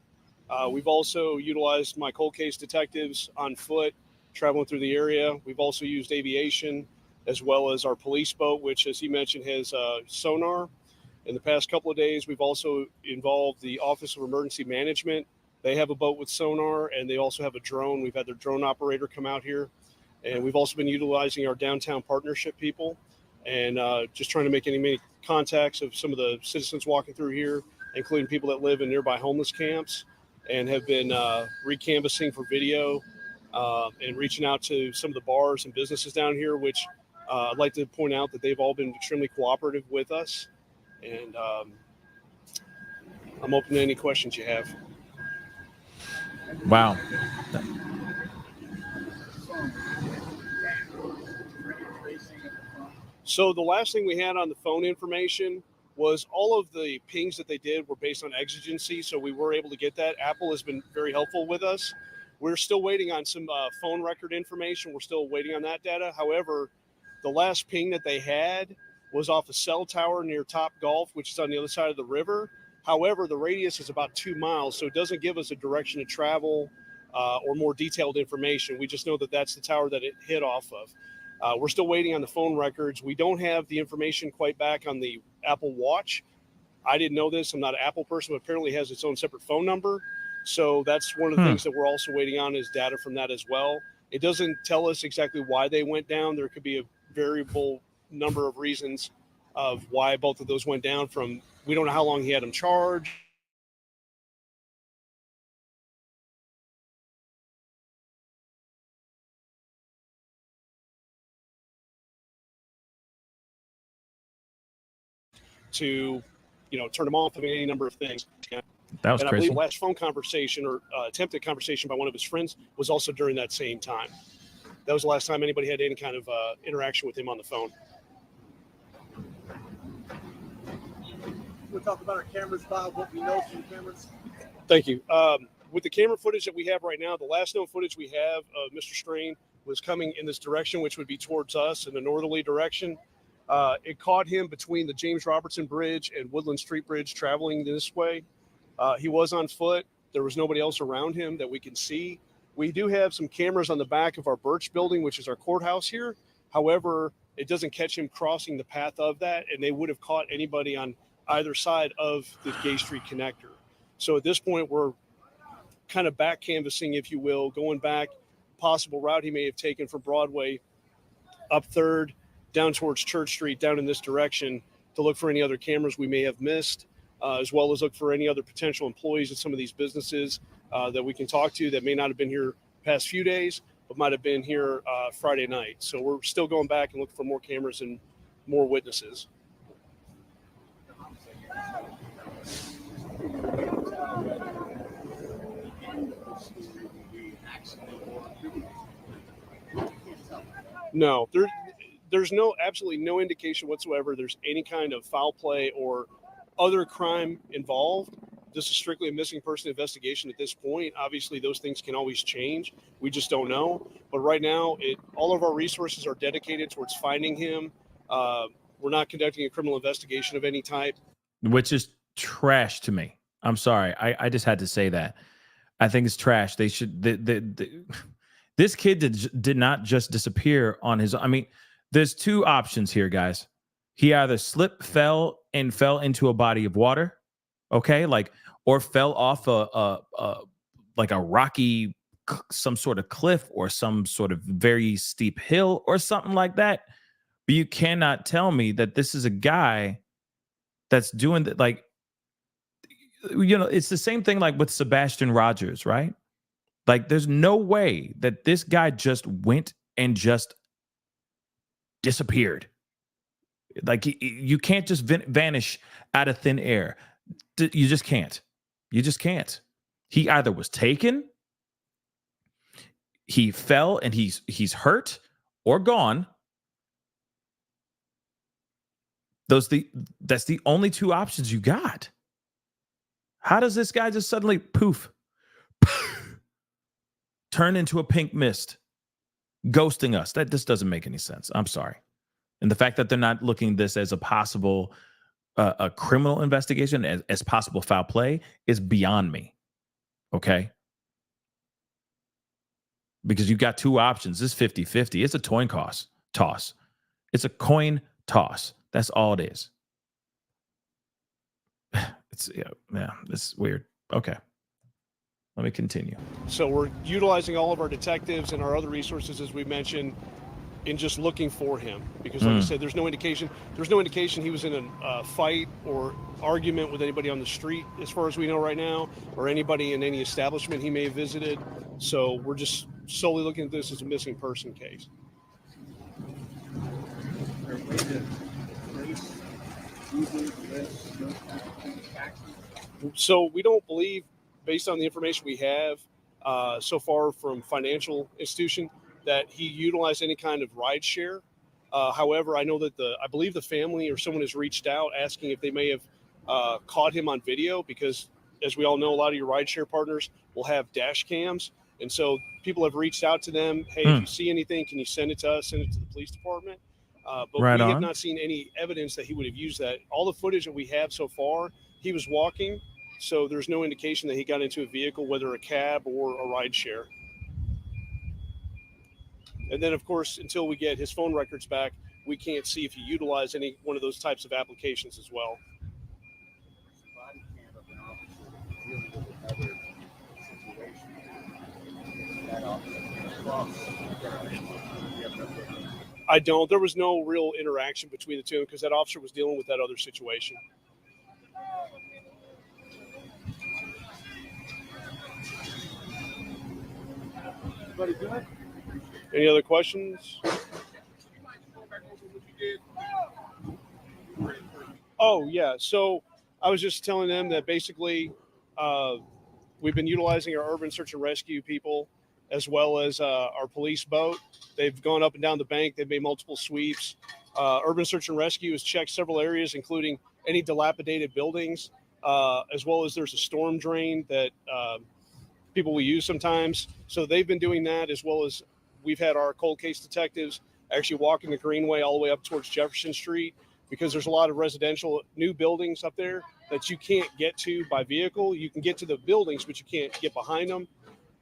[SPEAKER 15] We've also utilized my cold case detectives on foot, traveling through the area. We've also used aviation, as well as our police boat, which, as he mentioned, has sonar. In the past couple of days, we've also involved the Office of Emergency Management. They have a boat with sonar, and they also have a drone. We've had their drone operator come out here. And we've also been utilizing our downtown partnership people and just trying to make any contacts of some of the citizens walking through here, including people that live in nearby homeless camps, and have been re-canvassing for video and reaching out to some of the bars and businesses down here, which I'd like to point out that they've all been extremely cooperative with us. And I'm open to any questions you have.
[SPEAKER 2] Wow.
[SPEAKER 15] So the last thing we had on the phone information was all of the pings that they did were based on exigency, so we were able to get that. Apple has been very helpful with us. We're still waiting on some phone record information. We're still waiting on that data. However, the last ping that they had was off a cell tower near Top Golf, which is on the other side of the river. However, the radius is about 2 miles, so it doesn't give us a direction to travel or more detailed information. We just know that that's the tower that it hit off of. We're still waiting on the phone records. We don't have the information quite back on the Apple Watch. I didn't know this. I'm not an Apple person, but apparently it has its own separate phone number. So that's one of the things that we're also waiting on is data from that as well. It doesn't tell us exactly why they went down. There could be a variable number of reasons of why both of those went down. From we don't know how long he had them charged. To, turn them off. I mean, any number of things.
[SPEAKER 2] That was
[SPEAKER 15] and
[SPEAKER 2] crazy.
[SPEAKER 15] I believe last phone conversation or attempted conversation by one of his friends was also during that same time. That was the last time anybody had any kind of interaction with him on the phone.
[SPEAKER 14] We'll talk about our cameras, Bob, what we know from the cameras.
[SPEAKER 15] Thank you. With the camera footage that we have right now, the last known footage we have of Mr. Strain was coming in this direction, which would be towards us in the northerly direction. It caught him between the James Robertson Bridge and Woodland Street Bridge traveling this way. He was on foot. There was nobody else around him that we can see. We do have some cameras on the back of our Birch building, which is our courthouse here. However, it doesn't catch him crossing the path of that, and they would have caught anybody on either side of the Gay Street connector. So at this point, we're kind of back canvassing, if you will, going back, possible route he may have taken from Broadway up 3rd, down towards Church Street, down in this direction to look for any other cameras we may have missed, as well as look for any other potential employees at some of these businesses that we can talk to that may not have been here past few days, but might have been here Friday night. So we're still going back and looking for more cameras and more witnesses. No, there's absolutely no indication whatsoever there's any kind of foul play or other crime involved. This is strictly a missing person investigation at this point. Obviously, those things can always change. We just don't know. But right now, all of our resources are dedicated towards finding him. We're not conducting a criminal investigation of any type.
[SPEAKER 2] Which is trash to me. I'm sorry. I just had to say that. I think it's trash. They should. This kid did not just disappear on his own. I mean, there's two options here, guys. He either fell into a body of water, okay, or fell off like a rocky, some sort of cliff or some sort of very steep hill or something like that. But you cannot tell me that this is a guy that's doing that. Like, it's the same thing like with Sebastian Rogers, right? Like, there's no way that this guy just went and just disappeared. Like, you can't just vanish out of thin air. You just can't. You just can't. He either was taken, he fell and he's hurt or gone. That's the only two options you got. How does this guy just suddenly poof, turn into a pink mist, ghosting us? That just doesn't make any sense. I'm sorry. And the fact that they're not looking at this as a possible a criminal investigation, as possible foul play, is beyond me. Okay? Because you got two options. This is 50-50. It's a coin toss. It's a coin toss. That's all it is. It's weird. Okay. Let me continue.
[SPEAKER 15] So we're utilizing all of our detectives and our other resources, as we mentioned, in just looking for him. Because like I said, there's no indication he was in a fight or argument with anybody on the street, as far as we know right now, or anybody in any establishment he may have visited. So we're just solely looking at this as a missing person case. So we don't believe, based on the information we have so far from financial institution, that he utilized any kind of ride share. However, I know that I believe the family or someone has reached out asking if they may have caught him on video, because as we all know, a lot of your rideshare partners will have dash cams. And so people have reached out to them. Hey, if you see anything, can you send it to us, send it to the police department? But
[SPEAKER 2] Right
[SPEAKER 15] we have
[SPEAKER 2] on.
[SPEAKER 15] not seen any evidence that he would have used that. All the footage that we have so far, he was walking. So there's no indication that he got into a vehicle, whether a cab or a ride share. And then, of course, until we get his phone records back, we can't see if he utilized any one of those types of applications as well. I don't. There was no real interaction between the two because that officer was dealing with that other situation. Everybody good? Any other questions? Oh, yeah. So I was just telling them that basically we've been utilizing our urban search and rescue people as well as our police boat. They've gone up and down the bank. They've made multiple sweeps. Urban search and rescue has checked several areas, including any dilapidated buildings, as well as there's a storm drain that people will use sometimes. So they've been doing that, as well as we've had our cold case detectives actually walking the Greenway all the way up towards Jefferson Street, because there's a lot of residential new buildings up there that you can't get to by vehicle. You can get to the buildings, but you can't get behind them.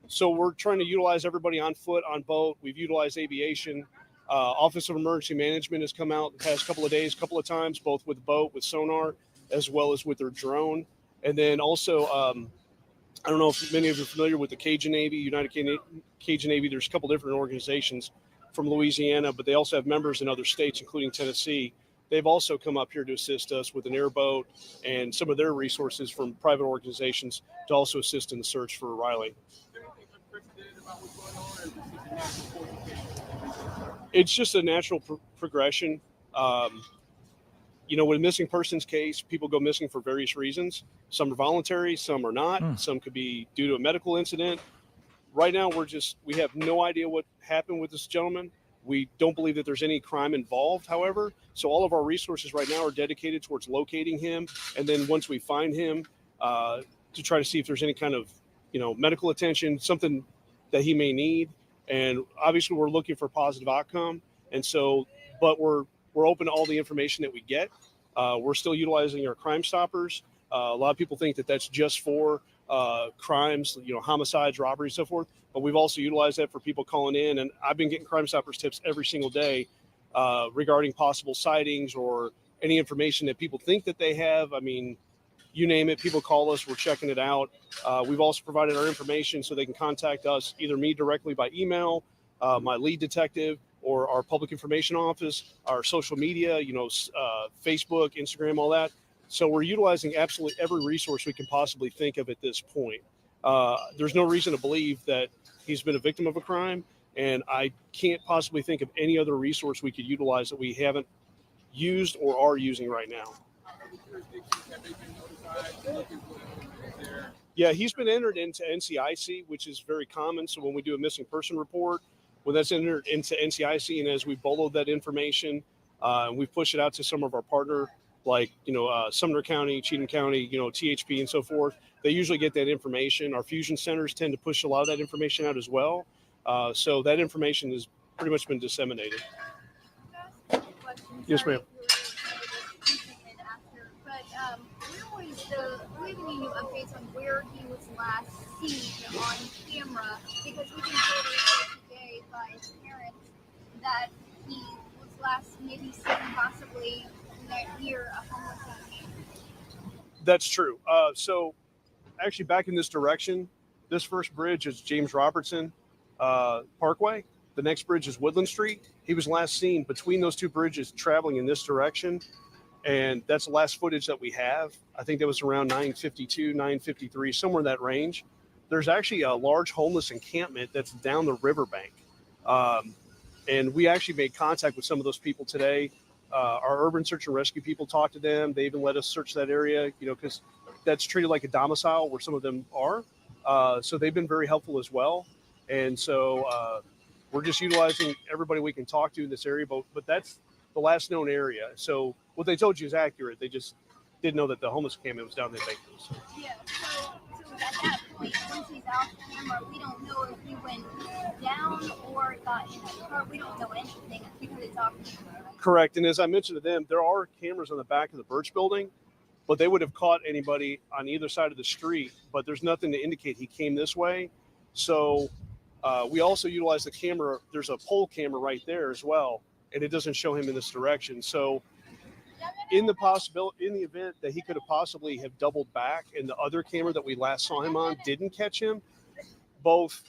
[SPEAKER 15] So we're trying to utilize everybody on foot, on boat. We've utilized aviation. Office of Emergency Management has come out the past couple of days, couple of times, both with the boat, with sonar, as well as with their drone. And then also, I don't know if many of you are familiar with the Cajun Navy, United Cajun Navy. There's a couple different organizations from Louisiana, but they also have members in other states, including Tennessee. They've also come up here to assist us with an airboat and some of their resources from private organizations to also assist in the search for Riley. It's just a natural progression. You know, with a missing persons case, people go missing for various reasons. Some are voluntary, some are not. Some could be due to a medical incident. Right now, we have no idea what happened with this gentleman. We don't believe that there's any crime involved, however. So all of our resources right now are dedicated towards locating him. And then once we find him, to try to see if there's any kind of, medical attention, something that he may need. And obviously we're looking for a positive outcome. And so, but we're open to all the information that we get. We're still utilizing our Crime Stoppers. A lot of people think that that's just for crimes, homicides, robberies, so forth. But we've also utilized that for people calling in. And I've been getting Crime Stoppers tips every single day regarding possible sightings or any information that people think that they have. I mean, you name it, people call us, we're checking it out. We've also provided our information so they can contact us, either me directly by email, my lead detective, or our public information office, our social media, Facebook, Instagram, all that. So we're utilizing absolutely every resource we can possibly think of at this point. There's no reason to believe that he's been a victim of a crime, and I can't possibly think of any other resource we could utilize that we haven't used or are using right now. Yeah, he's been entered into NCIC, which is very common. So when we do a missing person report, when that's entered into NCIC, and as we bolo that information, and we've pushed it out to some of our partner, like, Sumner County, Cheatham County, THP and so forth, they usually get that information. Our fusion centers tend to push a lot of that information out as well. So that information has pretty much been disseminated. Yes, ma'am.
[SPEAKER 16] We're giving you updates on where he was last seen on camera, because we can totally today by his parents that he was last maybe seen possibly near a homeless camp.
[SPEAKER 15] That's true. So actually back in this direction, this first bridge is James Robertson Parkway. The next bridge is Woodland Street. He was last seen between those two bridges traveling in this direction. And that's the last footage that we have. I think that was around 9:52, 9:53, somewhere in that range. There's actually a large homeless encampment that's down the riverbank. And we actually made contact with some of those people today. Our urban search and rescue people talked to them. They even let us search that area, because that's treated like a domicile where some of them are. So they've been very helpful as well. And so we're just utilizing everybody we can talk to in this area, but that's the last known area. So what they told you is accurate. They just didn't know that the homeless encampment was down there.
[SPEAKER 16] Yeah. So at that point, point, once he's off camera, we don't know if he went down or got in a car. We don't know anything because it's off camera.
[SPEAKER 15] Correct. And as I mentioned to them, there are cameras on the back of the Birch building, but they would have caught anybody on either side of the street. But there's nothing to indicate he came this way. So we also utilize the camera. There's a pole camera right there as well, and it doesn't show him in this direction. So in the event that he could have possibly have doubled back and the other camera that we last saw him on didn't catch him, both,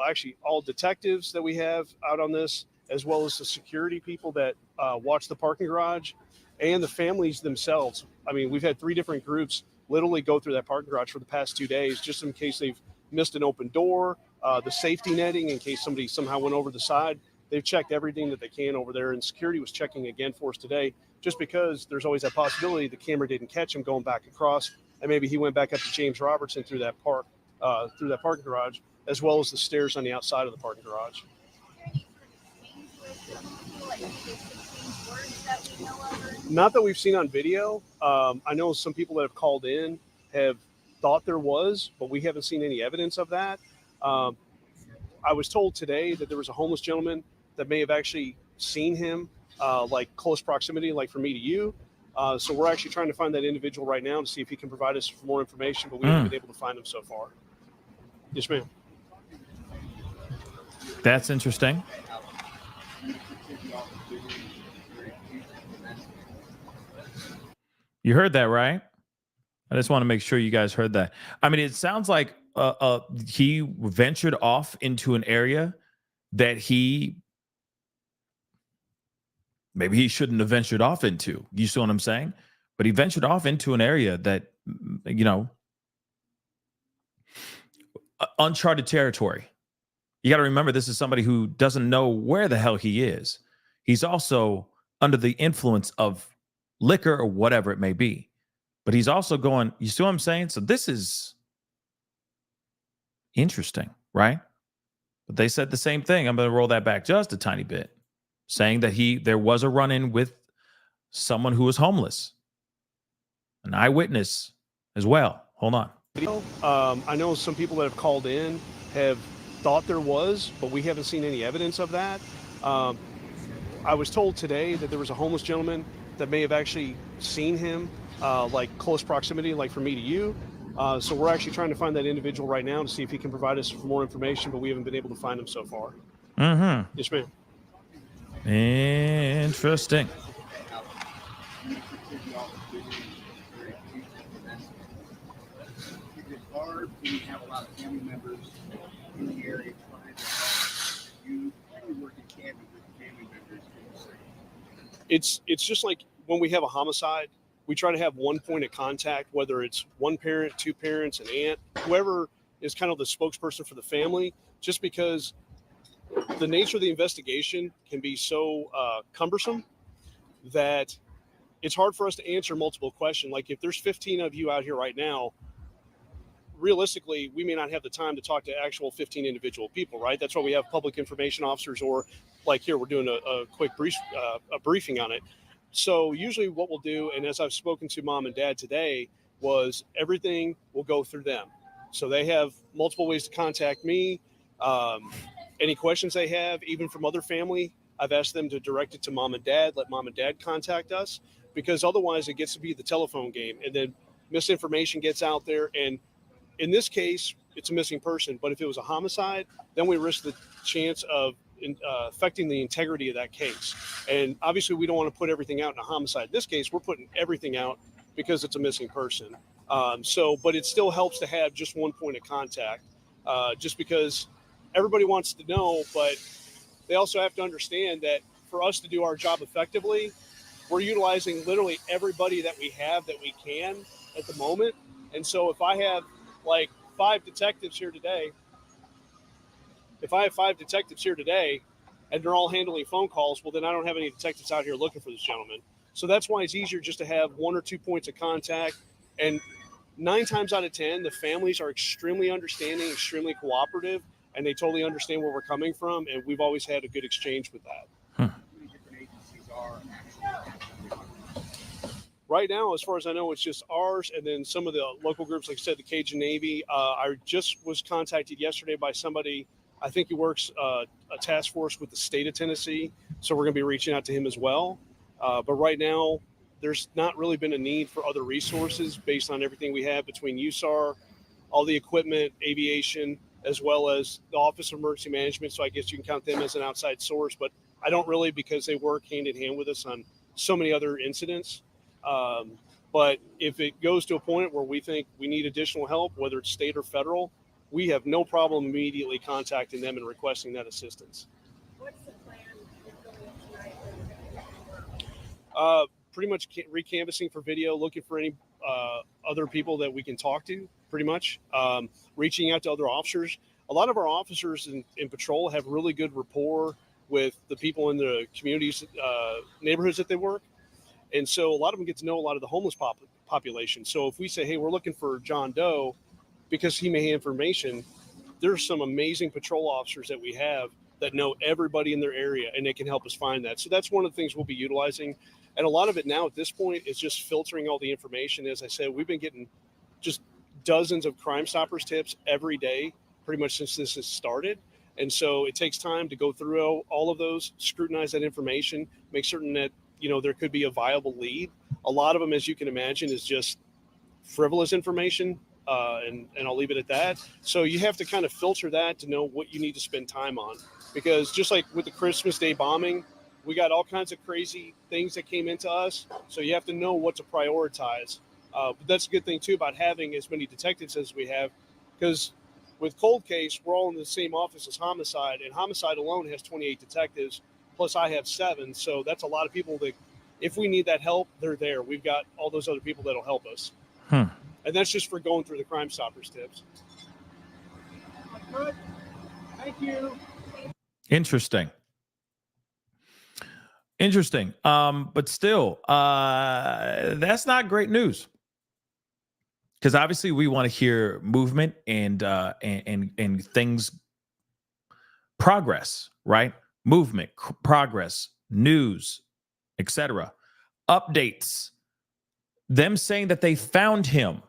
[SPEAKER 15] actually all detectives that we have out on this, as well as the security people that watch the parking garage and the families themselves. I mean, we've had 3 different groups literally go through that parking garage for the past 2 days, just in case they've missed an open door, the safety netting in case somebody somehow went over the side. They've checked everything that they can over there, and security was checking again for us today, just because there's always that possibility the camera didn't catch him going back across, and maybe he went back up to James Robertson through that parking garage, as well as the stairs on the outside of the parking garage. Not that we've seen on video. I know some people that have called in have thought there was, but we haven't seen any evidence of that. I was told today that there was a homeless gentleman that may have actually seen him, like close proximity, like from me to you. So we're actually trying to find that individual right now to see if he can provide us more information, but we haven't been able to find him so far. Yes, ma'am.
[SPEAKER 2] That's interesting. You heard that, right? I just want to make sure you guys heard that. I mean, it sounds like he ventured off into an area that maybe he shouldn't have ventured off into. You see what I'm saying? But he ventured off into an area that, uncharted territory. You got to remember, this is somebody who doesn't know where the hell he is. He's also under the influence of liquor or whatever it may be. But he's also going, you see what I'm saying? So this is interesting, right? But they said the same thing. I'm going to roll that back just a tiny bit, saying that there was a run-in with someone who was homeless, an eyewitness as well. Hold on.
[SPEAKER 15] I know some people that have called in have thought there was, but we haven't seen any evidence of that. I was told today that there was a homeless gentleman that may have actually seen him, like close proximity, like from me to you. So we're actually trying to find that individual right now to see if he can provide us more information, but we haven't been able to find him so far.
[SPEAKER 2] Mm-hmm.
[SPEAKER 15] Yes, ma'am.
[SPEAKER 2] Interesting.
[SPEAKER 17] We have a lot of family members in the area trying to help you work in tandem with family members.
[SPEAKER 15] It's just like when we have a homicide, we try to have one point of contact, whether it's one parent, 2 parents, an aunt, whoever is kind of the spokesperson for the family, just because the nature of the investigation can be so cumbersome that it's hard for us to answer multiple questions. Like if there's 15 of you out here right now, realistically, we may not have the time to talk to actual 15 individual people, right? That's why we have public information officers, or like here, we're doing a quick briefing on it. So usually what we'll do, and as I've spoken to mom and dad today, was everything will go through them. So they have multiple ways to contact me. Any questions they have, even from other family, I've asked them to direct it to mom and dad, let mom and dad contact us, because otherwise it gets to be the telephone game, and then misinformation gets out there. And in this case, it's a missing person. But if it was a homicide, then we risk the chance of affecting the integrity of that case. And obviously, we don't want to put everything out in a homicide. In this case, we're putting everything out because it's a missing person. But it still helps to have just one point of contact, just because everybody wants to know, but they also have to understand that for us to do our job effectively, we're utilizing literally everybody that we have that we can at the moment. And so if I have like 5 detectives here today, and they're all handling phone calls, well, then I don't have any detectives out here looking for this gentleman. So that's why it's easier just to have 1 or 2 points of contact. And 9 times out of 10, the families are extremely understanding, extremely cooperative, and they totally understand where we're coming from. And we've always had a good exchange with that. Right now, as far as I know, it's just ours, and then some of the local groups, like I said, the Cajun Navy. I just was contacted yesterday by somebody, I think he works a task force with the state of Tennessee, so we're going to be reaching out to him as well. But right now, there's not really been a need for other resources based on everything we have between USAR, all the equipment, aviation, as well as the Office of Emergency Management, so I guess you can count them as an outside source, but I don't really, because they work hand in hand with us on so many other incidents. But if it goes to a point where we think we need additional help, whether it's state or federal, we have no problem immediately contacting them and requesting that assistance.
[SPEAKER 16] What's the plan tonight?
[SPEAKER 15] Pretty much recanvassing for video, looking for any other people that we can talk to, pretty much. Reaching out to other officers. A lot of our officers in patrol have really good rapport with the people in the communities, neighborhoods that they work. And so a lot of them get to know a lot of the homeless population. So if we say, hey, we're looking for John Doe because he may have information, there's some amazing patrol officers that we have that know everybody in their area, and they can help us find that. So that's one of the things we'll be utilizing. And a lot of it now at this point is just filtering all the information. As I said, we've been getting just dozens of Crime Stoppers tips every day, pretty much since this has started. And so it takes time to go through all of those, scrutinize that information, make certain that, you know, there could be a viable lead. A lot of them, as you can imagine, is just frivolous information, and I'll leave it at that. So you have to kind of filter that to know what you need to spend time on. Because just like with the Christmas Day bombing, we got all kinds of crazy things that came into us. So you have to know what to prioritize. But that's a good thing, too, about having as many detectives as we have. Because with cold case, we're all in the same office as homicide, and homicide alone has 28 detectives. Plus I have 7. So that's a lot of people that, if we need that help, they're there. We've got all those other people that'll help us. And that's just for going through the Crime Stoppers tips.
[SPEAKER 17] Good. Thank you.
[SPEAKER 2] Interesting. But still, that's not great news. Because obviously we want to hear movement and things progress, right? Movement, progress, news, etc. Updates. Them saying that they found him,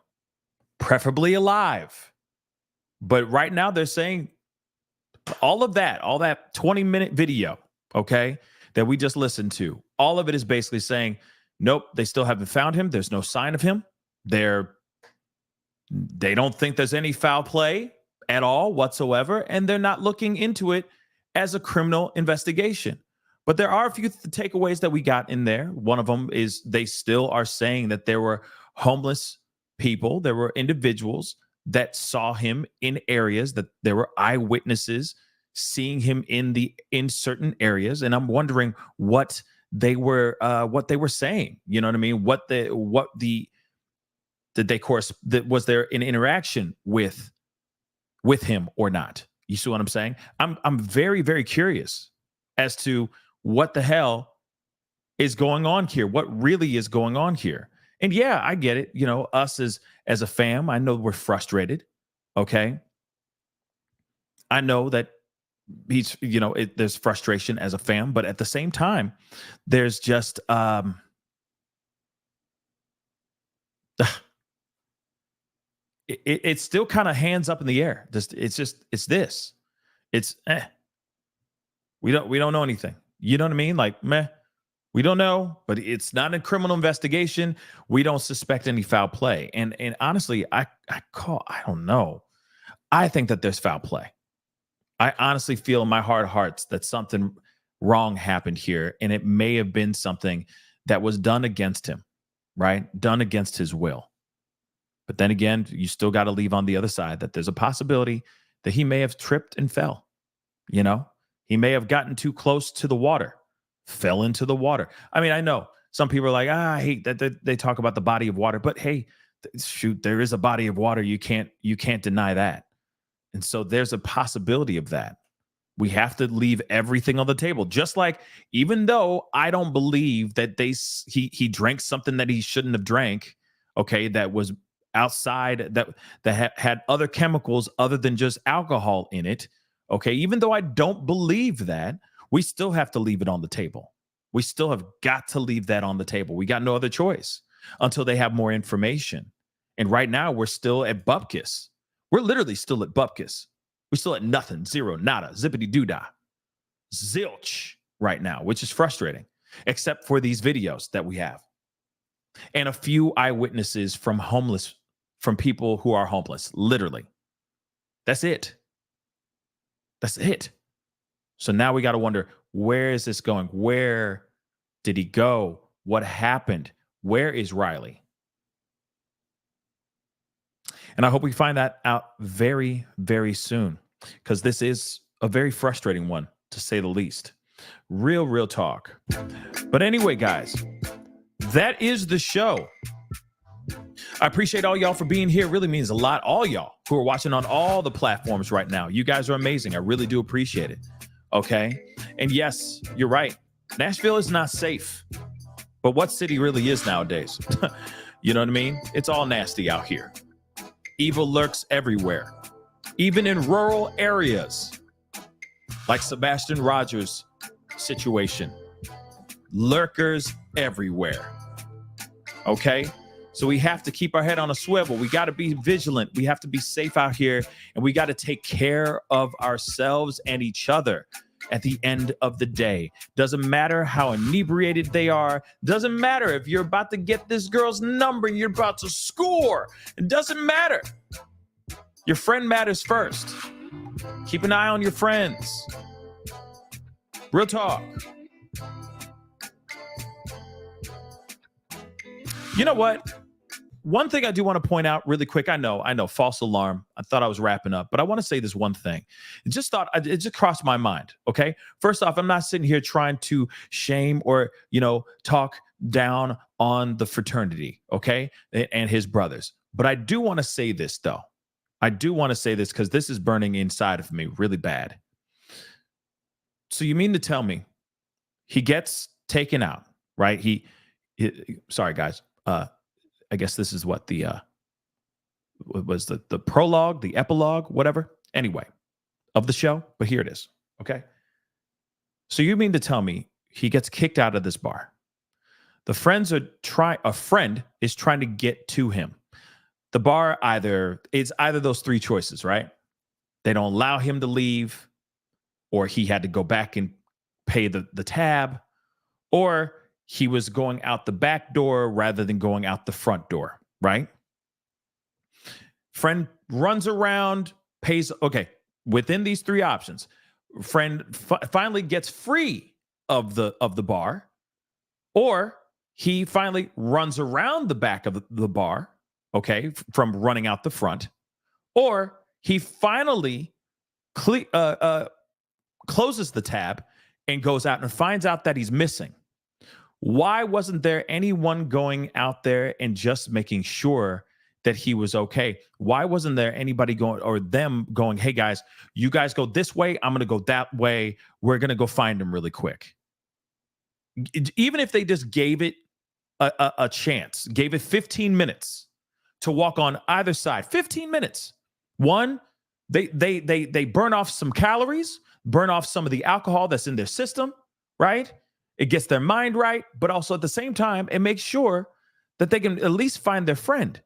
[SPEAKER 2] preferably alive. But right now they're saying all that 20-minute video, okay, that we just listened to, all of it is basically saying, nope, they still haven't found him. There's no sign of him. They don't think there's any foul play at all whatsoever, and they're not looking into it as a criminal investigation. But there are a few takeaways that we got in there. One of them is they still are saying that there were homeless people, there were individuals that saw him in areas, that there were eyewitnesses seeing him in certain areas. And I'm wondering what they were saying. You know what I mean? Was there an interaction with him or not? You see what I'm saying? I'm very, very curious as to what the hell is going on here. What really is going on here? And yeah, I get it. You know, us as a fam, I know we're frustrated. Okay. I know that there's frustration as a fam, but at the same time, there's just, it's still kind of hands up in the air. We don't know anything. You know what I mean? Like, meh, we don't know, but it's not a criminal investigation. We don't suspect any foul play. And honestly, I don't know. I think that there's foul play. I honestly feel in my heart of hearts that something wrong happened here, and it may have been something that was done against him, right? Done against his will. But then again, you still got to leave on the other side that there's a possibility that he may have tripped and fell. You know, he may have gotten too close to the water, fell into the water. I mean, I know some people are like, I hate that they talk about the body of water, but hey, shoot, there is a body of water. You can't deny that. And so there's a possibility of that. We have to leave everything on the table. Just like, even though I don't believe that he drank something that he shouldn't have drank, okay, that was outside, that had other chemicals other than just alcohol in it, okay, even though I don't believe that, we still have to leave it on the table. We still have got to leave that on the table. We got no other choice. until they have more information. And right now we're still at Bupkis. We're literally still at Bupkis. We're still at nothing, zero, nada, zippity doodah, zilch right now, which is frustrating, except for these videos that we have. And a few eyewitnesses from people who are homeless, literally. That's it. That's it. So now we got to wonder, where is this going? Where did he go? What happened? Where is Riley? And I hope we find that out very, very soon, because this is a very frustrating one, to say the least. Real talk. But anyway, guys, that is the show. I appreciate all y'all for being here. It really means a lot. All y'all who are watching on all the platforms right now. You guys are amazing. I really do appreciate it. Okay. And yes, you're right. Nashville is not safe. But what city really is nowadays? You know what I mean? It's all nasty out here. Evil lurks everywhere, even in rural areas, like Sebastian Rogers' situation. Lurkers everywhere. Okay? So we have to keep our head on a swivel. We got to be vigilant. We have to be safe out here, and we got to take care of ourselves and each other at the end of the day. Doesn't matter how inebriated they are. Doesn't matter if you're about to get this girl's number and you're about to score. It doesn't matter. Your friend matters first. Keep an eye on your friends. Real talk. You know what? One thing I do want to point out really quick. I know, false alarm. I thought I was wrapping up, but I want to say this one thing. It just crossed my mind. Okay. First off, I'm not sitting here trying to shame or, talk down on the fraternity. Okay. And his brothers. But I do want to say this though. I do want to say this because this is burning inside of me really bad. So you mean to tell me he gets taken out, right? Sorry guys. I guess this is what the prologue, the epilogue, whatever. Anyway, of the show, but here it is. Okay. So you mean to tell me he gets kicked out of this bar? A friend is trying to get to him. The bar it's either those three choices, right? They don't allow him to leave, or he had to go back and pay the tab, or he was going out the back door rather than going out the front door, right? Friend runs around, pays. Okay, within these three options, friend finally gets free of the bar, or he finally runs around the back of the bar, okay, from running out the front, or he finally closes the tab and goes out and finds out that he's missing. Why wasn't there anyone going out there and just making sure that he was okay? Why wasn't there anybody going, or them going, hey guys, you guys go this way, I'm going to go that way. We're going to go find him really quick. Even if they just gave it a chance, gave it 15 minutes to walk on either side, 15 minutes. One, they burn off some calories, burn off some of the alcohol that's in their system, right? It gets their mind right, but also at the same time, it makes sure that they can at least find their friend,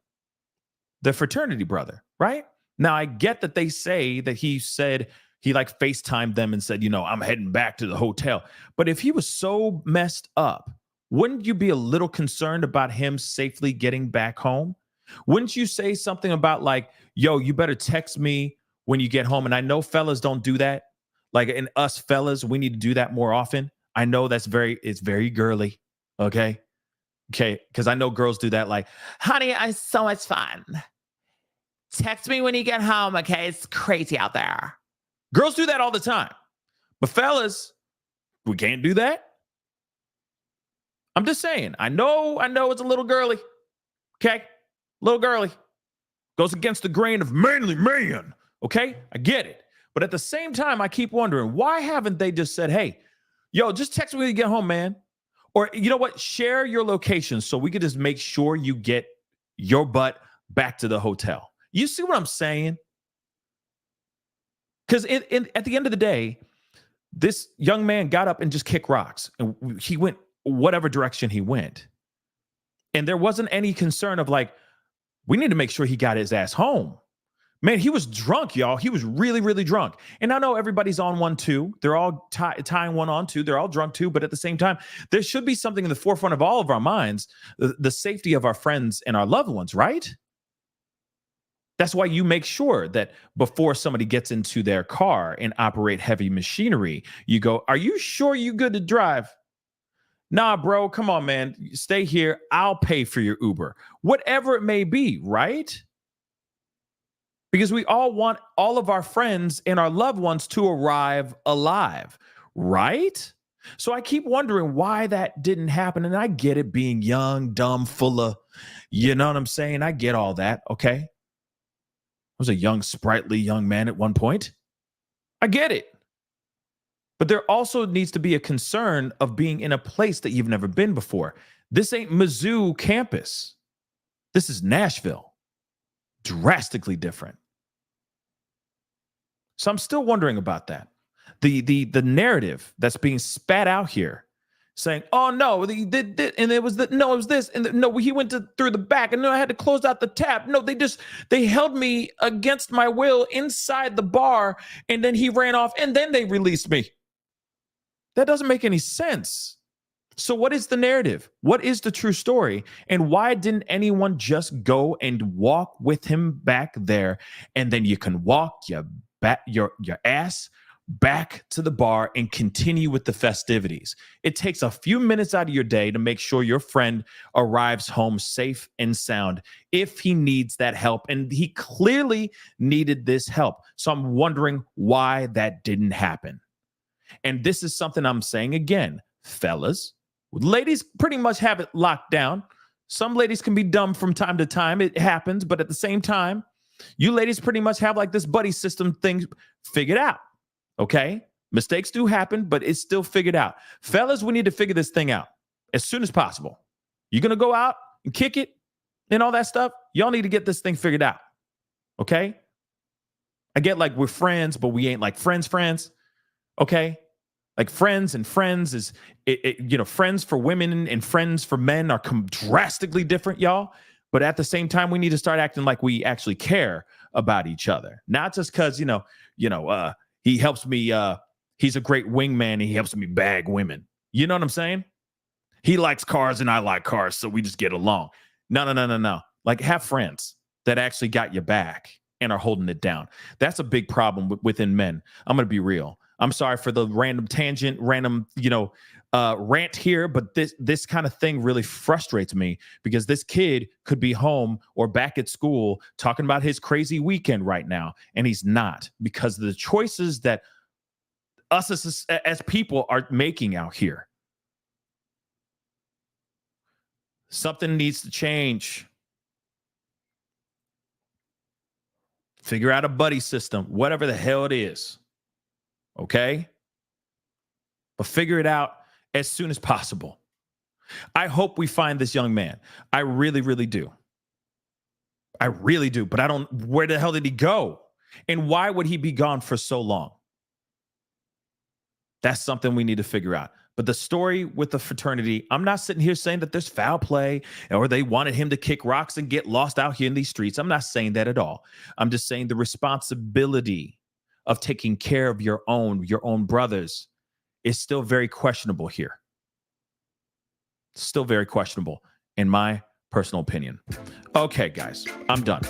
[SPEAKER 2] their fraternity brother, right? Now, I get that they say that he said he FaceTimed them and said, I'm heading back to the hotel. But if he was so messed up, wouldn't you be a little concerned about him safely getting back home? Wouldn't you say something about yo, you better text me when you get home? And I know fellas don't do that. And us fellas, we need to do that more often. I know it's very girly. Okay. Because I know girls do that. Honey, I so much fun. Text me when you get home. Okay. It's crazy out there. Girls do that all the time. But fellas, we can't do that. I'm just saying. I know it's a little girly. Okay. Little girly. Goes against the grain of manly man. Okay. I get it. But at the same time, I keep wondering, why haven't they just said, hey, yo, just text me when you get home, man. Or you know what? Share your location so we could just make sure you get your butt back to the hotel. You see what I'm saying? Because at the end of the day, this young man got up and just kicked rocks. And he went whatever direction he went. And there wasn't any concern of like, we need to make sure he got his ass home. Man, he was drunk, y'all. He was really, really drunk. And I know everybody's on one too. They're all tying one on too. They're all drunk too. But at the same time, there should be something in the forefront of all of our minds, the safety of our friends and our loved ones, right? That's why you make sure that before somebody gets into their car and operate heavy machinery, you go, are you sure you good to drive? Nah, bro, come on, man. Stay here. I'll pay for your Uber. Whatever it may be, right? Because we all want all of our friends and our loved ones to arrive alive, right? So I keep wondering why that didn't happen. And I get it, being young, dumb, full of, you know what I'm saying? I get all that, okay? I was a young, sprightly young man at one point. I get it. But there also needs to be a concern of being in a place that you've never been before. This ain't Mizzou campus. This is Nashville. Drastically different. So I'm still wondering about that. The narrative that's being spat out here, saying, "Oh no, and it was no, it was this, and no, he went through the back, and no, I had to close out the tap. No, they held me against my will inside the bar, and then he ran off, and then they released me." That doesn't make any sense. So what is the narrative? What is the true story? And why didn't anyone just go and walk with him back there? And then you can walk your ass back to the bar and continue with the festivities. It takes a few minutes out of your day to make sure your friend arrives home safe and sound if he needs that help. And he clearly needed this help. So I'm wondering why that didn't happen. And this is something I'm saying again, fellas. Ladies pretty much have it locked down. Some ladies can be dumb from time to time. It happens. But at the same time, you ladies pretty much have like this buddy system thing figured out. Okay? Mistakes do happen, but it's still figured out. Fellas, we need to figure this thing out as soon as possible. You're going to go out and kick it and all that stuff. Y'all need to get this thing figured out. Okay? I get like we're friends, but we ain't like friends. Okay? Like friends and friends is, friends for women and friends for men are drastically different, y'all. But at the same time, we need to start acting like we actually care about each other. Not just because, he helps me, he's a great wingman and he helps me bag women. You know what I'm saying? He likes cars and I like cars, so we just get along. No. Like have friends that actually got your back and are holding it down. That's a big problem within men. I'm going to be real. I'm sorry for the random tangent, rant here, but this kind of thing really frustrates me because this kid could be home or back at school talking about his crazy weekend right now, and he's not because of the choices that us as people are making out here. Something needs to change. Figure out a buddy system, whatever the hell it is. Okay? But figure it out as soon as possible. I hope we find this young man. I really, really do. I really do. But where the hell did he go? And why would he be gone for so long? That's something we need to figure out. But the story with the fraternity, I'm not sitting here saying that there's foul play or they wanted him to kick rocks and get lost out here in these streets. I'm not saying that at all. I'm just saying the responsibility of taking care of your own brothers is still very questionable here. Still very questionable in my personal opinion. Okay, guys, I'm done.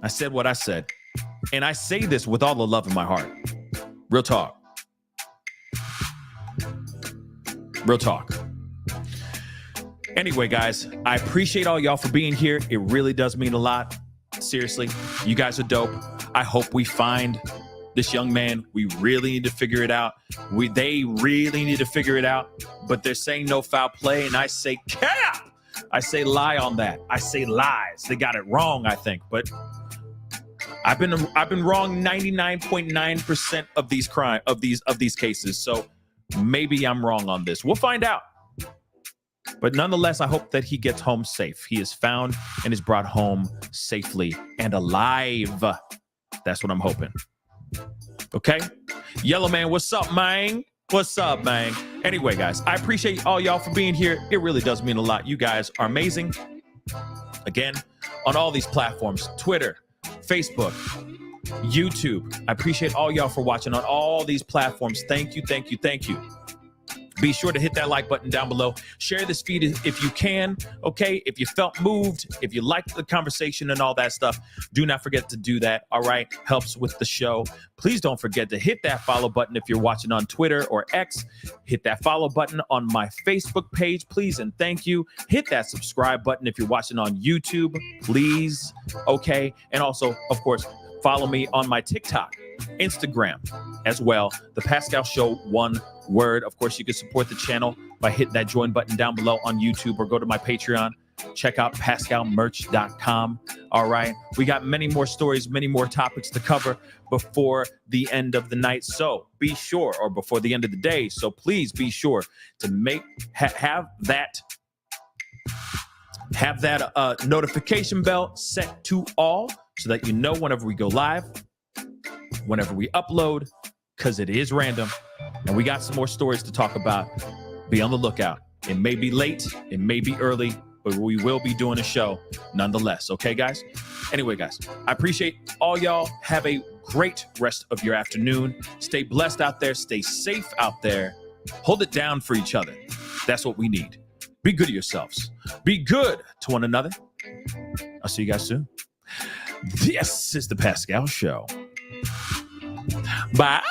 [SPEAKER 2] I said what I said, and I say this with all the love in my heart. Real talk. Real talk. Anyway, guys, I appreciate all y'all for being here. It really does mean a lot. Seriously, you guys are dope. I hope we find this young man. We really need to figure it out. They really need to figure it out. But they're saying no foul play, and I say cap. I say lie on that. I say lies. They got it wrong, I think. But I've been wrong 99.9% of these cases. So maybe I'm wrong on this. We'll find out. But nonetheless, I hope that he gets home safe. He is found and is brought home safely and alive. That's what I'm hoping. Okay? Yellow Man, what's up, man? What's up, man? Anyway, guys, I appreciate all y'all for being here. It really does mean a lot. You guys are amazing. Again, on all these platforms, Twitter, Facebook, YouTube. I appreciate all y'all for watching on all these platforms. Thank you, thank you, thank you. Be sure to hit that like button down below. Share this feed if you can, okay? If you felt moved, if you liked the conversation and all that stuff, do not forget to do that, all right? Helps with the show. Please don't forget to hit that follow button if you're watching on Twitter or X. Hit that follow button on my Facebook page, please, and thank you. Hit that subscribe button if you're watching on YouTube, please, okay? And also, of course, follow me on my TikTok, Instagram as well. The Pascal Show, one word. Of course, you can support the channel by hitting that join button down below on YouTube or go to my Patreon. Check out pascalmerch.com. All right. We got many more stories, many more topics to cover before the end of the night. So be sure, or before the end of the day. So please be sure to have that notification bell set to all so that you know whenever we go live, whenever we upload, because it is random. And we got some more stories to talk about. Be on the lookout. It may be late, it may be early, but we will be doing a show nonetheless. Okay, guys? Anyway, guys, I appreciate all y'all. Have a great rest of your afternoon. Stay blessed out there. Stay safe out there. Hold it down for each other. That's what we need. Be good to yourselves. Be good to one another. I'll see you guys soon. This is the Pascal Show. Bye.